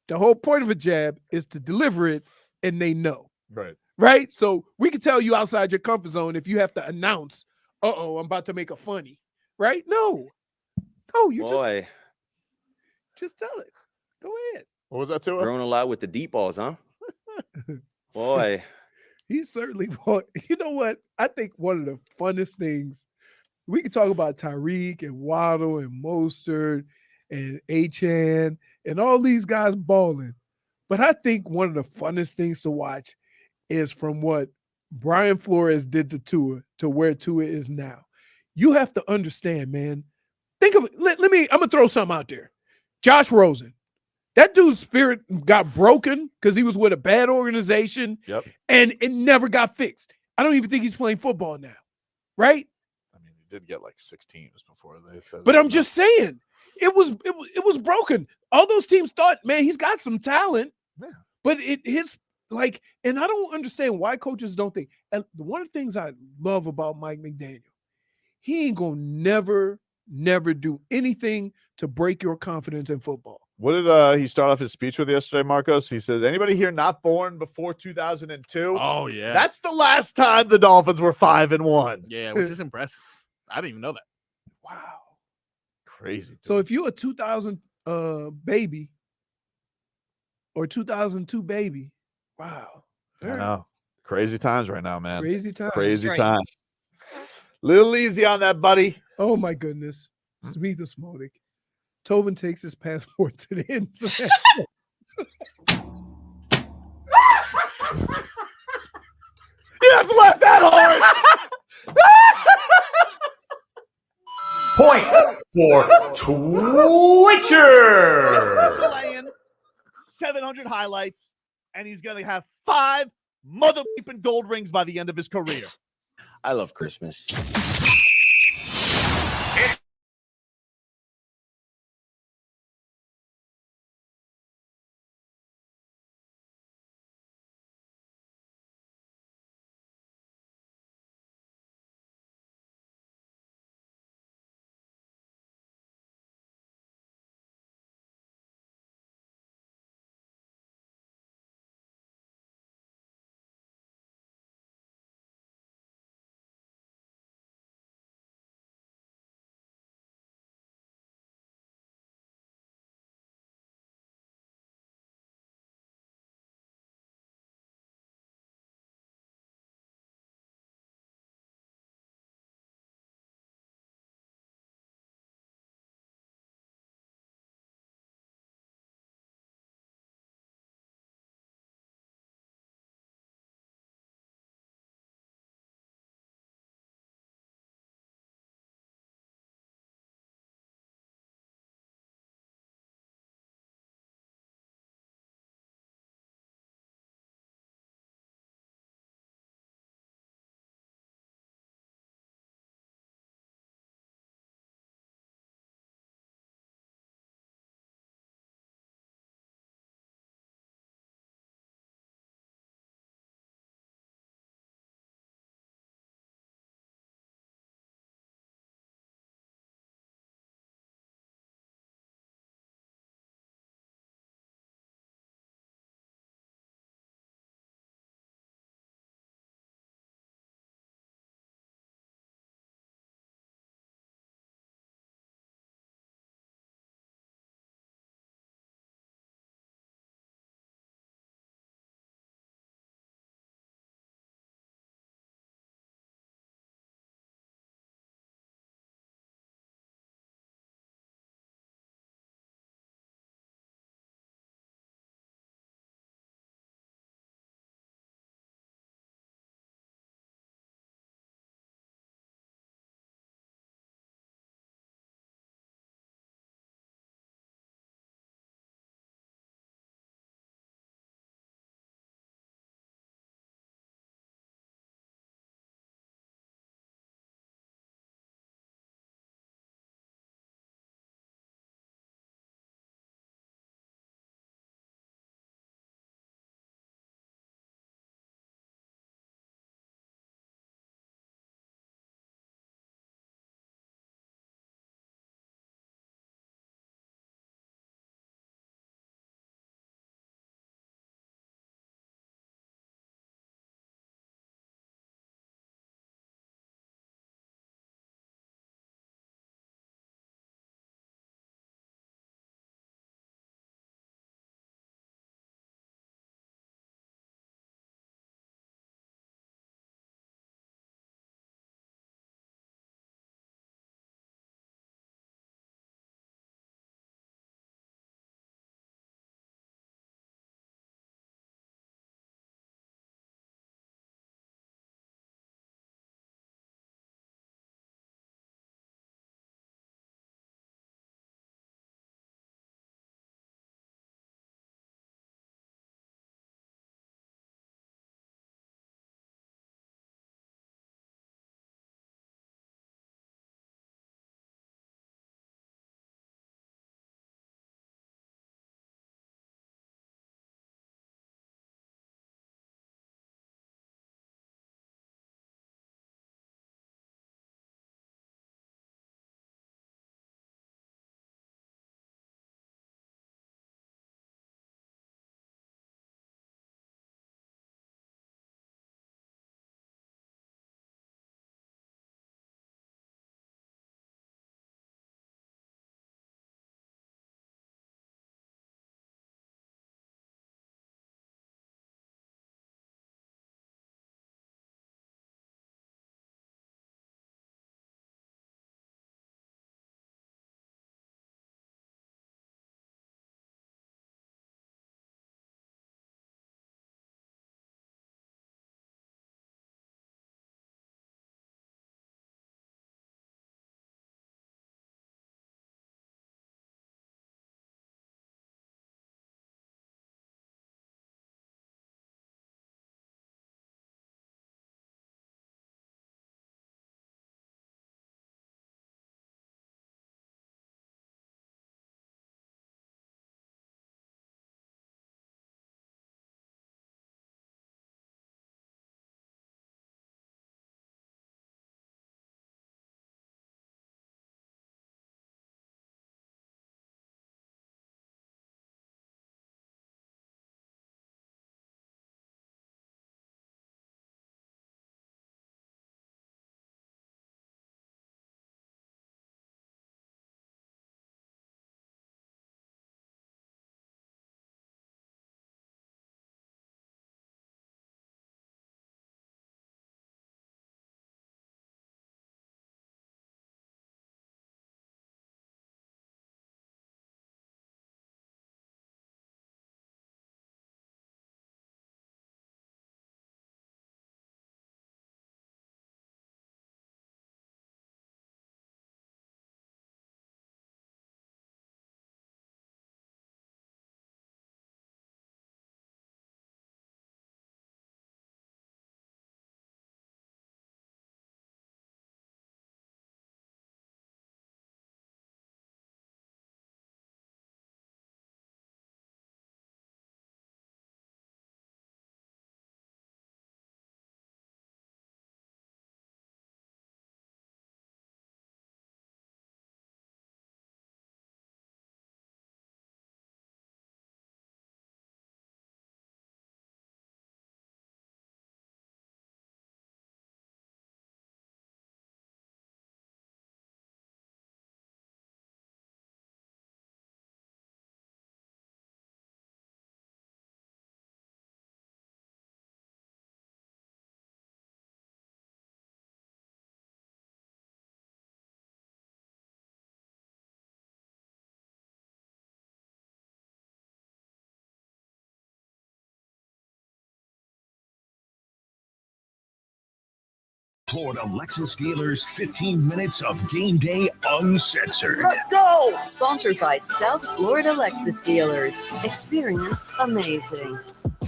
The whole point of a jab is to deliver it and they know. Right. Right? So we can tell you outside your comfort zone if you have to announce, I'm about to make a funny. Right? No. No, you Boy, just tell it. Go ahead. What was that to growing a lot with the deep balls, huh? Boy, He certainly want. You know what? I think one of the funnest things we can talk about Tyreek and Waddle and Mostert and Achan and all these guys balling. But I think one of the funnest things to watch is from what Brian Flores did to Tua to where Tua is now. You have to understand, man. Think of it. I'm gonna throw something out there. Josh Rosen. That dude's spirit got broken because he was with a bad organization. Yep. And it never got fixed. I don't even think he's playing football now. Right? I mean, he did get like 6 teams before they said. But I'm just saying, it was broken. All those teams thought, man, he's got some talent. Yeah. But and I don't understand why coaches don't think. And one of the things I love about Mike McDaniel, he ain't gonna never do anything to break your confidence in football. What did he start off his speech with yesterday, Marcos? He says, anybody here not born before 2002? Oh, yeah. That's the last time the Dolphins were 5-1. Yeah, which is impressive. I didn't even know that. Wow. Crazy. So if you're a 2000 baby or 2002 baby, wow. I know. Crazy times right now, man. Crazy times. Crazy Right. times. Little easy on that, buddy. Oh my goodness. Smith Smolik. Tobin takes his passport to the end. You have to laugh that hard. Point for Twitcher. Laying 700 highlights, and he's going to have 5 mother-leaping gold rings by the end of his career. I love Christmas. Florida Lexus dealers 15 minutes of game day uncensored. Let's go! Sponsored by South Florida Lexus dealers. Experienced amazing.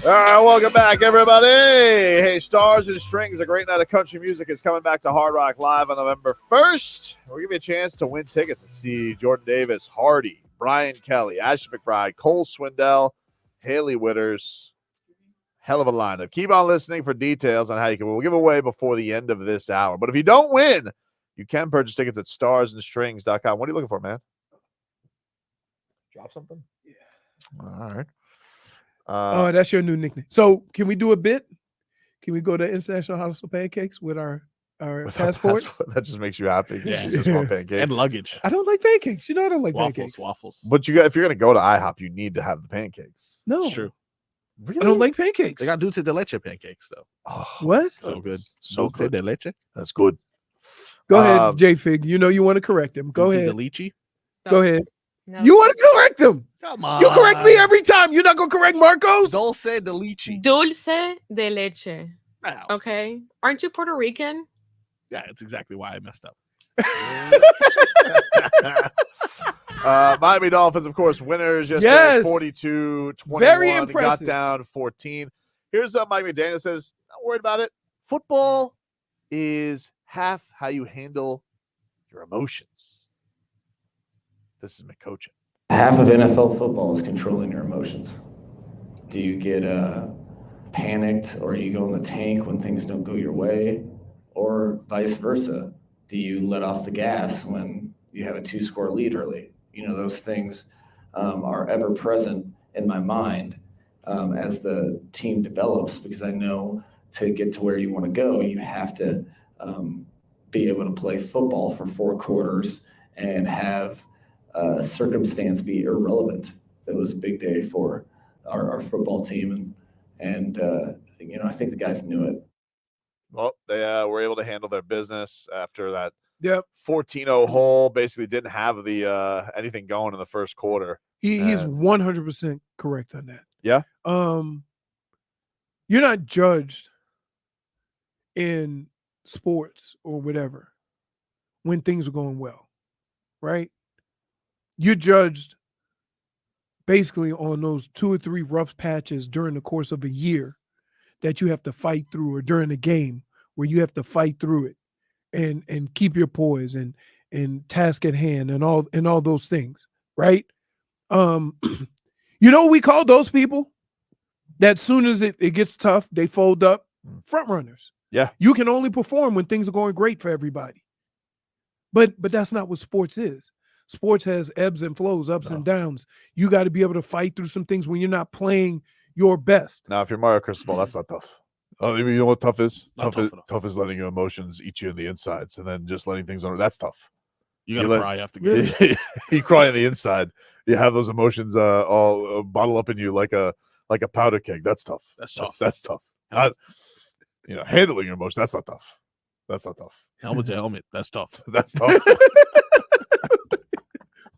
All right, welcome back, everybody. Hey, Stars and Strings, a great night of country music is coming back to Hard Rock Live on November 1st. We'll give you a chance to win tickets to see Jordan Davis, Hardy, Brian Kelly, Ashley McBride, Cole Swindell, Haley Witters. Hell of a lineup. Keep on listening for details on how you can. We'll give away before the end of this hour. But if you don't win, you can purchase tickets at starsandstrings.com. What are you looking for, man? Drop something? Yeah. All right. Oh, that's your new nickname. So can we do a bit? Can we go to International House of Pancakes with our passports? That just makes you happy. Yeah, you just want pancakes. And luggage. I don't like pancakes. You know I don't like pancakes. Waffles. But if you're going to go to IHOP, you need to have the pancakes. No. It's true. Really? I don't like pancakes. They got dulce de leche pancakes, though. Oh, what? So good. So Dulce de leche. That's good. Go ahead, J-Fig. You know you want to correct him. Go Dulce ahead. de leche? Go ahead. No. You want to correct him. Come on. You correct me every time. You're not going to correct Marcos? Dulce de leche. Dulce de leche. Wow. Okay. Aren't you Puerto Rican? Yeah, it's exactly why I messed up. Miami Dolphins, of course, winners yesterday, Yes. 42-21. Very They impressive. got down 14. Here's what Mike McDaniel says. Not worried about it. Football is half how you handle your emotions. This is McCoachin. Half of NFL football is controlling your emotions. Do you get panicked, or you go in the tank when things don't go your way, or vice versa? Do you let off the gas when you have a 2-score lead early? You know, those things are ever present in my mind as the team develops, because I know to get to where you want to go, you have to be able to play football for 4 quarters and have circumstance be irrelevant. It was a big day for our football team, and you know, I think the guys knew it. Well, they were able to handle their business after that Yep. 14-0 hole. Basically didn't have the anything going in the first quarter. He's 100% correct on that. Yeah. You're not judged in sports or whatever when things are going well, right? You're judged basically on those 2 or 3 rough patches during the course of a year that you have to fight through, or during a game where you have to fight through it and keep your poise and task at hand and all those things, right? You know what we call those people? That soon as it gets tough, they fold up. Front runners. Yeah. You can only perform when things are going great for everybody. But that's not what sports is. Sports has ebbs and flows, ups and downs. You got to be able to fight through some things when you're not playing your best. Now, if you're Mario Cristobal, that's not tough. Oh, you know what tough is? Not tough enough. Tough is letting your emotions eat you in the insides and then just letting things on. That's tough. You gotta cry after game. You cry on the inside. You have those emotions all bottle up in you like a powder keg. That's tough. That's tough. That's tough. Not, handling your emotions. That's not tough. That's not tough. Helmet to helmet. That's tough. That's tough.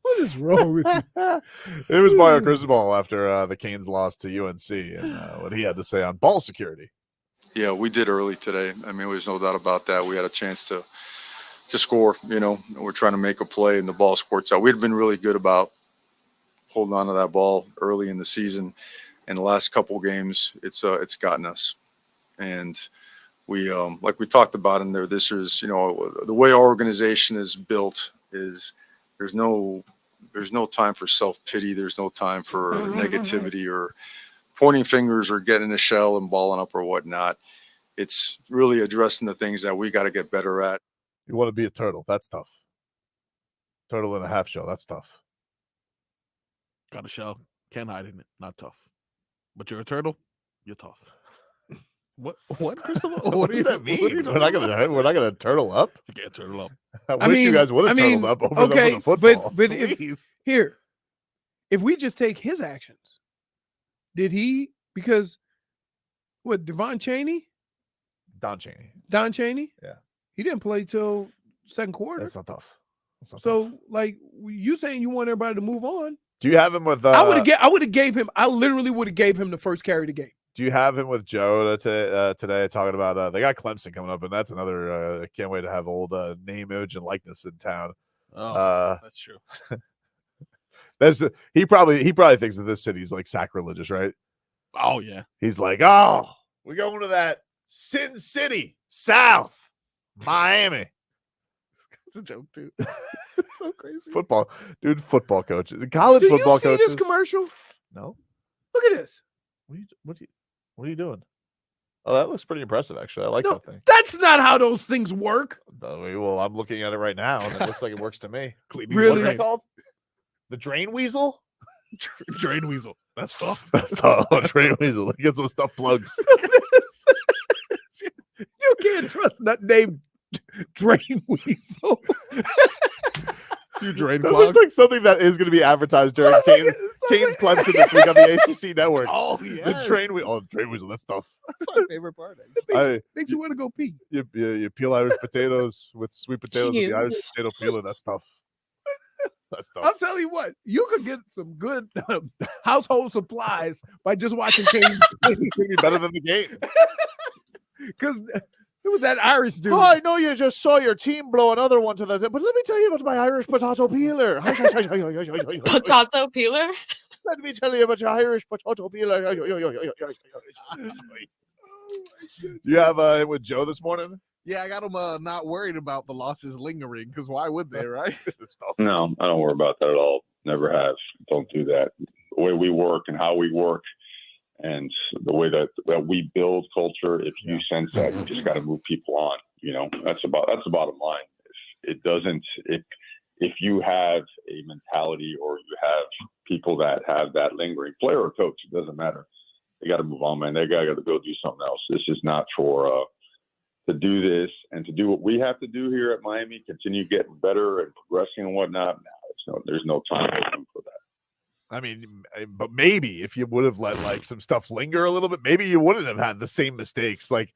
What is wrong with you? It was Mario Cristobal after the Canes lost to UNC and what he had to say on ball security. Yeah, we did early today. I mean, there's no doubt about that. We had a chance to score, we're trying to make a play and the ball squirts out. We'd been really good about holding on to that ball early in the season. And the last couple of games, it's gotten us. And we, like we talked about in there, this is, the way our organization is built is there's no time for self-pity. There's no time for negativity or pointing fingers or getting in a shell and balling up or whatnot. It's really addressing the things that we got to get better at. You want to be a turtle. That's tough. Turtle in a half shell. That's tough. Got a shell. Can't hide in it. Not tough. But you're a turtle. You're tough. What, Cristobal? What does that mean? We're not gonna turtle up. You can't turtle up. I wish you guys would have turtled up over the football. But if we just take his actions, did he? Because what? Don Chaney. Yeah. He didn't play till second quarter. That's not tough. Like you saying you want everybody to move on. Do you have him with? I literally would have gave him the first carry of the game. Do you have him with Joe today talking about they got Clemson coming up, and that's another can't wait to have old name, image, and likeness in town. Oh, that's true. He probably thinks that this city's like sacrilegious, right? Oh yeah. He's like, oh, we're going to that Sin City, South, Miami. It's a joke too. It's so crazy. Football coaches, college Do football you see coaches. this commercial? No. Look at this. What are you doing? Oh, that looks pretty impressive, actually. I like that thing. That's not how those things work. Well, I'm looking at it right now, and it looks like it works to me. Really? What's that called? The drain weasel? Drain weasel. That's tough. That's tough. Drain weasel. Get some stuff plugs. You can't trust that name, Drain Weasel. You drain That clog. looks like something that is going to be advertised during Canes Clemson this week on the ACC network. Oh, The yes. drain weasel. Oh, drain weasel. That's tough. That's my favorite part. Makes you want to go pee. You peel Irish potatoes with sweet potatoes with the Irish Jeez. potato peeler. That's tough. That's tough. I'll tell you what, you could get some good household supplies by just watching Canes. Maybe better than the game. Because it was that Irish dude. Oh, I know you just saw your team blow another one to the. But let me tell you about my Irish potato peeler. Potato peeler? Let me tell you about your Irish potato peeler. You have it with Joe this morning? Yeah, I got him not worried about the losses lingering because why would they, right? No, I don't worry about that at all. Never have. Don't do that. The way we work and how we work and the way that we build culture, if you sense that, you just got to move people on. You know, that's the bottom line. If you have a mentality or you have people that have that lingering, player or coach, it doesn't matter. They got to move on, man. They got to go do something else. This is not for to do this and to do what we have to do here at Miami, continue getting better and progressing and whatnot. No, there's no time for that. I mean, but maybe if you would have let like some stuff linger a little bit, maybe you wouldn't have had the same mistakes like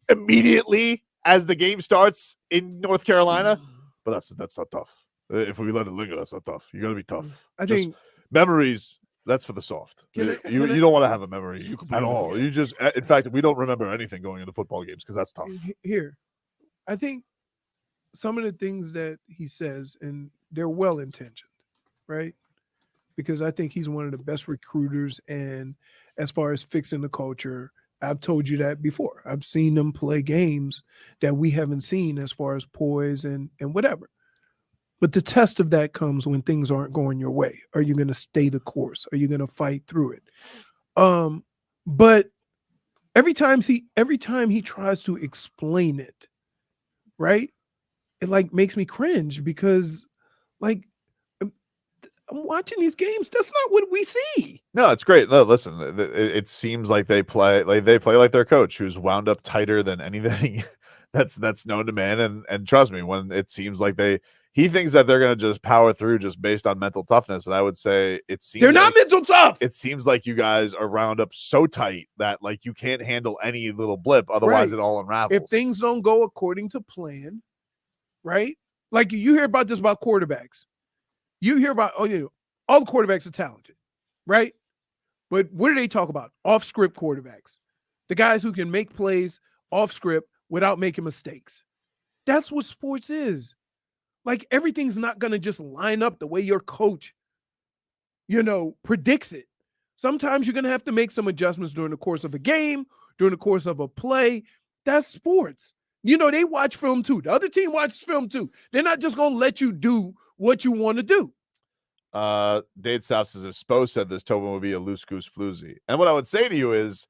immediately as the game starts in North Carolina. But that's not tough. If we let it linger, that's not tough. You got to be tough. I Just think memories. That's for the soft. You don't want to have a memory at all. forget. You just, in fact, we don't remember anything going into football games because that's tough. Here, I think some of the things that he says, and they're well intentioned, right? Because I think he's one of the best recruiters, and as far as fixing the culture, I've told you that before. I've seen them play games that we haven't seen as far as poise and whatever. But the test of that comes when things aren't going your way. Are you going to stay the course? Are you going to fight through it? But every time he tries to explain it, right? It like makes me cringe because like I'm watching these games. That's not what we see. No, it's great. No, listen, it seems like they play like their coach, who's wound up tighter than anything that's known to man. And trust me, when it seems like he thinks that they're going to just power through just based on mental toughness. And I would say it seems they're not mental tough. It seems like you guys are wound up so tight that like you can't handle any little blip. Otherwise, Right. it all unravels. If things don't go according to plan, right? Like you hear about this about quarterbacks. You hear about, all the quarterbacks are talented, right? But what do they talk about? Off-script quarterbacks. The guys who can make plays off-script without making mistakes. That's what sports is. Like everything's not going to just line up the way your coach, predicts it. Sometimes you're going to have to make some adjustments during the course of a game, during the course of a play. That's sports. They watch film too. The other team watches film too. They're not just going to let you do what you want to do. Dade South says if Spo said this, Tobin would be a loose goose floozy. And what I would say to you is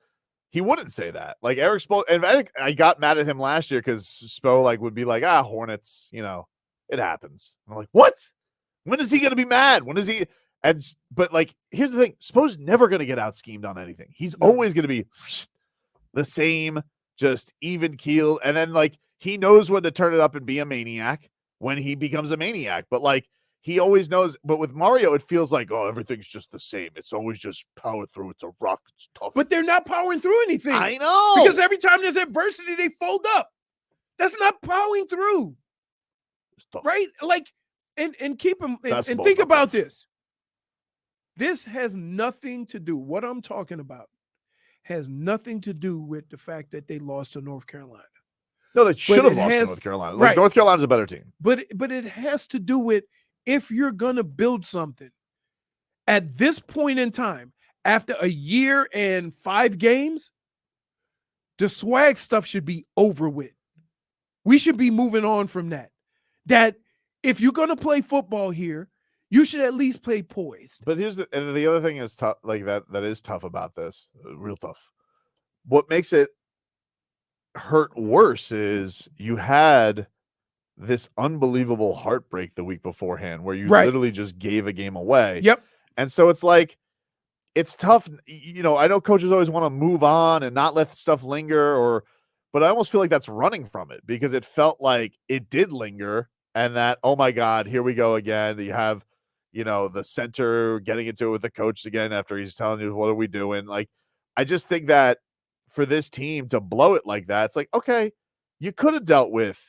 he wouldn't say that. Like Eric Spo, and I got mad at him last year because Spo would be like, Hornets, it happens. I'm like, what? When is he going to be mad? When is he? But here's the thing. Spo's never going to get out schemed on anything. He's always going to be the same, just even keeled. And then he knows when to turn it up and be a maniac when he becomes a maniac. But he always knows. But with Mario, it feels like, everything's just the same. It's always just power through. It's a rock. It's tough. But they're not powering through anything. I know. Because every time there's adversity, they fold up. That's not powering through. Right? And keep them and think about this. This has nothing to do. What I'm talking about has nothing to do with the fact that they lost to North Carolina. No, they should have it lost to has- North Carolina. right. North Carolina's a better team. But it has to do with if you're going to build something at this point in time, after a year and 5 games, the swag stuff should be over with. We should be moving on from that. That if you're going to play football here, you should at least play poised. But here's the other thing is tough, like that is tough about this, real tough. What makes it hurt worse is you had this unbelievable heartbreak the week beforehand where you literally just gave a game away. Yep. And so it's like, it's tough. You know, I know coaches always want to move on and not let stuff linger, but I almost feel like that's running from it because it felt like it did linger and that, oh my God, here we go again. You have, you know, the center getting into it with the coach again after he's telling you, what are we doing? Like, I just think that for this team to blow it like that, it's like, okay, you could have dealt with,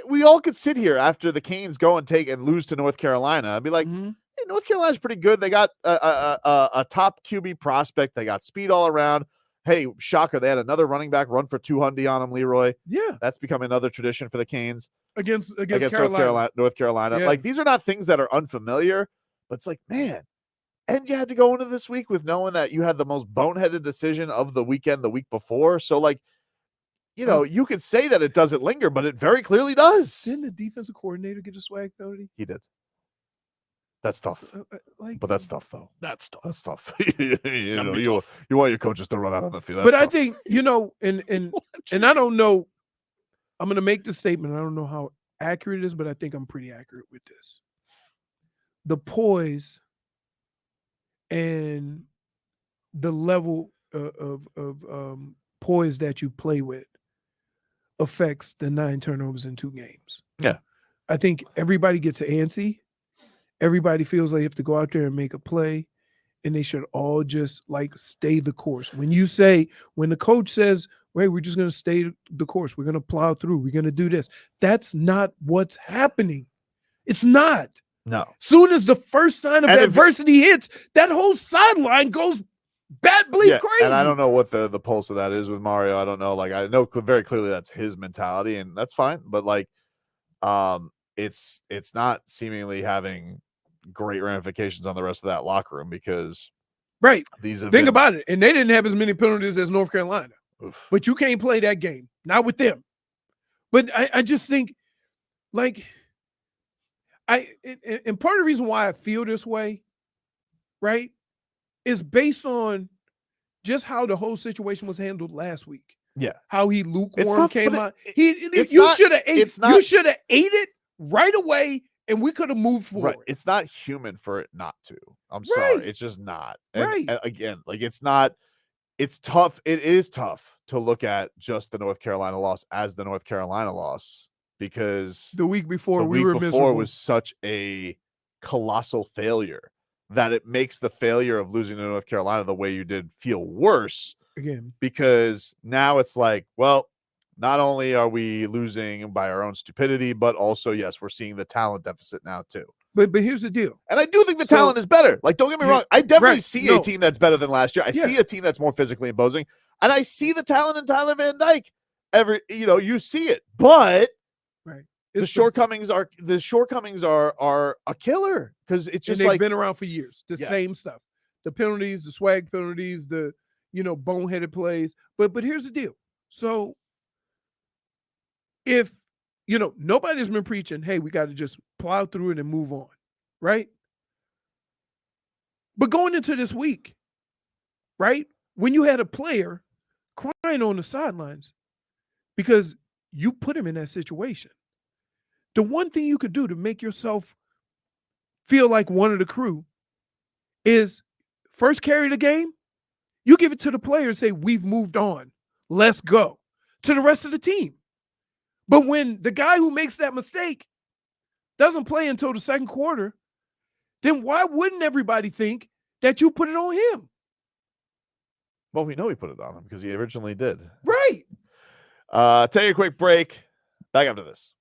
we all could sit here after the Canes go and take and lose to North Carolina and be like, hey, North Carolina's pretty good. They got a top QB prospect. They got speed all around. Hey, shocker, they had another running back run for 200 on him, Leroy. Yeah. That's become another tradition for the Canes. Against Carolina. North Carolina. Yeah. Like, these are not things that are unfamiliar, but it's like, man, and you had to go into this week with knowing that you had the most boneheaded decision of the weekend the week before. So, like, you know, you could say that it doesn't linger, but it very clearly does. Didn't the defensive coordinator get a swag penalty? He did. That's tough. But that's tough, though. That's tough. That's tough. you know, you want your coaches to run out on the field. But I think, you know, and I don't know, I'm going to make the statement. I don't know how accurate it is, but I think I'm pretty accurate with this. The poise and the level of poise that you play with affects the 9 turnovers in 2 games. Yeah. I think everybody gets antsy. Everybody feels like they have to go out there and make a play, and they should all just like stay the course. When the coach says, "Wait, we're just going to stay the course. We're going to plow through. We're going to do this." That's not what's happening. It's not. No. Soon as the first sign of adversity hits, that whole sideline goes bat bleep crazy. And I don't know what the pulse of that is with Mario. I don't know. Like, I know very clearly that's his mentality, and that's fine. But like, it's not seemingly having great ramifications on the rest of that locker room because think about it. And they didn't have as many penalties as North Carolina. Oof. But you can't play that game, not with them. But I just think, like, and part of the reason why I feel this way, right, is based on just how the whole situation was handled last week. Yeah. How he lukewarm came out. You not- should have ate it's not- you should have ate it right away and we could have moved forward. Right. It's not human for it not to. I'm Right. sorry. It's just not. And, Right. and again, like, it's tough. It is tough to look at just the North Carolina loss as the North Carolina loss because the week before the we week were before miserable. was such a colossal failure that it makes the failure of losing to North Carolina the way you did feel worse Again. because now it's like, well, not only are we losing by our own stupidity, but also, yes, we're seeing the talent deficit now too. But here's the deal. And I do think the talent is better. Like, don't get me wrong. I definitely see a No. team that's better than last year. I Yeah. see a team that's more physically imposing. And I see the talent in Tyler Van Dyke. You see it. But the shortcomings are a killer because it's just and they've like been around for years. The same stuff. The penalties, the swag penalties, the boneheaded plays. But here's the deal. So if nobody's been preaching, hey, we got to just plow through it and move on, right? But going into this week, right, when you had a player crying on the sidelines because you put him in that situation, the one thing you could do to make yourself feel like one of the crew is first carry the game, you give it to the player and say, we've moved on. Let's go to the rest of the team. But when the guy who makes that mistake doesn't play until the second quarter, then why wouldn't everybody think that you put it on him? Well, we know he put it on him because he originally did. Right. Take a quick break. Back after this.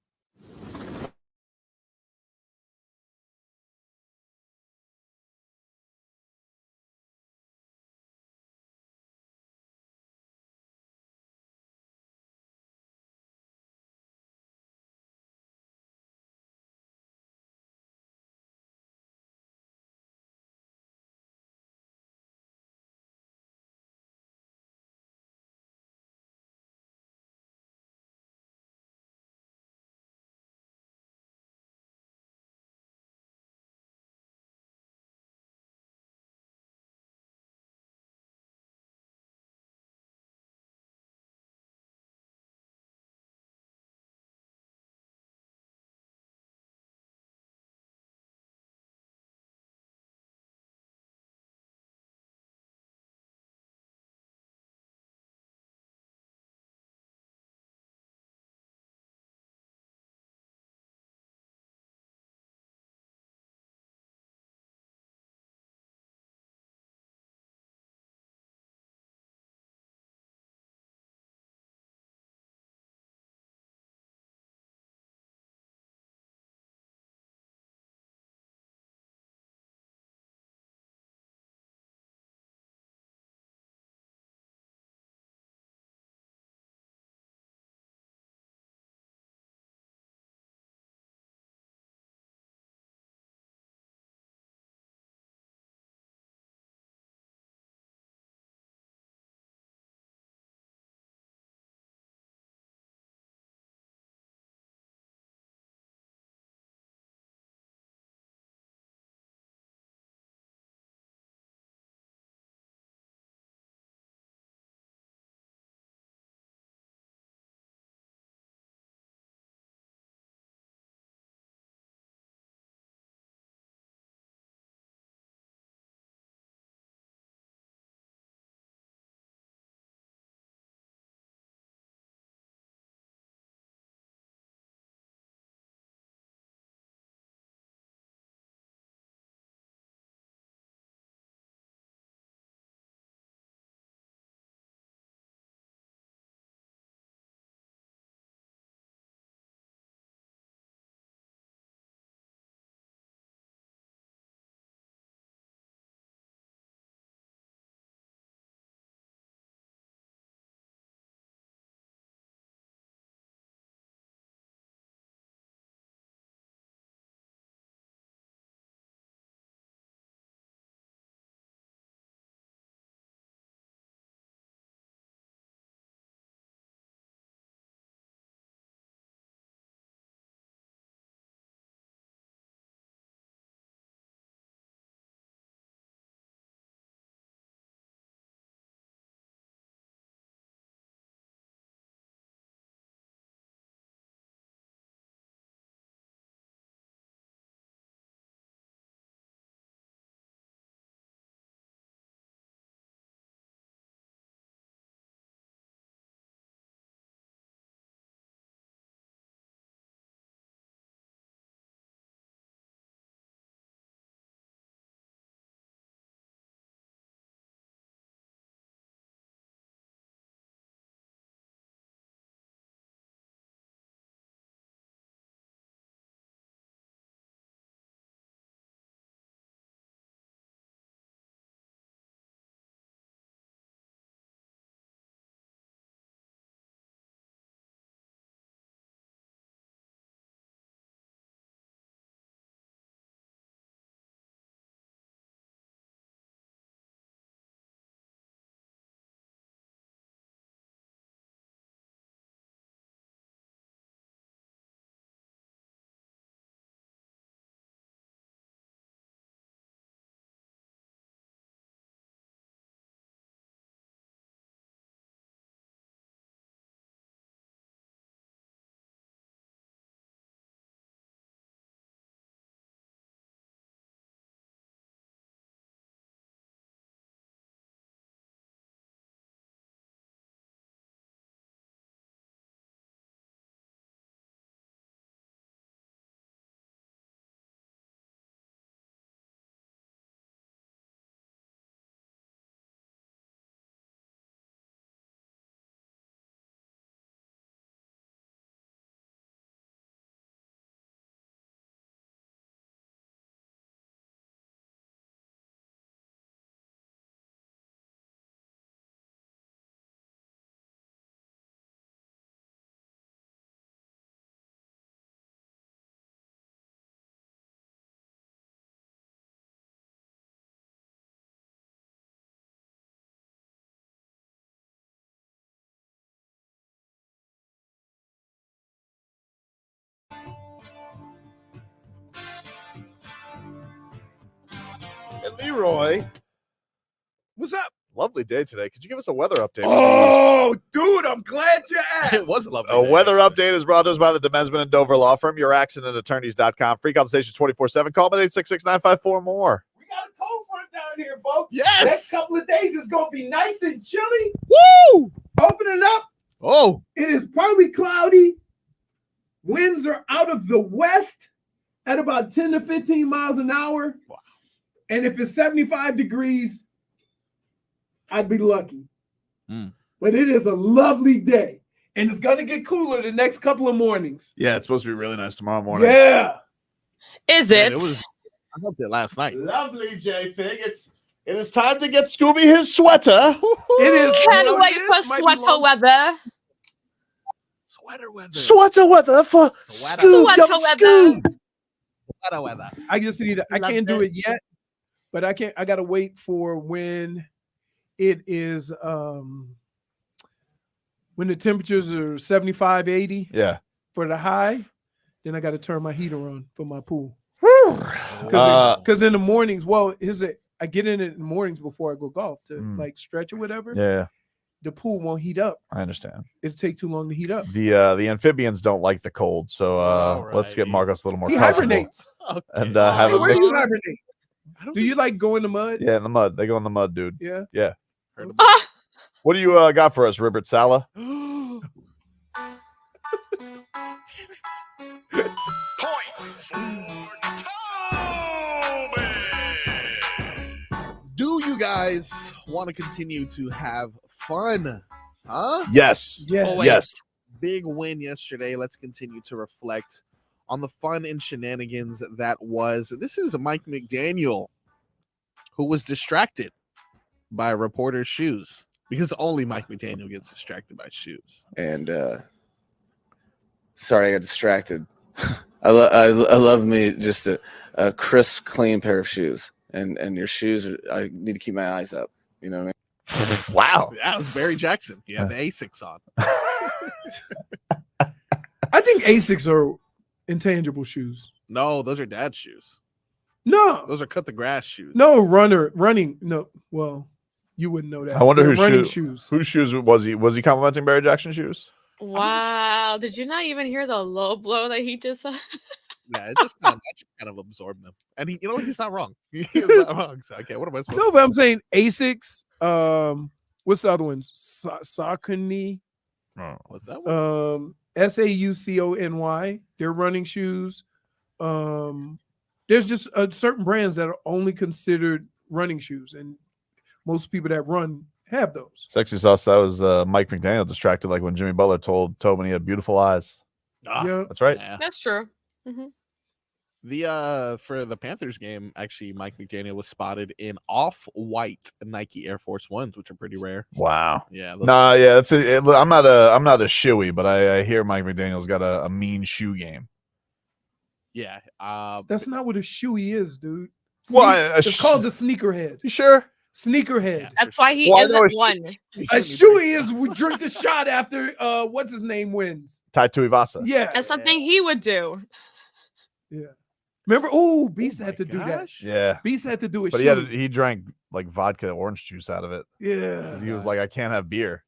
Hey, Leroy. What's up? Lovely day today. Could you give us a weather update? Oh, dude, I'm glad you asked. It was a lovely A day. weather update is brought to us by the Demesman and Dover Law Firm, your accidentattorneys.com. Free consultation 24/7. Call them at 866-954-MORE. We got a cold front down here, folks. Yes. Next couple of days is going to be nice and chilly. Woo! Open it up. Oh. It is partly cloudy. Winds are out of the west at about 10 to 15 miles an hour. Wow. And if it's 75 degrees, I'd be lucky. Mm. But it is a lovely day. And it's going to get cooler the next couple of mornings. Yeah, it's supposed to be really nice tomorrow morning. Yeah. Is Man, it? I felt it last night. Lovely, J-Fig. It is time to get Scooby his sweater. It is. Can't wait for sweater weather. Sweater weather. Sweater weather for Sweater. Scoob Sweater Dum weather. Scoob. Sweater weather. I just need to, I Love can't do it. it yet, but I got to wait for when it is, when the temperatures are 75, 80 Yeah. for the high, then I got to turn my heater on for my pool. Uh, Because in the mornings, well, I get in it in the mornings before I go golf to like stretch or whatever. Yeah, The pool won't heat up. I understand. It'll take too long to heat up. The amphibians don't like the cold, so let's get Marcos a little more He comfortable. hibernates. And have Hey, a where do mix. you hibernate? Do you like go in the mud? Yeah, in the mud. They go in the mud, dude. Yeah. Yeah. Ah! What do you got for us, Ribbert Sala? Do you guys want to continue to have fun? Huh? Yes. Yeah. Yes. Big win yesterday. Let's continue to reflect on the fun and shenanigans that was. This is Mike McDaniel, who was distracted by a reporter's shoes, because only Mike McDaniel gets distracted by shoes. And sorry, I got distracted. I love me just a crisp, clean pair of shoes. And your shoes, I need to keep my eyes up. You know what I mean? Wow. That was Barry Jackson. He had the Asics on. I think Asics are intangible shoes. No, those are dad's shoes. No. Those are cut the grass shoes. No, running. No, well, you wouldn't know that. I wonder They're whose running shoes was he? Was he complimenting Barry Jackson's shoes? Wow. Did you not even hear the low blow that he just said? Yeah, it just kind of absorbed them. And he's not wrong. He's not wrong. So, okay, what am I supposed No, to but I'm saying Asics. What's the other ones? Saucony. What's that one? Saucony. They're running shoes. There's just certain brands that are only considered running shoes, and most people that run have those. Sexy sauce. That was Mike McDaniel distracted, like when Jimmy Butler told Tobin he had beautiful eyes. Yeah, that's right. Yeah. That's true. Mm-hmm. The for the Panthers game, actually, Mike McDaniel was spotted in off-white Nike Air Force Ones, which are pretty rare. Wow. Yeah. Nah, yeah. I'm not a shoey, but I hear Mike McDaniel's got a mean shoe game. Yeah. That's not what a shoey is, dude. Well, It's called the sneakerhead. You sure? Sneakerhead. That's why he Well, I know isn't one. A shoey is we drink the shot after what's his name wins. Tai Tuivasa. Yeah. That's something he would do. Yeah. Remember? Oh, Beast had to do that. Yeah. Beast had to do it. But he drank like vodka orange juice out of it. Yeah. 'Cause he was like, I can't have beer.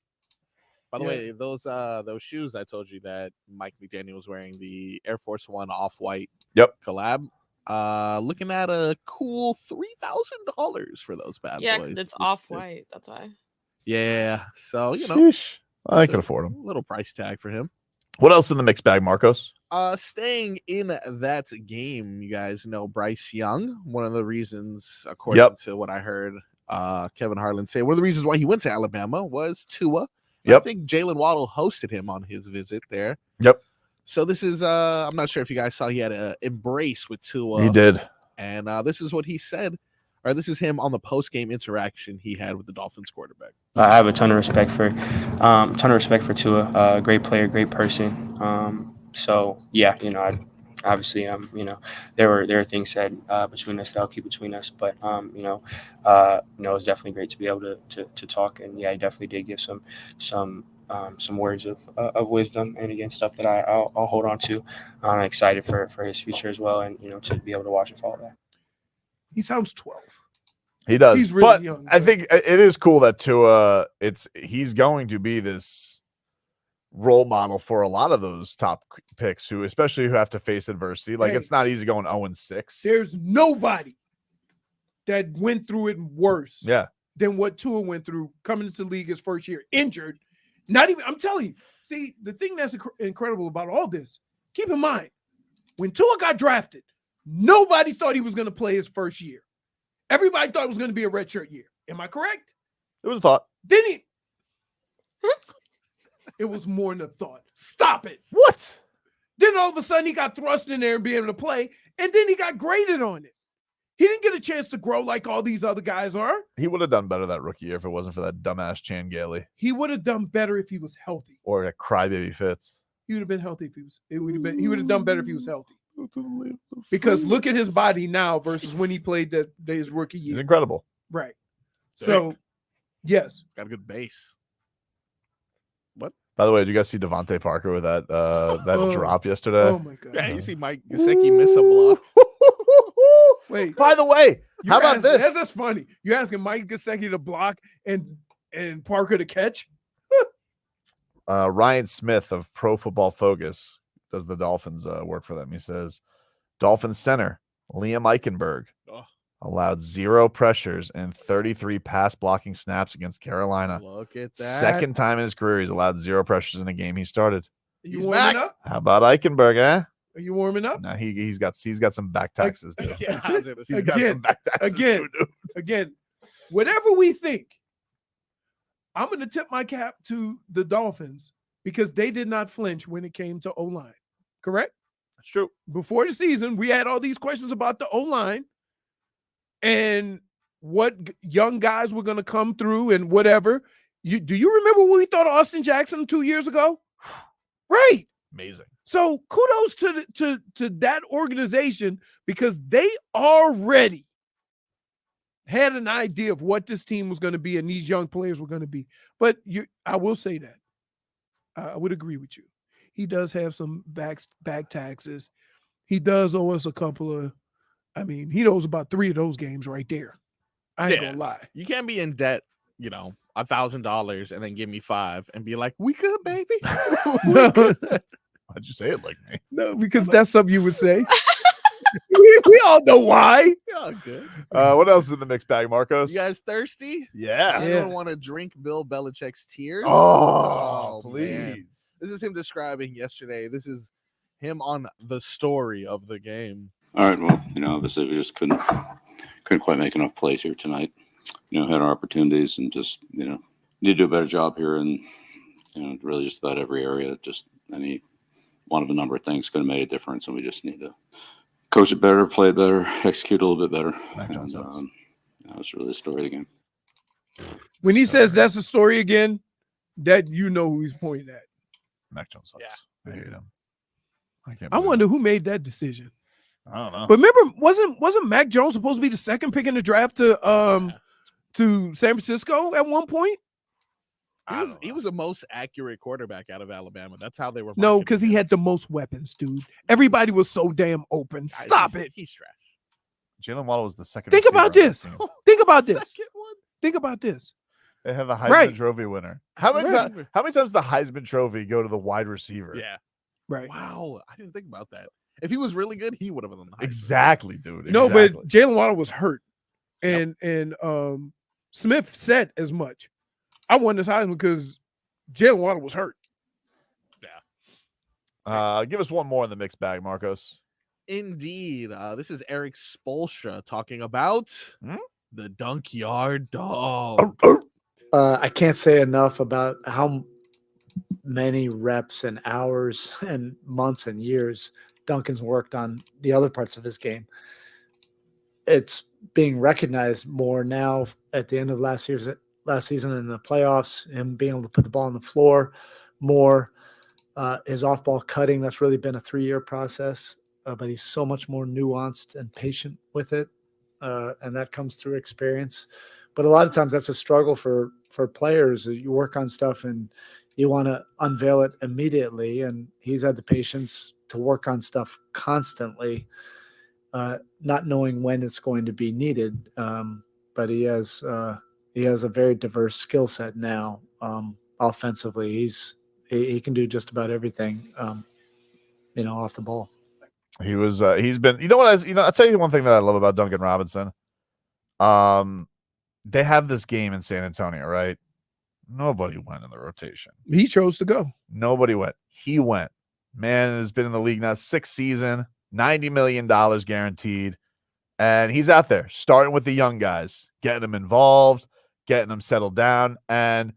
By the Yeah. way, those shoes I told you that Mike McDaniel was wearing, the Air Force One off-white collab. Looking at a cool $3,000 for those bad Yeah, boys. because it's off white. That's why. Yeah. So Sheesh. I it's can a afford them. Little price tag for him. What else in the mixed bag, Marcos? Staying in that game, you guys know Bryce Young. One of the reasons, according to what I heard Kevin Harlan say, one of the reasons why he went to Alabama was Tua. I think Jalen Waddle hosted him on his visit there. Yep. So this is I'm not sure if you guys saw, he had an embrace with Tua. He did. And this is what he said, or this is him on the post-game interaction he had with the Dolphins quarterback. I have a ton of respect for Tua. Great player, great person. So yeah, I obviously there were things said between us that I'll keep between us, but it was definitely great to be able to talk, and yeah, he definitely did give some words of wisdom, and again, stuff that I'll hold on to. I'm excited for his future as well, and to be able to watch and follow that. He sounds 12. He does. He's really but young. I think it is cool that Tua, he's going to be this role model for a lot of those top picks who have to face adversity. Like, Hey. it's not easy going 0-6. There's nobody that went through it worse than what Tua went through coming into the league his first year, injured. Not even, I'm telling you, see, the thing that's incredible about all this, keep in mind, when Tua got drafted, nobody thought he was going to play his first year. Everybody thought it was going to be a redshirt year. Am I correct? It was a thought. Then it was more than a thought. Stop it. What? Then all of a sudden he got thrust in there and be able to play, and then he got graded on it. He didn't get a chance to grow like all these other guys are. He would have done better that rookie year if it wasn't for that dumbass Chan Gailey. He would have done better if he was healthy. Or that crybaby Fitz. He would have been healthy if he was. He would have done better if he was healthy. Because look at his body now versus when he played his rookie year. He's incredible. Right. So, yes. Got a good base. What? By the way, did you guys see Devontae Parker with that drop yesterday? Oh my god! Yeah, you see Mike Gesicki miss a block. Wait. By the way, how about this? That's funny. You're asking Mike Gesicki to block and Parker to catch? Ryan Smith of Pro Football Focus does the Dolphins work for them. He says, Dolphins center Liam Eichenberg allowed 0 pressures and 33 pass blocking snaps against Carolina. Look at that. Second time in his career he's allowed 0 pressures in a game he started. You warming up? How about Eichenberg, eh? Are you warming up? No, he's got some back taxes. Dude. Yeah, I was gonna say. He's got some back taxes. Again, whatever we think, I'm going to tip my cap to the Dolphins because they did not flinch when it came to O-line. Correct? That's true. Before the season, we had all these questions about the O-line and what young guys were going to come through and whatever. Do you remember what we thought of Austin Jackson 2 years ago? Right. Amazing. So kudos to that organization because they already had an idea of what this team was going to be and these young players were going to be. But I will say that. I would agree with you. He does have some back taxes. He does owe us a couple of, he knows about 3 of those games right there. I ain't gonna lie. You can't be in debt, $1,000 and then give me 5 and be like, we good, baby. We good. Why'd you say it like me? No, because that's something you would say. we all know why. Yeah, good. What else is in the mixed bag, Marcos? You guys thirsty? Yeah. I don't want to drink Bill Belichick's tears. Oh, please. Man. This is him describing yesterday. This is him on the story of the game. All right. Well, obviously we just couldn't quite make enough plays here tonight. Had our opportunities and just, need to do a better job here and, really just about every area. Just one of a number of things could have made a difference, and we just need to coach it better, play it better, execute a little bit better. And, that's really the story of the game. When he says that's the story again, that who he's pointing at. Mac Jones sucks. Yeah. I hate him. I wonder who made that decision. I don't know. But remember, wasn't Mac Jones supposed to be the second pick in the draft to San Francisco at one point? He was the most accurate quarterback out of Alabama. That's how they were. No, because he had the most weapons, dude. Everybody was so damn open. Stop it. He's trash. Jalen Waddle was the second. Think about this. Think about this. Think about this. They have the Heisman Trophy winner. How many times the Heisman Trophy go to the wide receiver? Yeah. Right. Wow. I didn't think about that. If he was really good, he would have won the Heisman. Exactly, dude. No, but Jalen Waddle was hurt. And Smith said as much. I won this Heisman because Jalen Waddle was hurt. Yeah. Give us one more in the mixed bag, Marcos. Indeed. This is Eric Spoelstra talking about the Dunkyard Dog. I can't say enough about how many reps and hours and months and years Duncan's worked on the other parts of his game. It's being recognized more now at the end of last season in the playoffs, him being able to put the ball on the floor more, his off-ball cutting, that's really been a 3-year process, but he's so much more nuanced and patient with it, and that comes through experience. But a lot of times that's a struggle for players. You work on stuff and you want to unveil it immediately, and he's had the patience to work on stuff constantly, not knowing when it's going to be needed. but he has a very diverse skill set now. Offensively, he can do just about everything. Off the ball. He's been. You know what? I'll tell you one thing that I love about Duncan Robinson. They have this game in San Antonio, right? Nobody went in the rotation. He chose to go. Nobody went. He went. Man has been in the league now 6th season, $90 million guaranteed. And he's out there starting with the young guys, getting them involved, getting them settled down. And,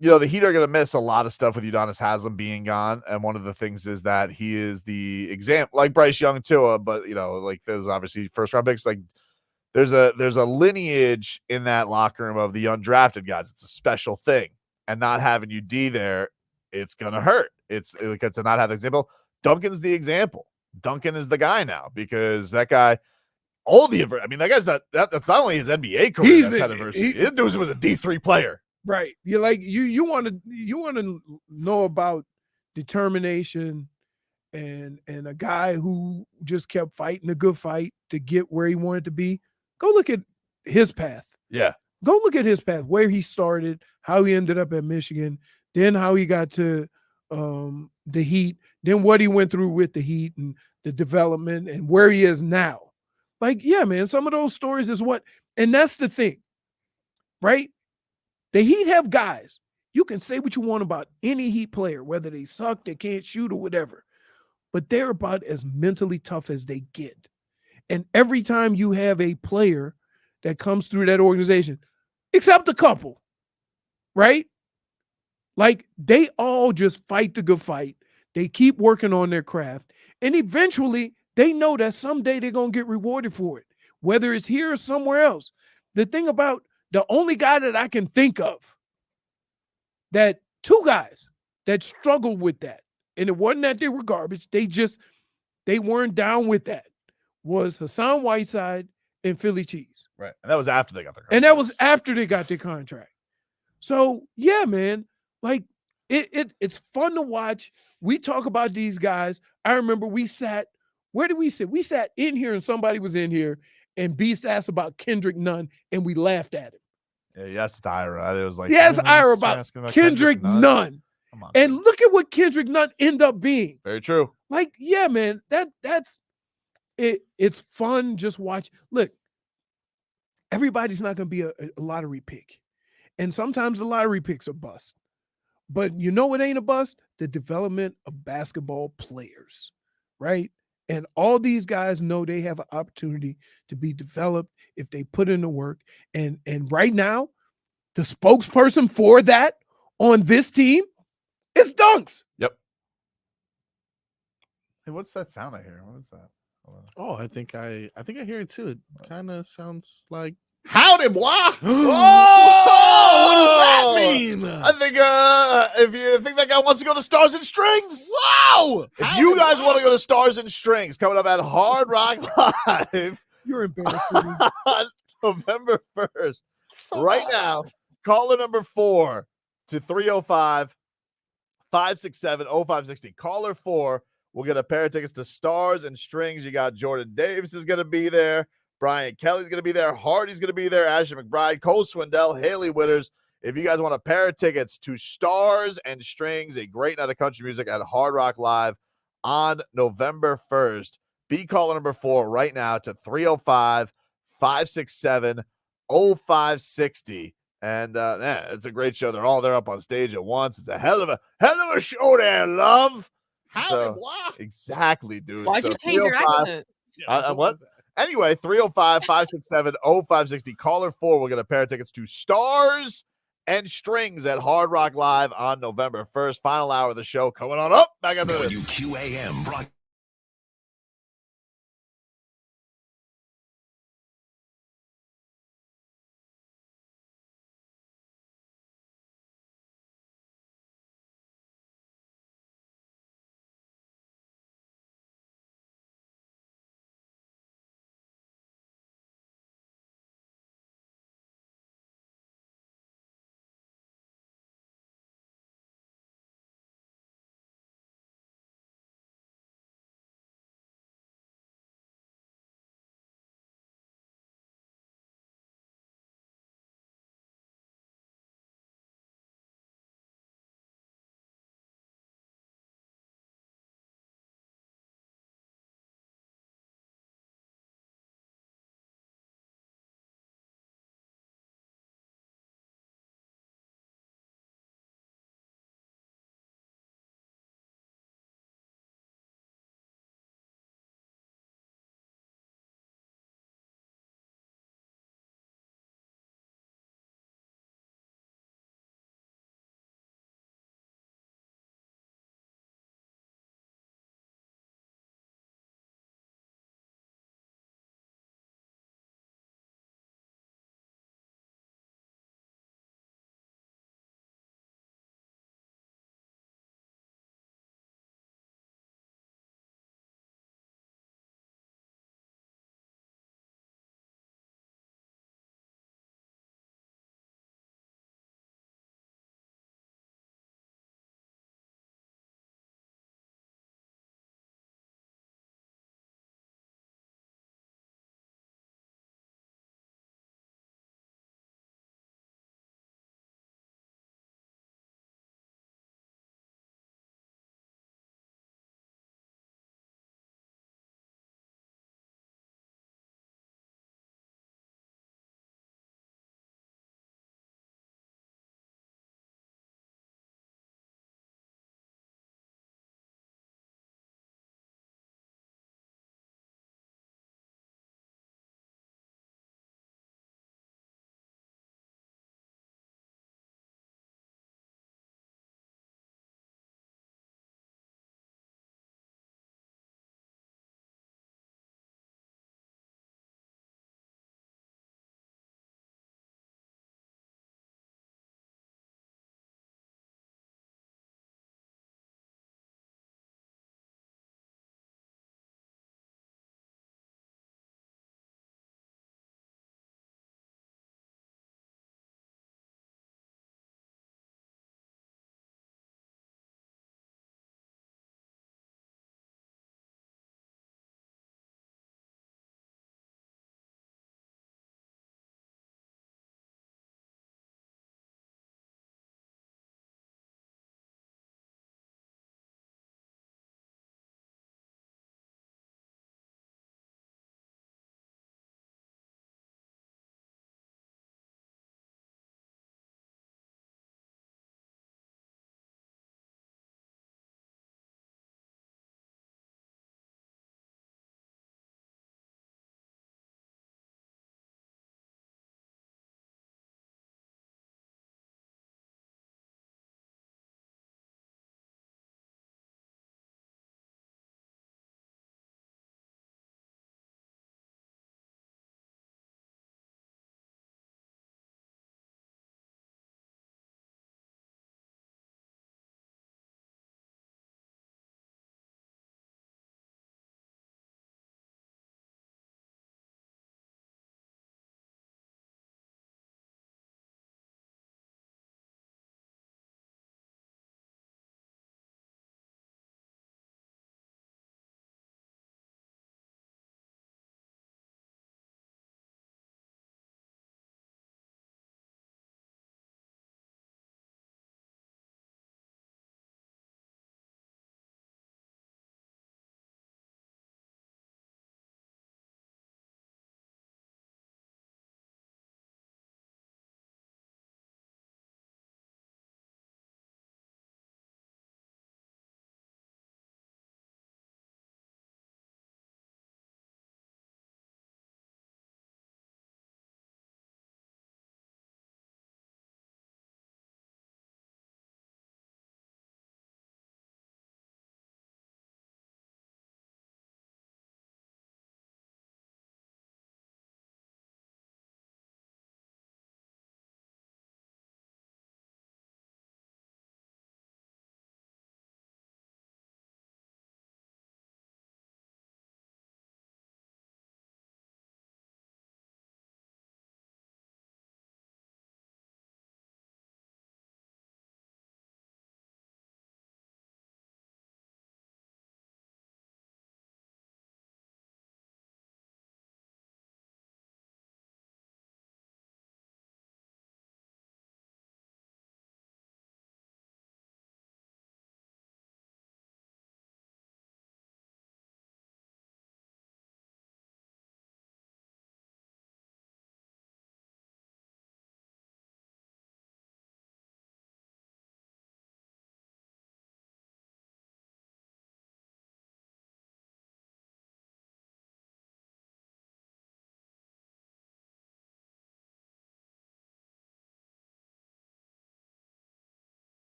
the Heat are going to miss a lot of stuff with Udonis Haslem being gone. And one of the things is that he is the example, like Bryce Young too, but, like there's obviously first-round picks. Like there's a lineage in that locker room of the undrafted guys. It's a special thing. And not having UD there, it's going to hurt. It's to not have the example. Duncan's the example. Duncan is the guy now because that guy, that guy's that's not only his NBA career. That's had adversity. It was a D3 player. Right. You're like you want to know about determination and a guy who just kept fighting a good fight to get where he wanted to be. Go look at his path. Yeah. Go look at his path, where he started, how he ended up at Michigan, then how he got to the Heat, then what he went through with the Heat and the development and where he is now. Like, yeah, man, some of those stories is and that's the thing, right? The Heat have guys. You can say what you want about any Heat player, whether they suck, they can't shoot or whatever, but they're about as mentally tough as they get. And every time you have a player that comes through that organization, except a couple, right? Like they all just fight the good fight. They keep working on their craft. And eventually they know that someday they're going to get rewarded for it, whether it's here or somewhere else. The thing about the only guy that I can think of that 2 guys that struggled with that, and it wasn't that they were garbage. They weren't down with that, was Hassan Whiteside and Philly Cheese. Right. And that was after they got their contract. And that was after they got their contract. So, yeah, man, like it's fun to watch. We talk about these guys. I remember where did we sit? We sat in here and somebody was in here and Beast asked about Kendrick Nunn and we laughed at him. Yeah, yes, Ira. It was like, yes, Ira about Kendrick Nunn. Come on. And look at what Kendrick Nunn ended up being. Very true. Like, yeah, man, that's it. It's fun just watch. Look, everybody's not going to be a lottery pick. And sometimes the lottery picks are bust. But you know what ain't a bust? The development of basketball players, right? And all these guys know they have an opportunity to be developed if they put in the work. And right now, the spokesperson for that on this team is Dunks. Yep. Hey, what's that sound I hear? What is that? Oh, I think I hear it too. It kind of sounds like howdy, boy. Oh, what does that mean? I think if you think that guy wants to go to Stars and Strings, wow! If you guys want to go to Stars and Strings, coming up at Hard Rock Live, you're embarrassing. on November 1st. Right now, caller number 4 to 305-567-0560. Caller 4 will get a pair of tickets to Stars and Strings. You got Jordan Davis is going to be there. Brian Kelly's going to be there. Hardy's going to be there. Ashley McBride, Cole Swindell, Haley Witters. If you guys want a pair of tickets to Stars and Strings, a great night of country music at Hard Rock Live on November 1st, be caller number 4 right now to 305-567-0560. And it's a great show. They're all there up on stage at once. It's a hell of a show there, love. Exactly, dude. Why'd you change your accent? What? Anyway, 305-567-0560. Caller 4 will get a pair of tickets to Stars and Strings at Hard Rock Live on November 1st. Final hour of the show coming on up. Back after this. WQAM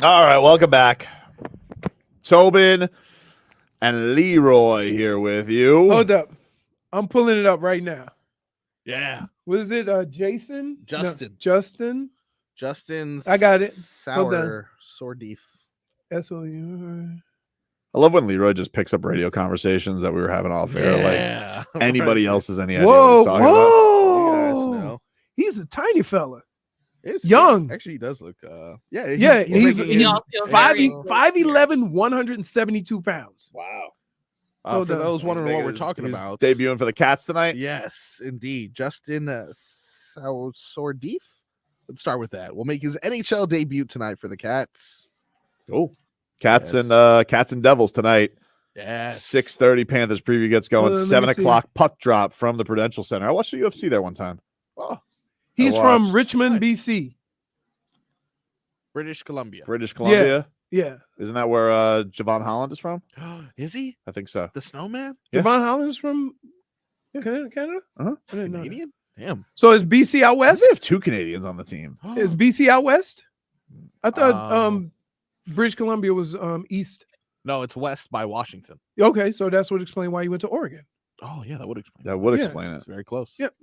All right, welcome back. Tobin and Leroy here with you. Hold up. I'm pulling it up right now. Yeah. What is it? Jason? Justin. No, Justin. Justin. I got it. Hold on. Sourdif. S-O-U. I love when Leroy just picks up radio conversations that we were having off air. Yeah. Like anybody else has any idea Whoa, what he's talking about. whoa. You guys know. He's a tiny fella. It's young. Actually, he does look. He's making- 5'11", 172 pounds. Wow. For those wondering what we're talking he's about, debuting for the Cats tonight. Yes, indeed. Justin Sourdif. Let's start with that. We'll make his NHL debut tonight for the Cats. Oh, Cats and Devils tonight. Yes. 6:30 Panthers preview gets going. Let me 7 see. o'clock puck drop from the Prudential Center. I watched the UFC there one time. Oh, He's I from watched. Richmond, BC. British Columbia. British Columbia. Yeah. Isn't that where Javon Holland is from? Is he I think so. the Snowman? Yeah. Javon Holland is from Canada? Uh-huh. I didn't know that. Canadian? Damn. So is BC out west? They have 2 Canadians on the team. Is BC out west? I thought British Columbia was east. No, it's west by Washington. Okay, so that's what explains why you went to Oregon. Oh yeah, that would explain. That would Yeah. explain it. It's very close. Yep.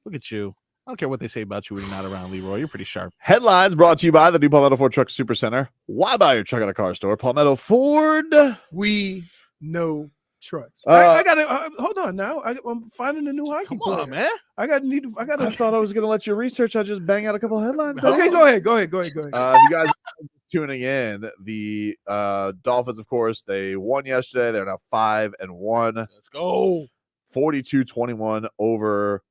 Look at you. I don't care what they say about you when you're not around, Leroy. You're pretty sharp. Headlines brought to you by the new Palmetto Ford Truck Super Center. Why buy your truck at a car store? Palmetto Ford. We know trucks. Uh, I got to hold on now. I'm finding a new hockey Come on, player. man. I got I thought I was going to let you research. I just bang out a couple of headlines. Okay, go ahead. Go ahead. If you guys are tuning in, the Dolphins, of course, they won yesterday. They're now 5-1. Let's go. 42-21 over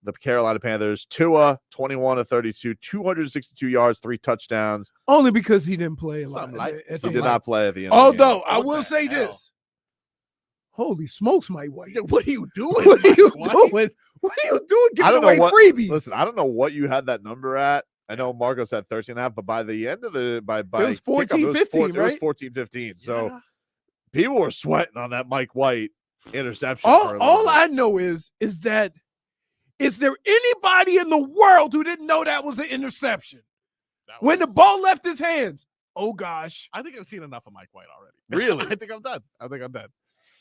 the Carolina Panthers. Tua, 21-32, 262 yards, 3 touchdowns. Only because he didn't play a lot. Something like- at He the did end. not play at the end. of the game. Although I What will the say hell? this. Holy smokes, Mike White. What are you doing? What are you Mike? doing? What are you doing? I Giving don't know away what. freebies. Listen, I don't know what you had that number at. I know Marcos had 13.5, but by the end of the by It was kickoff, 14-15, it was right? 14-15. So Yeah. people were sweating on that Mike White interception. for a little All bit. I know is that is there anybody in the world who didn't know that was an interception? When the ball left his hands, oh gosh. I think I've seen enough of Mike White already. Really? I think I'm done.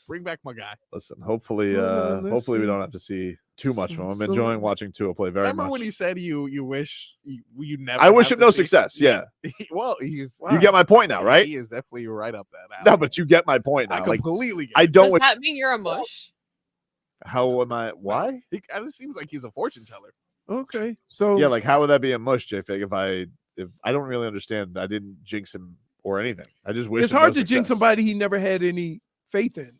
Bring back my guy. Listen, hopefully, let's hopefully we see. don't have to see too much from him. I'm So- enjoying watching Tua play very Remember much. when he said you wish you never? I wish have him to no see- success. Yeah. Well, he's You get my point now, right? He is definitely right up that. No, alley. but you get my point I now. Like, completely get. I it. don't. Does wish- that mean you're a mush? How am I? Why? It seems like he's a fortune teller. Okay. So Yeah, like how would that be a mush, J-Fig? If I don't really understand, I didn't jinx him or anything. I just wish it's him no hard to jinx success. somebody he never had any faith in.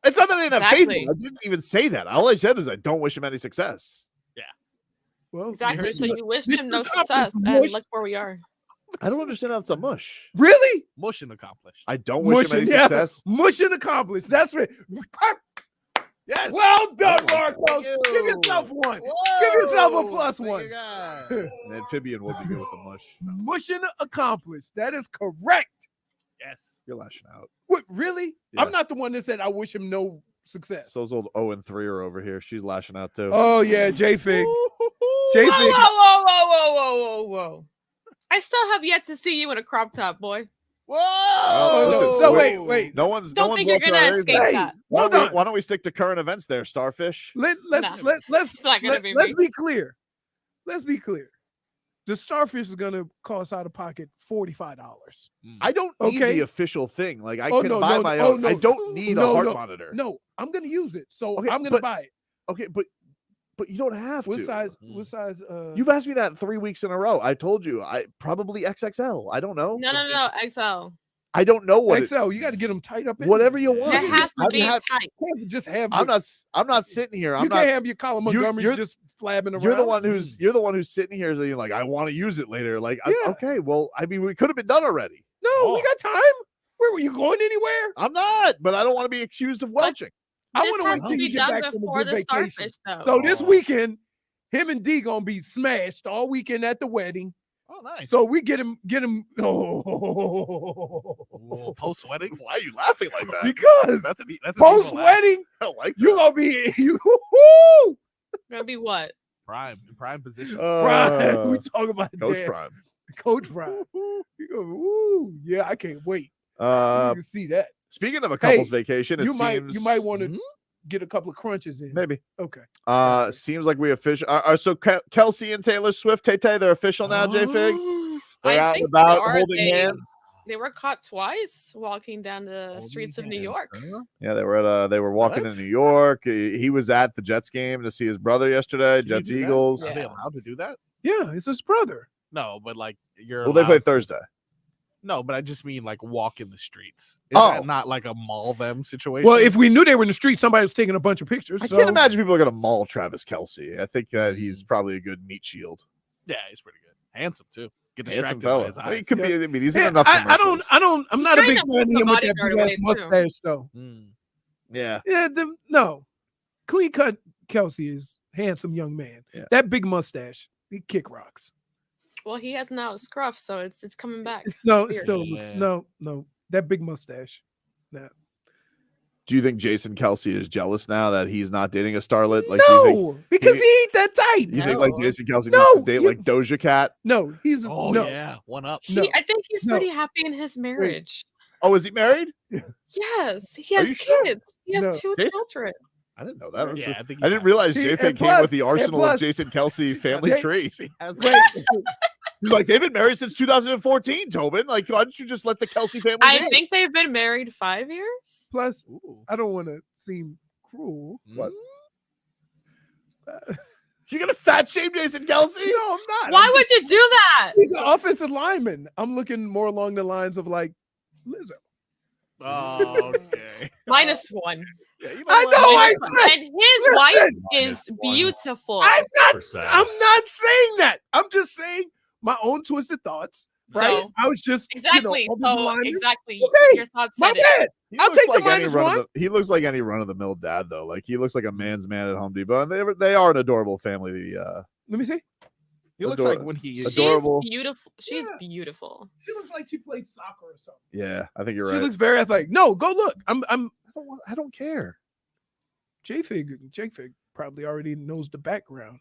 It's not that I didn't have faith in Exactly. him. I didn't even say that. All I said is I don't wish him any success. Well, Exactly. So you wished Mission him no accomplished, success, and mush. look where we are. I don't understand how it's a mush. Really? Motion accomplished. I don't wish him any success. Mission accomplished. That's right. Yes. Well done, Oh, Marcos. you. Give yourself one. Give yourself a plus Thank one. you, guys. An amphibian would be good with the mush. Mission accomplished. That is correct. Yes. You're lashing out. What, really? Yeah. I'm not the one that said I wish him no success. Those old 0-3 are over here. She's lashing out too. Oh, yeah, J-Fig. Whoa, J-Fig. whoa. I still have yet to see you in a crop top, boy. Whoa. Oh, So listen, wait. No one's. Don't no think one's you're watching gonna our escape Hey, that. Hold on. why don't we stick to current events there, Starfish? Let's It's not gonna be me. be clear. Let's be clear. The Starfish is gonna cost out of pocket $45. I don't need Okay. the official thing. Like I Oh, can no, buy no, my oh, own. no. I don't need a No, heart no, monitor. No, I'm gonna use it, so Okay, I'm gonna but- buy it. Okay, but you don't have What to. size? What size? You've asked me that 3 weeks in a row. I told you. I probably XXL. I don't know. No, XL. I don't know what. XL. You got to get them tight up. In Whatever you want. It has to I be have- tight. You can't just have. I'm not sitting here. I'm You not. can't have your Colin Montgomerys you're- just flabbing around. You're the one who's sitting here saying like I want to use it later. Like okay, well, I mean, we could have been done already. No, we got time. Where were you going anywhere? I'm not, but I don't want to be accused of welching. I This want to has wait to till be you get done back from a before good the vacation. Starfish, though. So this weekend, him and D gonna be smashed all weekend at the wedding. Oh, nice. So we get him. Post wedding. Why are you laughing like that? Because That's an evil post laugh. wedding, I don't like you gonna be woo-hoo! Gonna be what? Prime position. Prime. We talk about Coach that. Prime. Coach Pride. You go, ooh, yeah, I can't wait. You can see that. Speaking of a couple's Hey, vacation, it you seems might want to get a couple of crunches in. maybe. Okay. Seems like we official. So Kelce and Taylor Swift, Tay, they're official now. J-Fig, they're out and about holding hands. They were caught twice walking down the streets of New York. Yeah, they were walking in New York. He was at the Jets game to see his brother yesterday. Jets Eagles. Are they allowed to do that? Yeah, it's his brother. No, but like you're. Well, they play allowed to- Thursday. No, but I just mean like walk in the streets. Is Oh. that not like a maul them situation? Well, if we knew they were in the street, somebody was taking a bunch of pictures. I so- can't imagine people are going to maul Travis Kelce. I think that he's probably a good meat shield. Yeah, he's pretty good. Handsome too. Get Handsome distracted fella. by his I mean, he eyes. could be. I mean, he's in Yeah, enough. I'm commercials. not a big kind of fan of him with that bodyguard big ass away, too. mustache, though. Yeah. Yeah, no. Clean cut Kelce is handsome young man. Yeah. That big mustache, he kick rocks. Well, he has now a scruff, so it's coming back. It Weird. still looks no. That big mustache. No. Do you think Jason Kelce is jealous now that he's not dating a starlet? Like, do you think, No, because he ain't that tight. you think like Jason Kelce needs No, to date like Doja Cat? No, he's Oh no. yeah, one up. I think he's pretty happy in his marriage. Oh, is he married? Yes, he Are has you sure? kids. He has No. 2 Jason? children. I didn't know that. Yeah, I think I didn't realize He- J-Fig and came plus- with the arsenal and of plus- Jason Kelce family Jay- tree. Wait, He's like, they've been married since 2014, Tobin. Like, why don't you just let the Kelce family I date? think they've been married 5 years. plus, I don't want to seem cruel. What? You gonna fat shame Jason Kelce? No, I'm not. Why I'm would just- you do that? He's an offensive lineman. I'm looking more along the lines of like Lizzo. Oh, okay. -1. I know. I said. And his wife Listen. is beautiful. I'm not saying that. I'm just saying my own twisted thoughts. Right? No. I was just Exactly. offensive So lineman. exactly. Okay, Your thoughts my said it. bad. He I'll looks take like the any -1. he looks like any run-of-the-mill dad, though. Like, he looks like a man's man at Home Depot, and they are an adorable family. Let me see. He looks Ador- like when he She's adorable. beautiful. She's beautiful. She looks like she played soccer or something. Yeah, I think you're She right. looks very athletic. No, go look. I don't care. J-Fig probably already knows the background.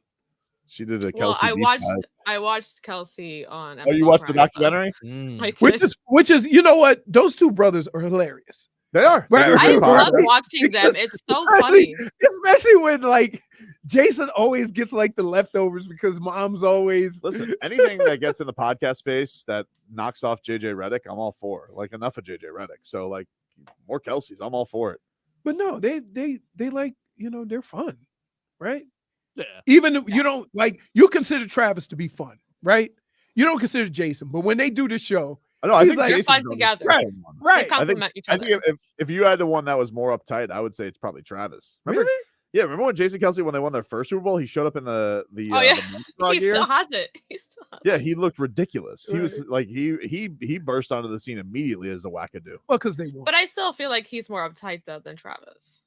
She did a Kelce. Well, deep dive. I watched Kelsey on. Oh, you Amazon watched the Prime, so- documentary? I Which did. is you know what? Those two brothers are hilarious. They are. Right, They're I good love podcast. watching them. Because- It's so especially, funny. especially when like Jason always gets like the leftovers because mom's always Listen, anything that gets in the podcast space that knocks off JJ Redick, I'm all for. Like, enough of JJ Redick. So like, more Kelce's, I'm all for it. But no, they like, they're fun, right? Yeah. Even if you don't like, you consider Travis to be fun, right? You don't consider Jason, but when they do the show, I know. I he's think like, They're Jason's fun the together. right, They right. complement each I other. think if you had to one that was more uptight, I would say it's probably Travis. Remember? Really? Yeah, remember when Jason Kelce, when they won their first Super Bowl, he showed up in the Oh, yeah. the monkey frog He gear? still has it. He still has Yeah, he looked ridiculous. He was Right. like he burst onto the scene immediately as a wackadoo. Well, because they won. But I still feel like he's more uptight though than Travis.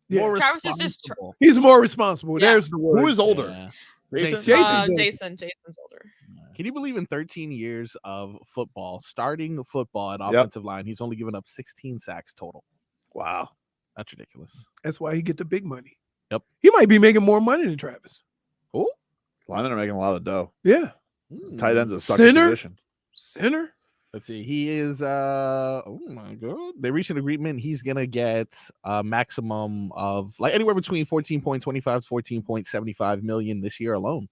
Yeah. More Travis is just responsible. He's more responsible. Yeah. There's the word. Who is older? Yeah. Jason? Jason's older. Jason's older. Can you believe in 13 years of football, starting football at Yep. offensive line, he's only given up 16 sacks total? Wow. That's ridiculous. That's why he get the big money. Yep. He might be making more money than Travis. Who? Linemen are making a lot of dough. Yeah. Tight ends a sucky Center? position. Center? Let's see. He is oh my god. They reached an agreement. He's gonna get a maximum of like anywhere between 14.25 to 14.75 million this year alone.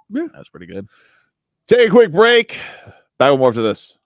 Yeah. That's pretty good. Take a quick break. Back with more after this.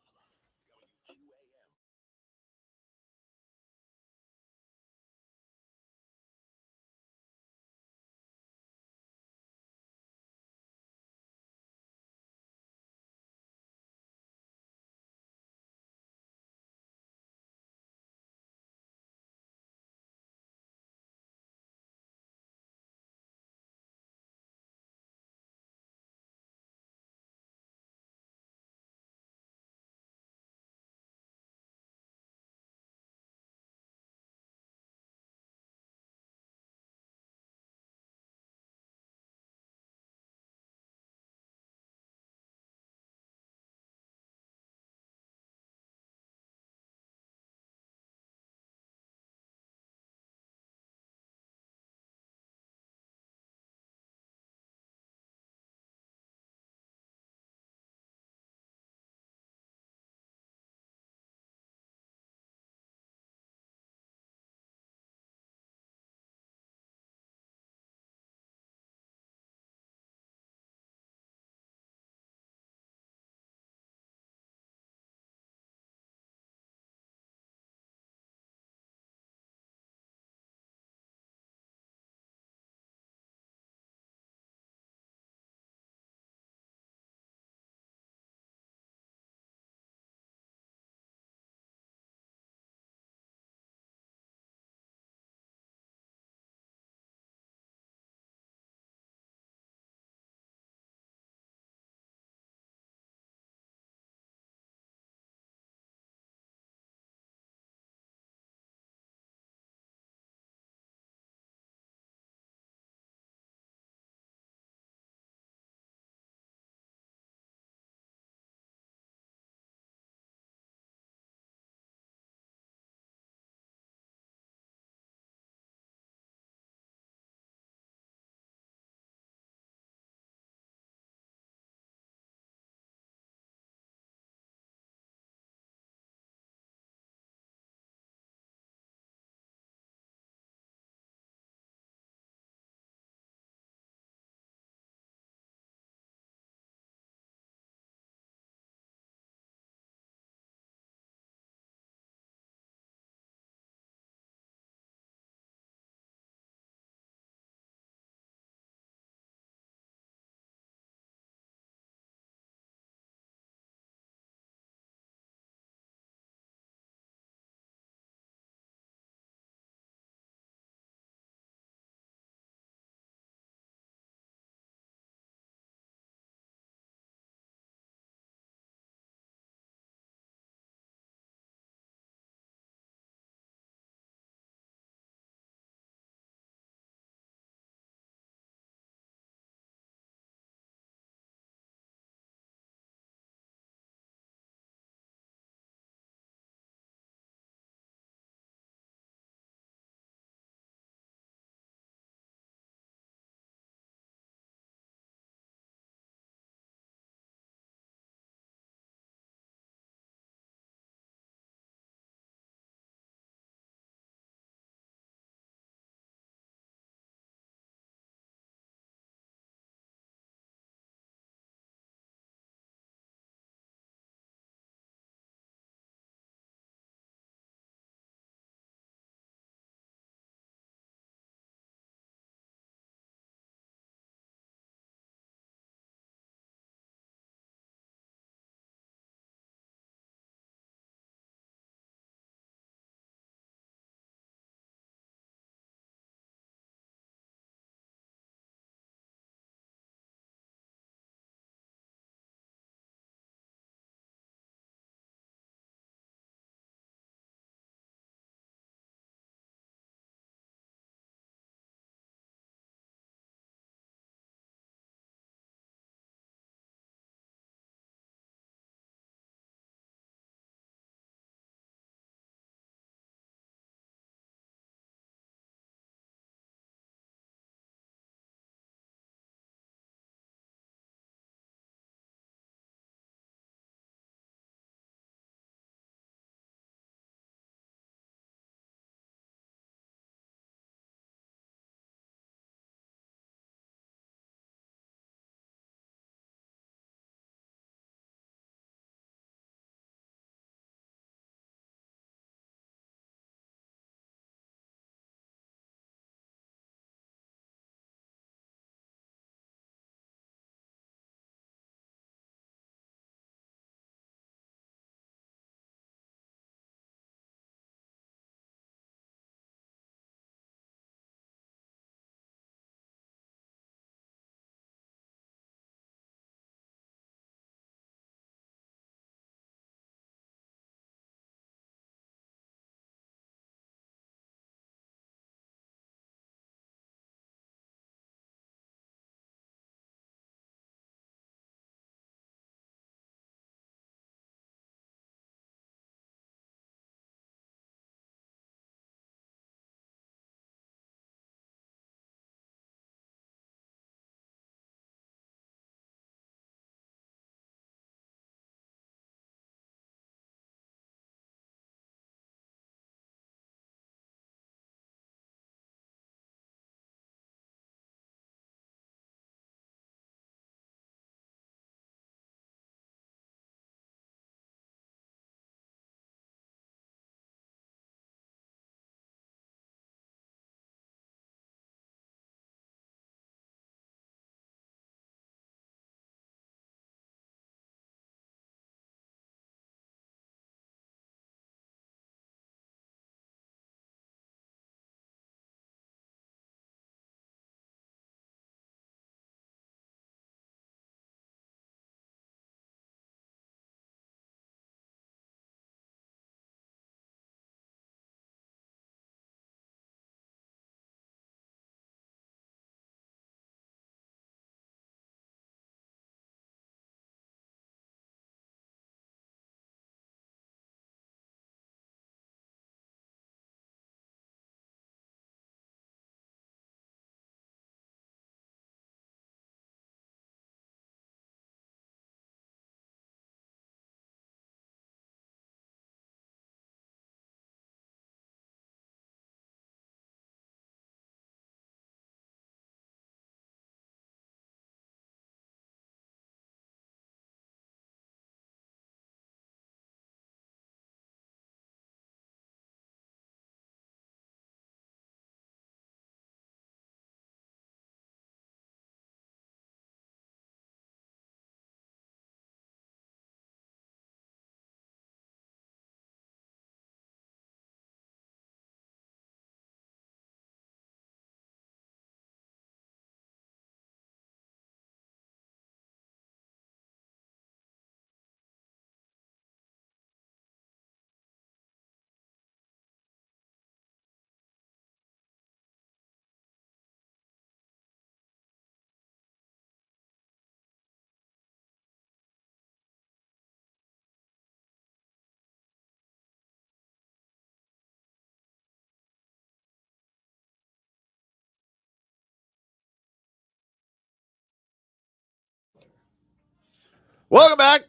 Welcome back.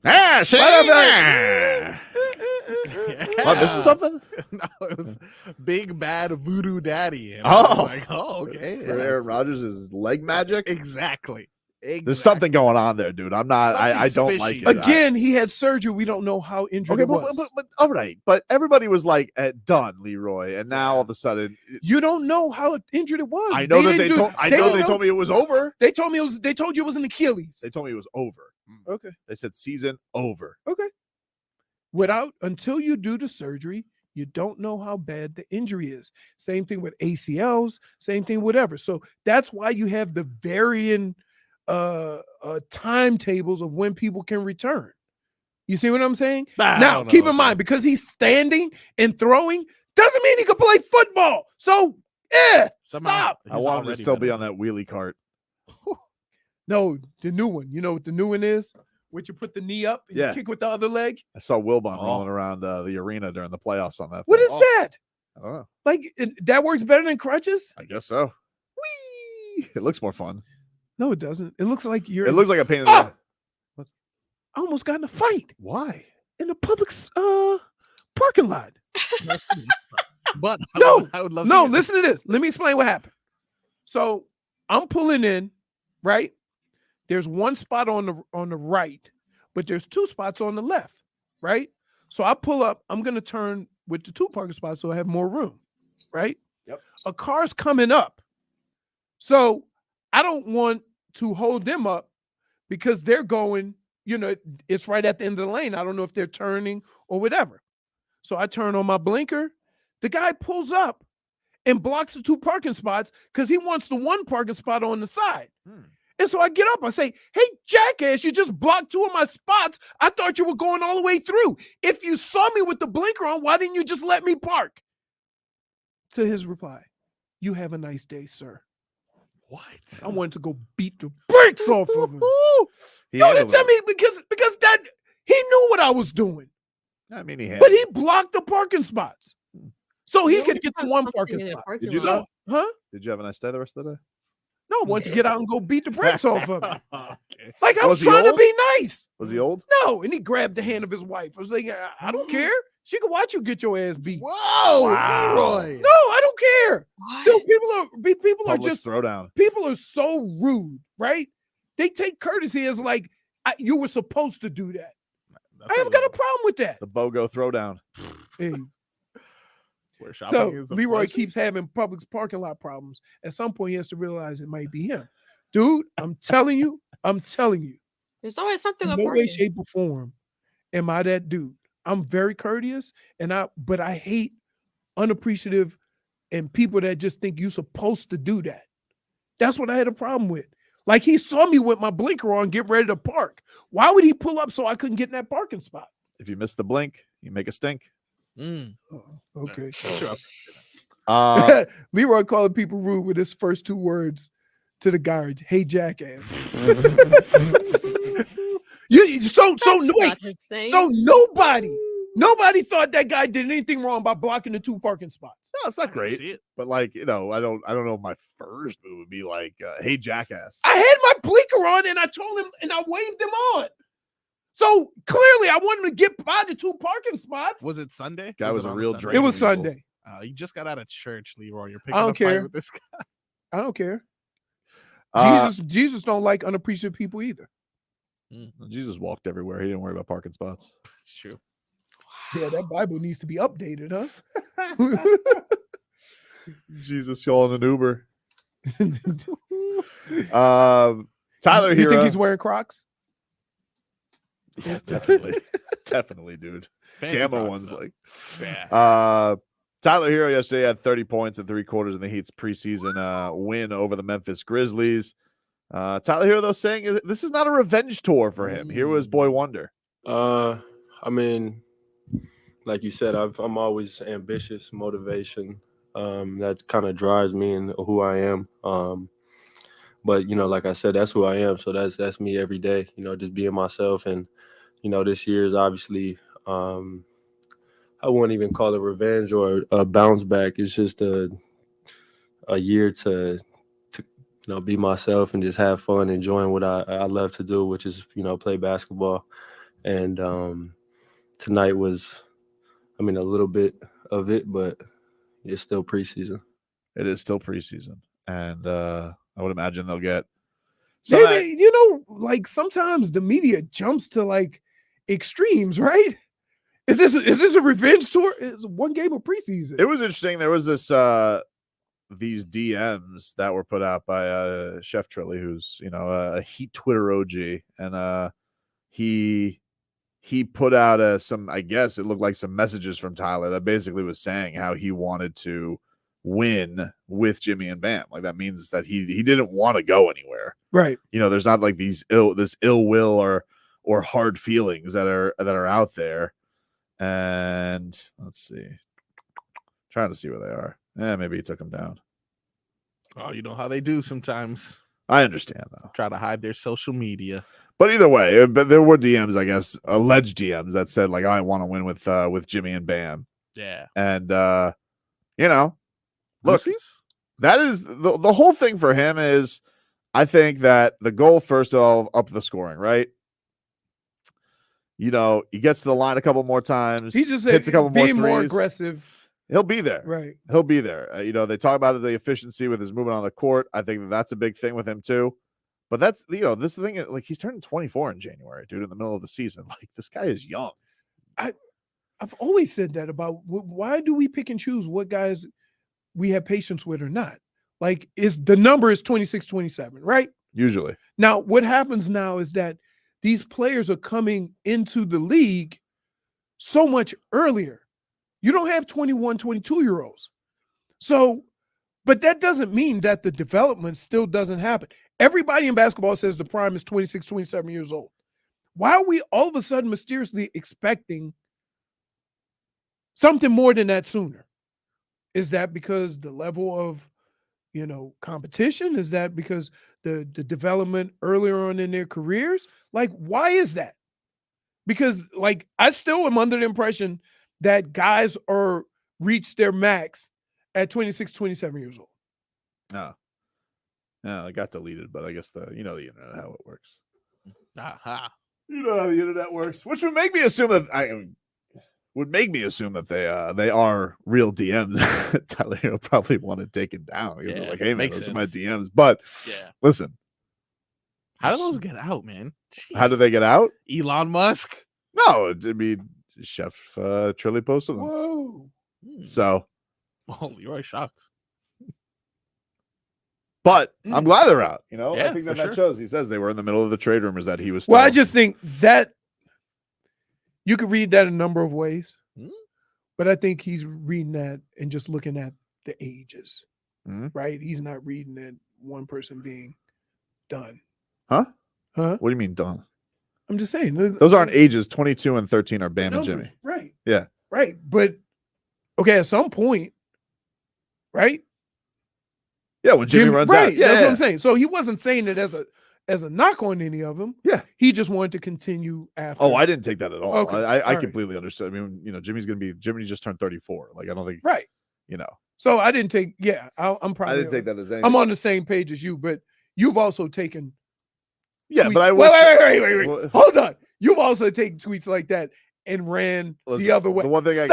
Ah, shit. Am I missing something? No, it was Big Bad Voodoo Daddy. And Oh. I was like, okay. For Aaron Rodgers is leg magic. Exactly. There's something going on there, dude. I'm not. I don't like it. Again, he had surgery. We don't know how injured Okay, he was. but all right. But everybody was like done, Leroy, and now all of a sudden, You don't know how injured it was. I know that didn't they do- told. I know they told me it was over. They told me it was. They told you it was an Achilles. They told me it was over. Okay. They said season over. Okay. Until you do the surgery, you don't know how bad the injury is. Same thing with ACLs. Same thing, whatever. So that's why you have the varying timetables of when people can return. You see what I'm saying? I Now, don't know keep about in mind, because he's standing and throwing doesn't mean he can play football. So, stop. I want him to still be on that wheelie cart. No, the new one. You know what the new one is? Where you put the knee up and Yeah. you kick with the other leg? I saw Wilbon rolling around the arena during the playoffs on that. What thing. is that? I don't know. Like, that works better than crutches? I guess so. Whee! It looks more fun. No, it doesn't. It looks like you're. It looks like a pain in the Oh! neck. I almost got in a fight Why? in the public parking lot. But No, I would love no. to Listen to this. Let me explain what happened. So I'm pulling in, right? There's one spot on the right, but there's two spots on the left, right? So I pull up. I'm gonna turn with the two parking spots so I have more room, right? Yep. A car's coming up, so I don't want to hold them up because they're going. You know, it's right at the end of the lane. I don't know if they're turning or whatever. So I turn on my blinker. The guy pulls up and blocks the two parking spots because he wants the one parking spot on the side. And so I get up. I say, hey, jackass, you just blocked two of my spots. I thought you were going all the way through. If you saw me with the blinker on, why didn't you just let me park? To his reply, you have a nice day, sir. What? I wanted to go beat the brakes off of him. No, that's me because that he knew what I was doing. I mean, he had. But he blocked the parking spots. So he could get the one parking spot. Did you? So, huh? Did you have a nice day the rest of the day? No, I wanted to get out and go beat the brakes off of him. Okay. Like I was he trying to old? be nice. Was he old? No, and he grabbed the hand of his wife. I was like, I don't care. She can watch you get your ass beat. Whoa, Wow. Leroy. No, I don't care. Dude, people are Public just throwdown. people are so rude, right? They take courtesy as like you were supposed to do that. I haven't got a problem with that. The BOGO throwdown. Hey. Where shopping So is a Leroy pleasure. keeps having public parking lot problems. At some point, he has to realize it might be him. Dude, I'm telling you, There's always something in with no way, parking. shape, or form am I that dude. I'm very courteous, but I hate unappreciative and people that just think you're supposed to do that. That's what I had a problem with. Like he saw me with my blinker on, get ready to park. Why would he pull up so I couldn't get in that parking spot? If you miss the blink, you make a stink. Okay. Sure. Leroy calling people rude with his first two words to the guard. Hey, jackass. So nobody thought that guy did anything wrong by blocking the two parking spots. No, it's not great. But like, I don't know if my first move would be like, hey, jackass. I had my blinker on and I told him and I waved him on. So clearly I wanted him to get by the two parking spots. Was it Sunday? Guy was it a on real Sunday? drink. It was Sunday. You just got out of church, Leroy. You're picking I don't a fight care. with this guy. I don't care. Uh, Jesus don't like unappreciative people either. Jesus walked everywhere. He didn't worry about parking spots. It's true. Yeah, that Bible needs to be updated, huh? Jesus, y'all in an Uber. Tyler You Herro. think he's wearing Crocs? Yeah, definitely. Definitely, dude. Fancy Camo Crocs, ones though. like. Yeah. Tyler Herro yesterday had 30 points in 3/4 in the Heat's preseason win over the Memphis Grizzlies. Tyler Herro, though, saying this is not a revenge tour for him. Here was Boy Wonder. I mean, like you said, I'm always ambitious, motivation. That kind of drives me and who I am. But like I said, that's who I am. So that's me every day. Just being myself. And this year is obviously I wouldn't even call it revenge or a bounce back. It's just a year to be myself and just have fun, enjoying what I love to do, which is, play basketball. And tonight was, a little bit of it, but it's still preseason. It is still preseason. And I would imagine they'll get Maybe, like sometimes the media jumps to like extremes, right? Is this a revenge tour? It's one game of preseason. It was interesting. There was this these DMs that were put out by Chef Trilly, who's a Heat Twitter OG, and he put out some, I guess it looked like some messages from Tyler that basically was saying how he wanted to win with Jimmy and Bam. Like that means that he didn't want to go anywhere. Right. There's not like this ill will or hard feelings that are out there. And let's see. Trying to see where they are. Maybe he took them down. Oh, you know how they do sometimes. I understand though. Try to hide their social media. But either way, but there were DMs, I guess, alleged DMs that said like, I want to win with Jimmy and Bam. Yeah. And look, that is the whole thing for him is, I think that the goal, first of all, up the scoring, right? He gets to the line a couple more times. He just hits a couple more threes. more aggressive. He'll be there. Right. He'll be there. They talk about the efficiency with his movement on the court. I think that's a big thing with him too. But that's, this thing, like he's turning 24 in January, dude, in the middle of the season. Like this guy is young. I've always said that about why do we pick and choose what guys we have patience with or not? Like the number is 26, 27, right? Usually. Now, what happens now is that these players are coming into the league so much earlier. You don't have 21, 22-year-olds. So, but that doesn't mean that the development still doesn't happen. Everybody in basketball says the prime is 26, 27 years old. Why are we all of a sudden mysteriously expecting something more than that sooner? Is that because the level of, competition? Is that because the development earlier on in their careers? Like, why is that? Because, like, I still am under the impression that guys reach their max at 26, 27 years old. No, it got deleted, but I guess the internet, how it works. Aha. You know how the internet works, which would make me assume that they are real DMs. Tyler will probably want it taken down. He's like, hey man, those are my DMs. But listen, how do those get out, man? Jeez. How do they get out? Elon Musk? No, I mean, Chef Trilly posted them. Whoa. So, Leroy shocked. But I'm glad they're out. Yeah, I think that sure. shows. He says they were in the middle of the trade rumors that he was. Still... Well, I just think that you could read that a number of ways, but I think he's reading that and just looking at the ages, right? He's not reading that one person being done. Huh? Huh? What do you mean done? I'm just saying. Those aren't ages. 22 and 13 are Bam and Jimmy. Right. Yeah. Right. But, okay, at some point, right? Yeah, when Jimmy runs out. Yeah, that's what I'm saying. So he wasn't saying it as a knock on any of them. Yeah. He just wanted to continue after. Oh, I didn't take that at all. Okay. I completely understood. I mean, Jimmy just turned 34. Like, I don't think. Right. So I didn't take, I'm probably. I didn't take that as anything. I'm on the same page as you, but you've also taken. Yeah, tweets. but I Wait, was. wait. Hold on. You've also taken tweets like that and ran the other way. The one thing I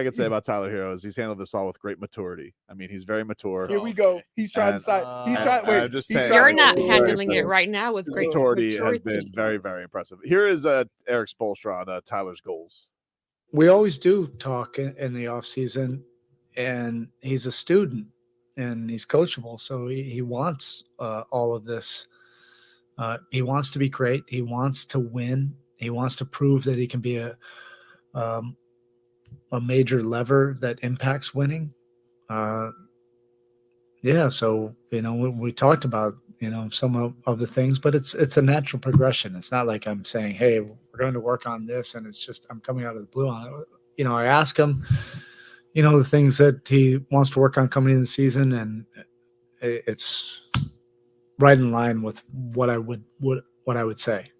can say Mm. about Tyler Herro is he's handled this all with great maturity. I mean, he's very mature. Here we go. He's trying to side. He's trying. Wait. I'm just he's saying, You're trying- not handling it right now with great maturity has been very, very impressive. Here is Eric Spoelstra on Tyler's goals. We always do talk in the off season, and he's a student and he's coachable, so he wants all of this. He wants to be great. He wants to win. He wants to prove that he can be a major lever that impacts winning. So we talked about some of the things, but it's a natural progression. It's not like I'm saying, hey, we're going to work on this, and it's just I'm coming out of the blue on it. I ask him, the things that he wants to work on coming in the season, and it's right in line with what I would say.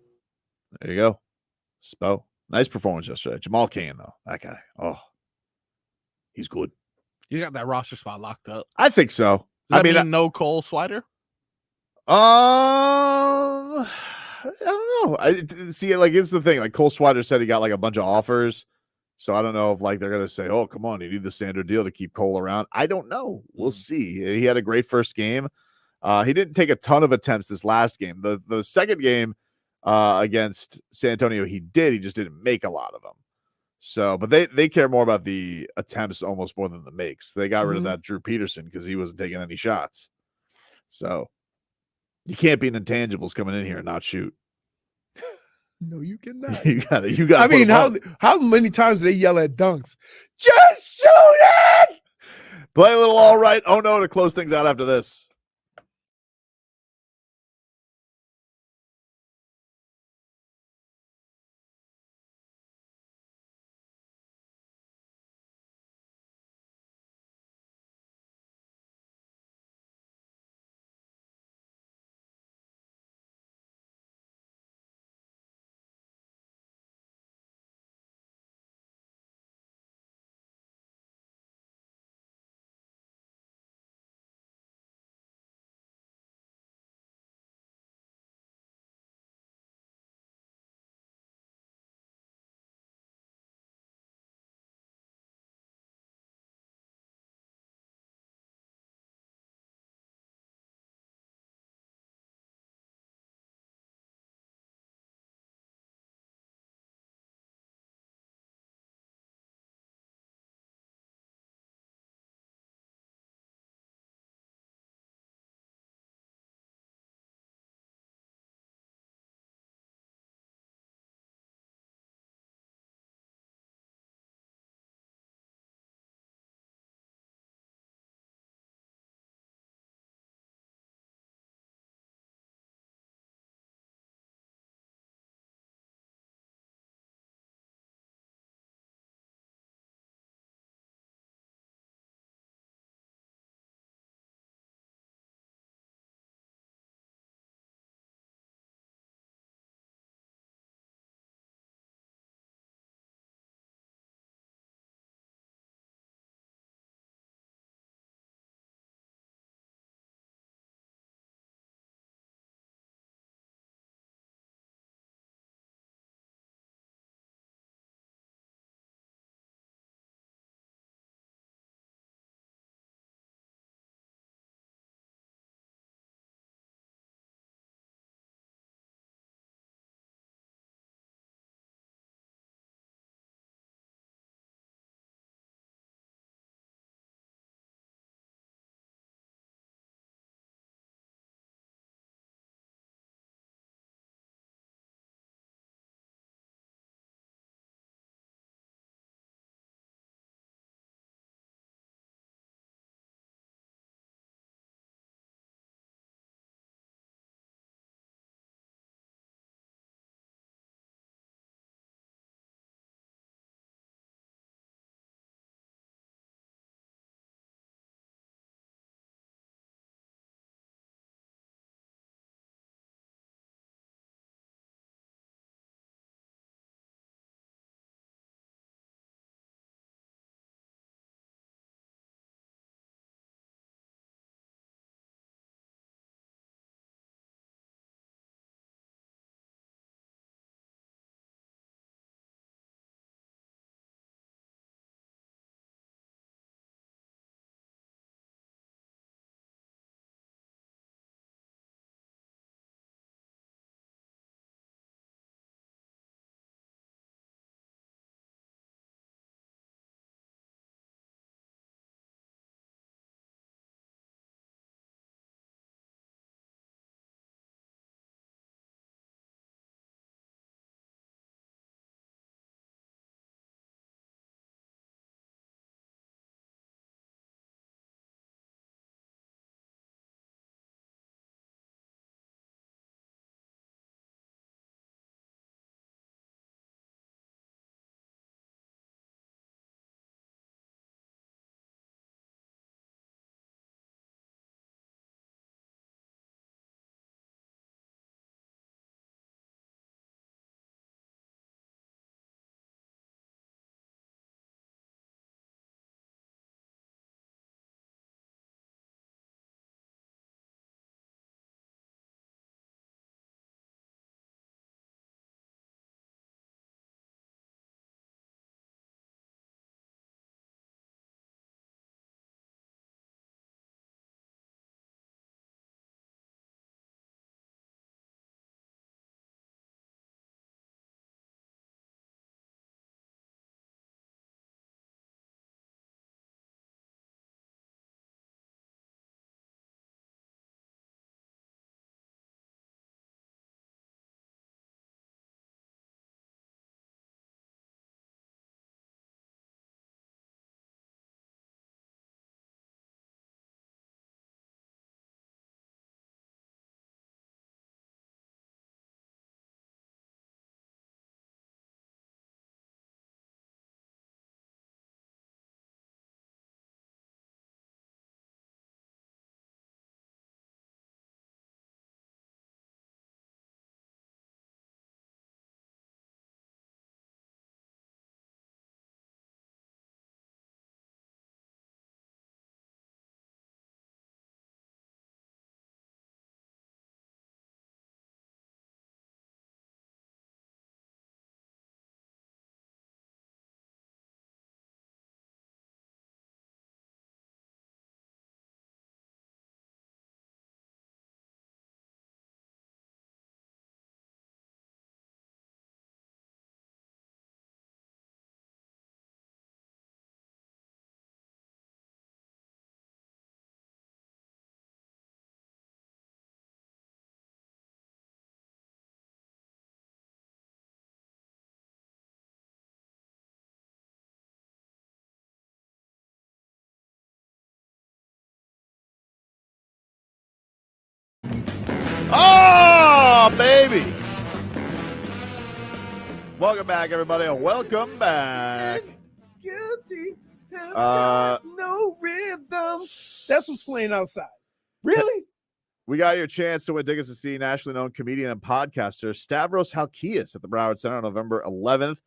There you go. Spo. Nice performance yesterday. Jamal Cain, though. That guy. Oh, he's good. You got that roster spot locked up. I think so. Does that mean no Cole Swider? I don't know. I see. Like, it's the thing. Like Cole Swider said, he got like a bunch of offers. So I don't know if like they're gonna say, "Oh, come on, you need the standard deal to keep Cole around." I don't know. We'll see. He had a great first game. He didn't take a ton of attempts this last game. The second game against San Antonio, he did. He just didn't make a lot of them. So, but they care more about the attempts almost more than the makes. They got rid of that Drew Peterson because he wasn't taking any shots. So you can't be intangibles coming in here and not shoot. No, you cannot. You gotta. I mean, how many times do they yell at dunks? Just shoot it! Play a little all right. Oh no, to close things out after this. Oh, baby. Welcome back, everybody. And welcome back. Guilty. Uh, No rhythm. That's what's playing outside. Really? We got your chance to win tickets to see nationally known comedian and podcaster Stavros Halkias at the Broward Center on November 11th.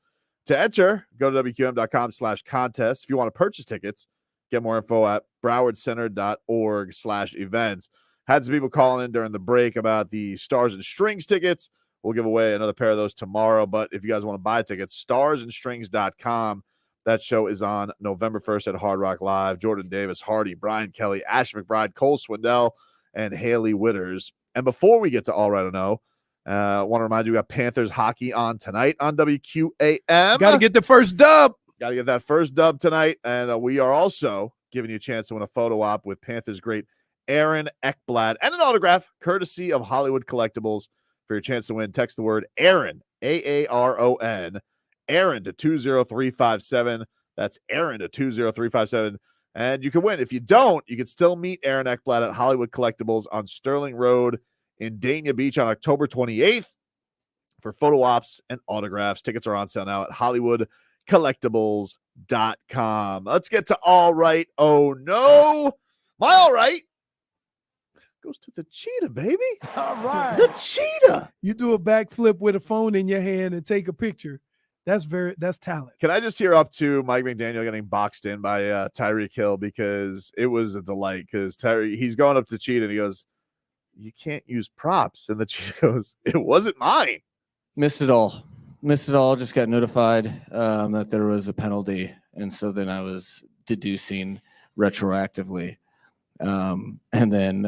To enter, go to WQM.com/contest. If you want to purchase tickets, get more info at browardcenter.org/events. Had some people calling in during the break about the Stars and Strings tickets. We'll give away another pair of those tomorrow. But if you guys want to buy tickets, starsandstrings.com. That show is on November 1st at Hard Rock Live. Jordan Davis, Hardy, Brian Kelly, Ash McBride, Cole Swindell, and Haley Witters. And before we get to All Right or No, I want to remind you we got Panthers hockey on tonight on WQAM. Got to get the first dub. Got to get that first dub tonight. And we are also giving you a chance to win a photo op with Panthers great Aaron Ekblad and an autograph courtesy of Hollywood Collectibles. For your chance to win, text the word Aaron, Aaron, Aaron to 20357. That's Aaron to 20357. And you can win. If you don't, you can still meet Aaron Ekblad at Hollywood Collectibles on Sterling Road in Dania Beach on October 28th for photo ops and autographs. Tickets are on sale now at HollywoodCollectibles.com. Let's get to All Right. Oh, no. My All Right goes to the Cheetah, baby. All right. The Cheetah. You do a backflip with a phone in your hand and take a picture. That's talent. Can I just hear up to Mike McDaniel getting boxed in by Tyreek Hill, because it was a delight, because he's going up to Cheetah and he goes, you can't use props. And the Cheetah goes, it wasn't mine. Missed it all. Just got notified that there was a penalty. And so then I was deducing retroactively. And then,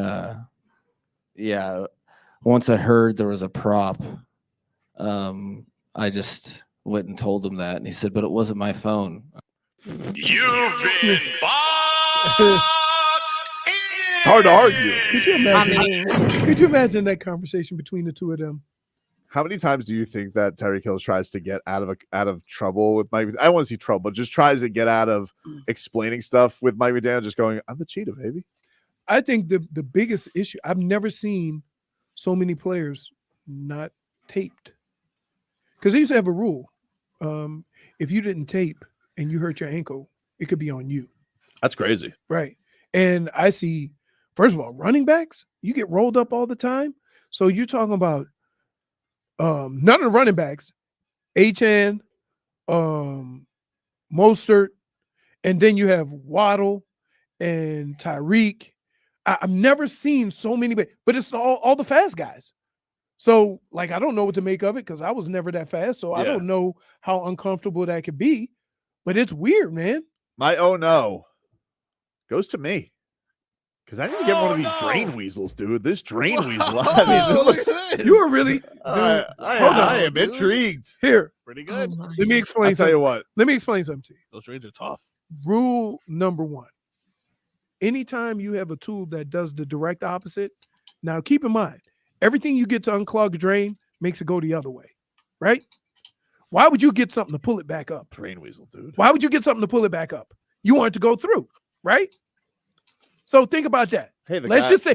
once I heard there was a prop, I just went and told him that. And he said, but it wasn't my phone. You've been boxed. It's hard to argue. Could you imagine? Could you imagine that conversation between the two of them? How many times do you think that Tyreek Hill tries to get out of trouble with Mike? I don't want to see trouble, but just tries to get out of explaining stuff with Mike McDaniel, just going, I'm the Cheetah, baby. I think the biggest issue, I've never seen so many players not taped. Because they used to have a rule. If you didn't tape and you hurt your ankle, it could be on you. That's crazy. Right. And I see, first of all, running backs, you get rolled up all the time. So you're talking about none of the running backs, Achane, Mostert, and then you have Waddle and Tyreek. I've never seen so many, but it's all the fast guys. So, I don't know what to make of it because I was never that fast. So I don't know how uncomfortable that could be. But it's weird, man. My oh no goes to me. Because I need to get one of these drain weasels, dude. This drain weasel. You were really. I am intrigued. Here. Pretty good. Let me explain I'll tell you what. Let me explain something to you. Those drains are tough. Rule number 1. Anytime you have a tool that does the direct opposite, now keep in mind, everything you get to unclog a drain makes it go the other way, right? Why would you get something to pull it back up? Drain weasel, dude. Why would you get something to pull it back up? You want it to go through, right? So think about that. Hey, that's just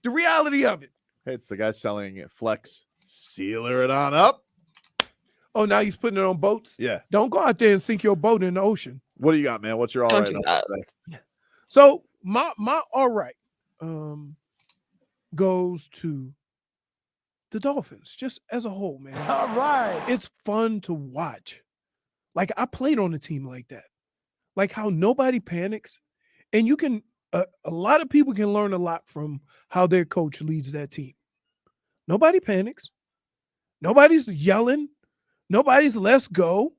the reality of it. Hey, it's the guy selling Flex Sealer it on up. Oh, now he's putting it on boats? Yeah. Don't go out there and sink your boat in the ocean. What do you got, man? What's your all right? So my all right goes to the Dolphins, just as a whole, man. All right. It's fun to watch. I played on a team like that. How nobody panics. And you can a lot of people can learn a lot from how their coach leads that team. Nobody panics. Nobody's yelling. Nobody's let's go.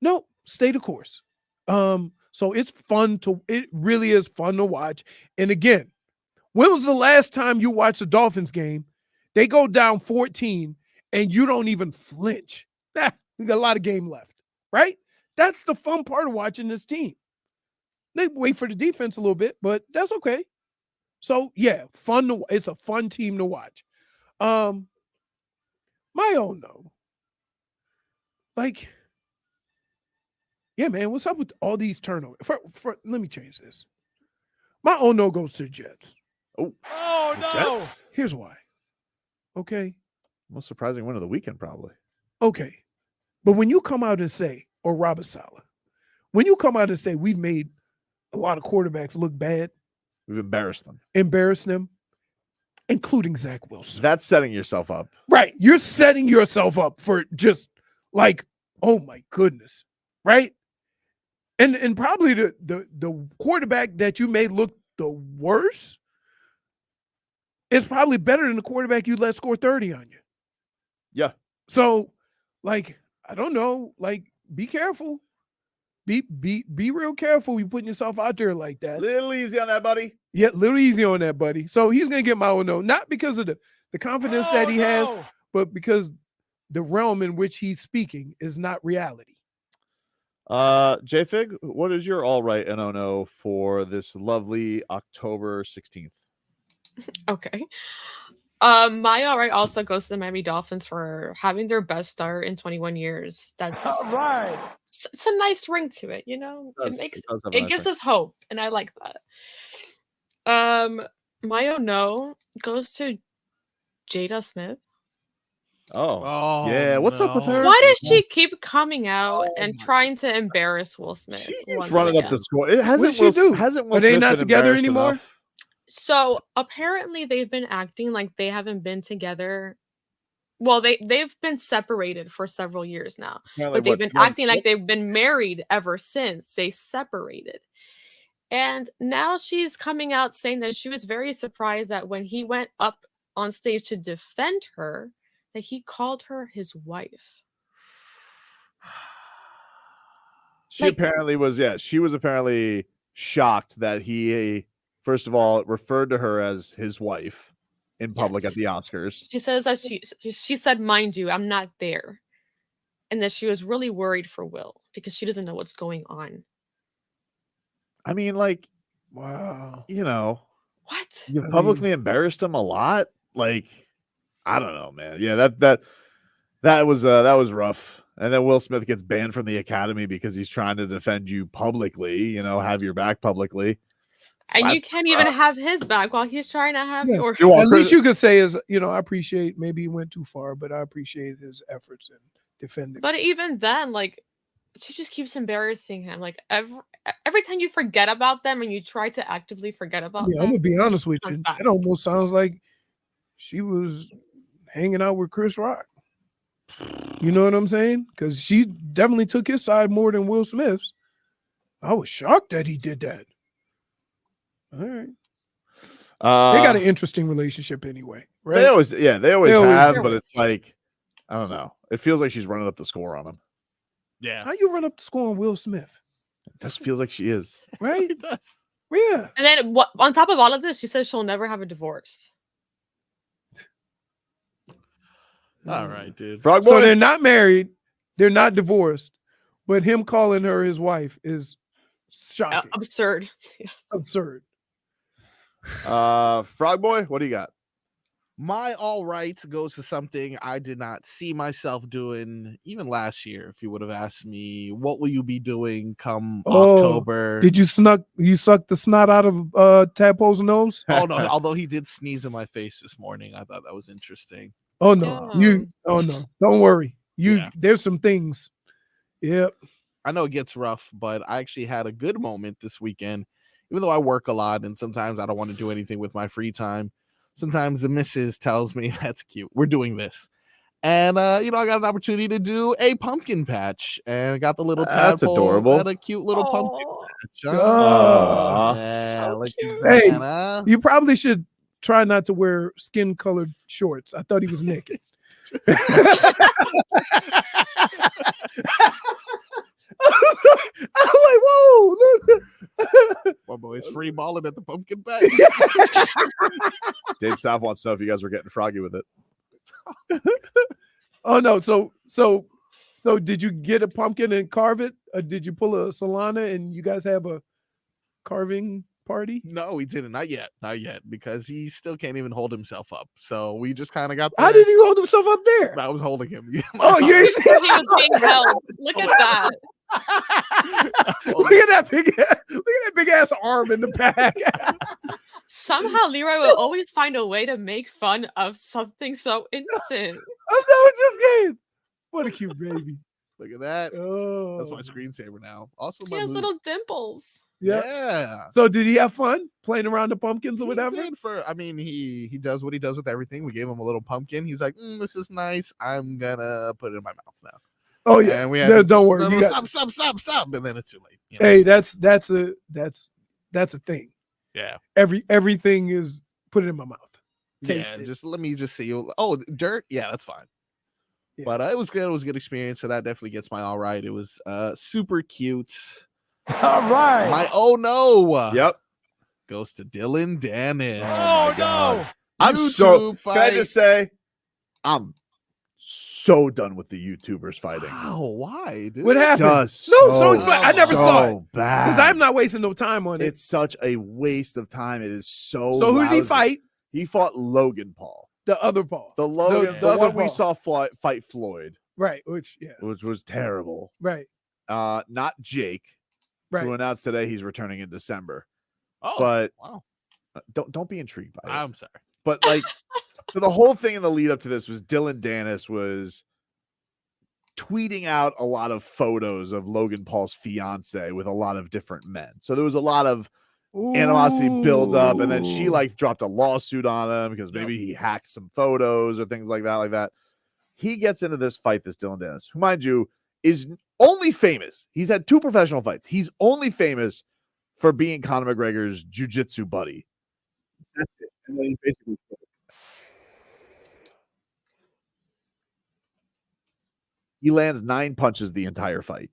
No, stay the course. So it really is fun to watch. And again, when was the last time you watched a Dolphins game? They go down 14 and you don't even flinch. We got a lot of game left, right? That's the fun part of watching this team. They wait for the defense a little bit, but that's okay. So yeah, it's a fun team to watch. My own no. Yeah, man, what's up with all these turnovers? Let me change this. My oh no goes to the Jets. Oh no. Jets? Here's why. Okay. Most surprising win of the weekend, probably. Okay. But when you come out and say, or Robert Saleh, when you come out and say we've made a lot of quarterbacks look bad, we've embarrassed them, including Zach Wilson. That's setting yourself up. Right. You're setting yourself up for just like, oh my goodness. Right. And probably the quarterback that you made look the worst is probably better than the quarterback you let score 30 on you. Yeah. So, like, I don't know. Like, be careful. Be real careful. You putting yourself out there like that. Little easy on that, buddy. Yeah, little easy on that, buddy. So he's gonna get my own no, not because of the confidence that he has, but because the realm in which he's speaking is not reality. JFig, what is your all right and oh no for this lovely October 16th? Okay. My all right also goes to the Miami Dolphins for having their best start in 21 years. That's all right. It's a nice ring to it, you know. It gives us hope, and I like that. My oh no goes to Jada Smith. Oh yeah. What's up with her? Why does she keep coming out and trying to embarrass Will Smith? She keeps running up the score. It hasn't. What'd she do? Hasn't Will Are they Smith not been together embarrassed anymore? enough? So apparently they've been acting like they haven't been together. Well, they've been separated for several years now, Apparently, but they've what, been 20 acting like they've been married ever since they separated. And now she's coming out saying that she was very surprised that when he went up on stage to defend her, that he called her his wife. She apparently was. Yeah, she was apparently shocked that he, first of all, referred to her as his wife in public at the Oscars. She says that she said, mind you, I'm not there. And that she was really worried for Will because she doesn't know what's going on. I mean, like, wow, you know, what? You publicly embarrassed him a lot. Like, I don't know, man. Yeah, that was rough. And then Will Smith gets banned from the academy because he's trying to defend you publicly. You know, have your back publicly. And you can't even have his back while he's trying to have your. At least you could say is, you know, I appreciate, maybe he went too far, but I appreciate his efforts in defending. But even then, like, she just keeps embarrassing him. Like every time you forget about them and you try to actively forget about them. I'm gonna be honest with you. It almost sounds like she was hanging out with Chris Rock. You know what I'm saying? Because she definitely took his side more than Will Smith's. I was shocked that he did that. All right. They got an interesting relationship anyway, right? They always have, do. but it's like, I don't know. It feels like she's running up the score on him. Yeah. How you run up the score on Will Smith? It just feels like she is. Right? It does. Yeah. And then on top of all of this, she says she'll never have a divorce. All right, dude. Frog So boy. they're not married, they're not divorced, but him calling her his wife is shocking. Absurd. Yes. Absurd. Frog boy, what do you got? My all right goes to something I did not see myself doing even last year. If you would have asked me, what will you be doing come October? Did you suck the snot out of Tadpole's nose? Oh no, although he did sneeze in my face this morning. I thought that was interesting. Oh no. Don't worry. There's some things. Yep. I know it gets rough, but I actually had a good moment this weekend. Even though I work a lot and sometimes I don't want to do anything with my free time. Sometimes the missus tells me, that's cute, we're doing this. And, I got an opportunity to do a pumpkin patch. And I got the little That's tadpole adorable. and a cute little pumpkin patch. Oh. Look at Hey, that, huh? you probably should try not to wear skin-colored shorts. I thought he was naked. I'm like, whoa. My boy's free balling at the pumpkin patch. Dave South wants to know if you guys were getting froggy with it. Oh no, so did you get a pumpkin and carve it? Or did you pull a Solana and you guys have a carving party? No, we didn't. Not yet, because he still can't even hold himself up. So we just kind of got. How did he hold himself up there? I was holding him. Oh, He was being held. Look at that. Look at that big ass arm in the back. Somehow Leroy will always find a way to make fun of something so innocent. I'm done with this game. What a cute baby. Look at that. Oh, That's my screensaver now. Also, He my has mood. little dimples. Yeah. So did he have fun playing around the pumpkins or He whatever? did I mean, he does what he does with everything. We gave him a little pumpkin. He's like, this is nice. I'm gonna put it in my mouth now. Oh yeah. And we No, had don't worry. You got, stop, and then it's too late. you know? hey, that's a thing. Yeah. Everything is put it in my mouth. Taste Yeah, it. just let me just see. Oh, dirt. Yeah, that's fine. Yeah. But it was good. It was a good experience. So that definitely gets my all right. It was super cute. All right. My oh no. Yep. Goes to Dillon Danis. Oh, no. I'm so. YouTube Can I fight. just say, I'm so done with the YouTubers fighting. Oh, why? Dude? What happened? Just So explain. I never saw it bad. because I'm not wasting no time on it. It's such a waste of time. It is so. So who did he lousy. fight? He fought Logan Paul. The other Paul. The Logan, The the other one we Paul. saw fight Floyd, Right. Which which was terrible. Right. Not Jake, who Right. announced today he's returning in December. Oh, But wow. don't be intrigued by it. I'm sorry. But like, so the whole thing in the lead up to this was Dillon Danis was tweeting out a lot of photos of Logan Paul's fiance with a lot of different men. So there was a lot of animosity build up, and then she like dropped a lawsuit on him because maybe he hacked some photos or things like that. He gets into this fight, this Dillon Danis, who, mind you, is only famous. He's had 2 professional fights. He's only famous for being Conor McGregor's jiu-jitsu buddy. That's it. And then he's basically he lands 9 punches the entire fight.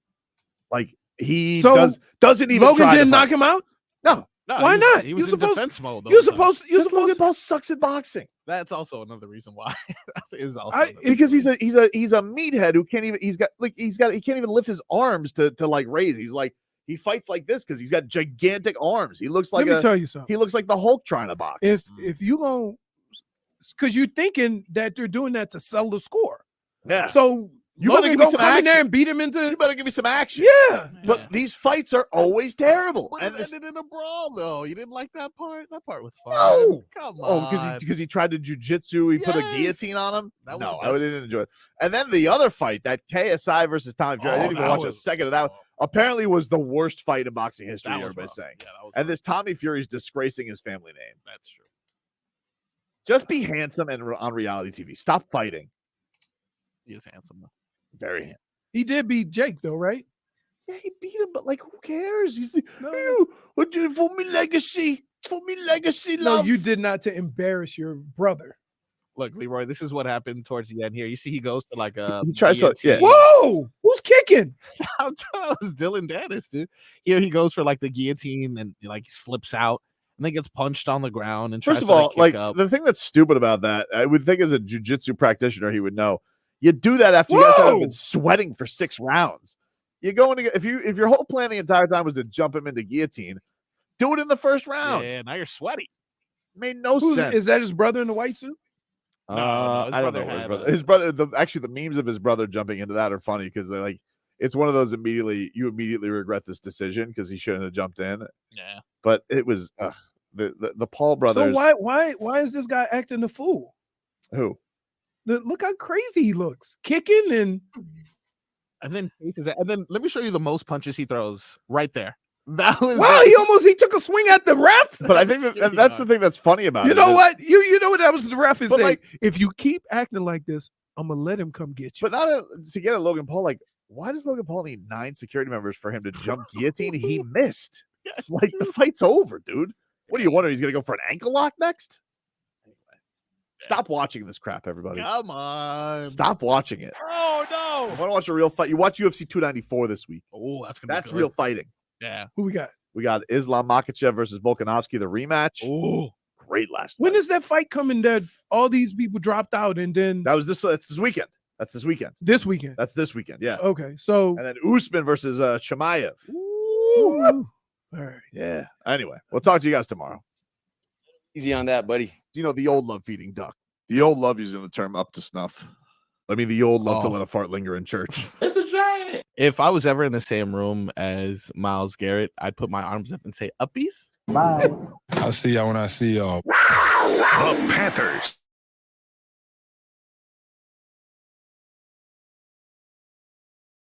Like he So, doesn't even Logan try to didn't fight. knock him out. No. No, Why he was, not? He was in defense mode. You're supposed. You're Because Logan supposed. Paul sucks at boxing. That's also another reason why. That is also Because he's a meathead who can't even he can't even lift his arms to like raise. He's like he fights like this because he's got gigantic arms. He looks like Let me tell you something. he looks like the Hulk trying to box. If you go, because you're thinking that they're doing that to sell the score. Yeah. So You better Logan give me go some come in there action. and beat him into. You better give me some action. Yeah. But these fights are always terrible. But And it this, ended in a brawl, though. You didn't like that part? That part was fun. no. Come Oh, on. because he tried to jujitsu, he put a Yes. guillotine on him. That was No, the I best. didn't enjoy it. And then the other fight, that KSI versus Tommy Fury, I Oh, didn't even that watch a was- second of that. Apparently was the worst fight in boxing history, That was everybody's rough. saying. Yeah, that was And this Tommy Fury's disgracing his family name. That's true. Just be handsome and on reality TV. Stop fighting. He is handsome, though. Very handsome. He did beat Jake though, right? Yeah, he beat him, but like, who cares? He's like, "Ew, what did- for me legacy, No, love." you did not to embarrass your brother. Look, Leroy, this is what happened towards the end here. You see, he goes to like a. He tries to- yeah. Whoa! Who's kicking? It's Dillon Danis, dude. Here he goes for like the guillotine and like slips out and then gets punched on the ground and tries First of to, all, kick like up. the thing that's stupid about that, I would think as a jujitsu practitioner, he would know. You do that after you guys have Whoa! been sweating for 6 rounds. You're going to if your whole plan the entire time was to jump him into guillotine, do it in the first round. Yeah, now you're sweaty. Made no Who's, sense. is that his brother in the white suit? No, his I don't brother know. had, His brother. Actually, the memes of his brother jumping into that are funny because they're like, it's one of those you immediately regret this decision because he shouldn't have jumped in. Yeah. But it was the Paul So brothers. why is this guy acting a fool? Who? Look how crazy he looks, kicking And then chases it. And then let me show you the most punches he throws right there. That was wow. He took a swing at the ref. But I think that's the thing that's funny about it. You know is- what? You know what that was the ref is But, saying. like- If you keep acting like this, I'm gonna let him come get you. But not to get at Logan Paul. Like, why does Logan Paul need 9 security members for him to jump guillotine? He missed. Like the fight's over, dude. What do you wonder? He's gonna go for an ankle lock next? Anyway, stop watching this crap, everybody. Come on. Stop watching it. Oh I no. want to watch a real fight. You watch UFC 294 this week. Oh, that's That's be real good. fighting. Yeah. Who we got? We got Islam Makhachev versus Volkanovski, the rematch. Oh, Great last. When fight. is that fight coming? That all these people dropped out, and then That's this weekend. That's this weekend. this weekend. That's this weekend. Yeah. Okay, so And then Usman versus Chimaev. ooh, all right. Yeah. Anyway, we'll talk to you guys tomorrow. Easy on that, buddy. You know, the old love feeding duck. The old love using the term up to snuff. I mean, the old love to Oh. let a fart linger in church. It's a giant. If I was ever in the same room as Myles Garrett, I'd put my arms up and say uppies. Bye. I'll see y'all when I see y'all. The Panthers.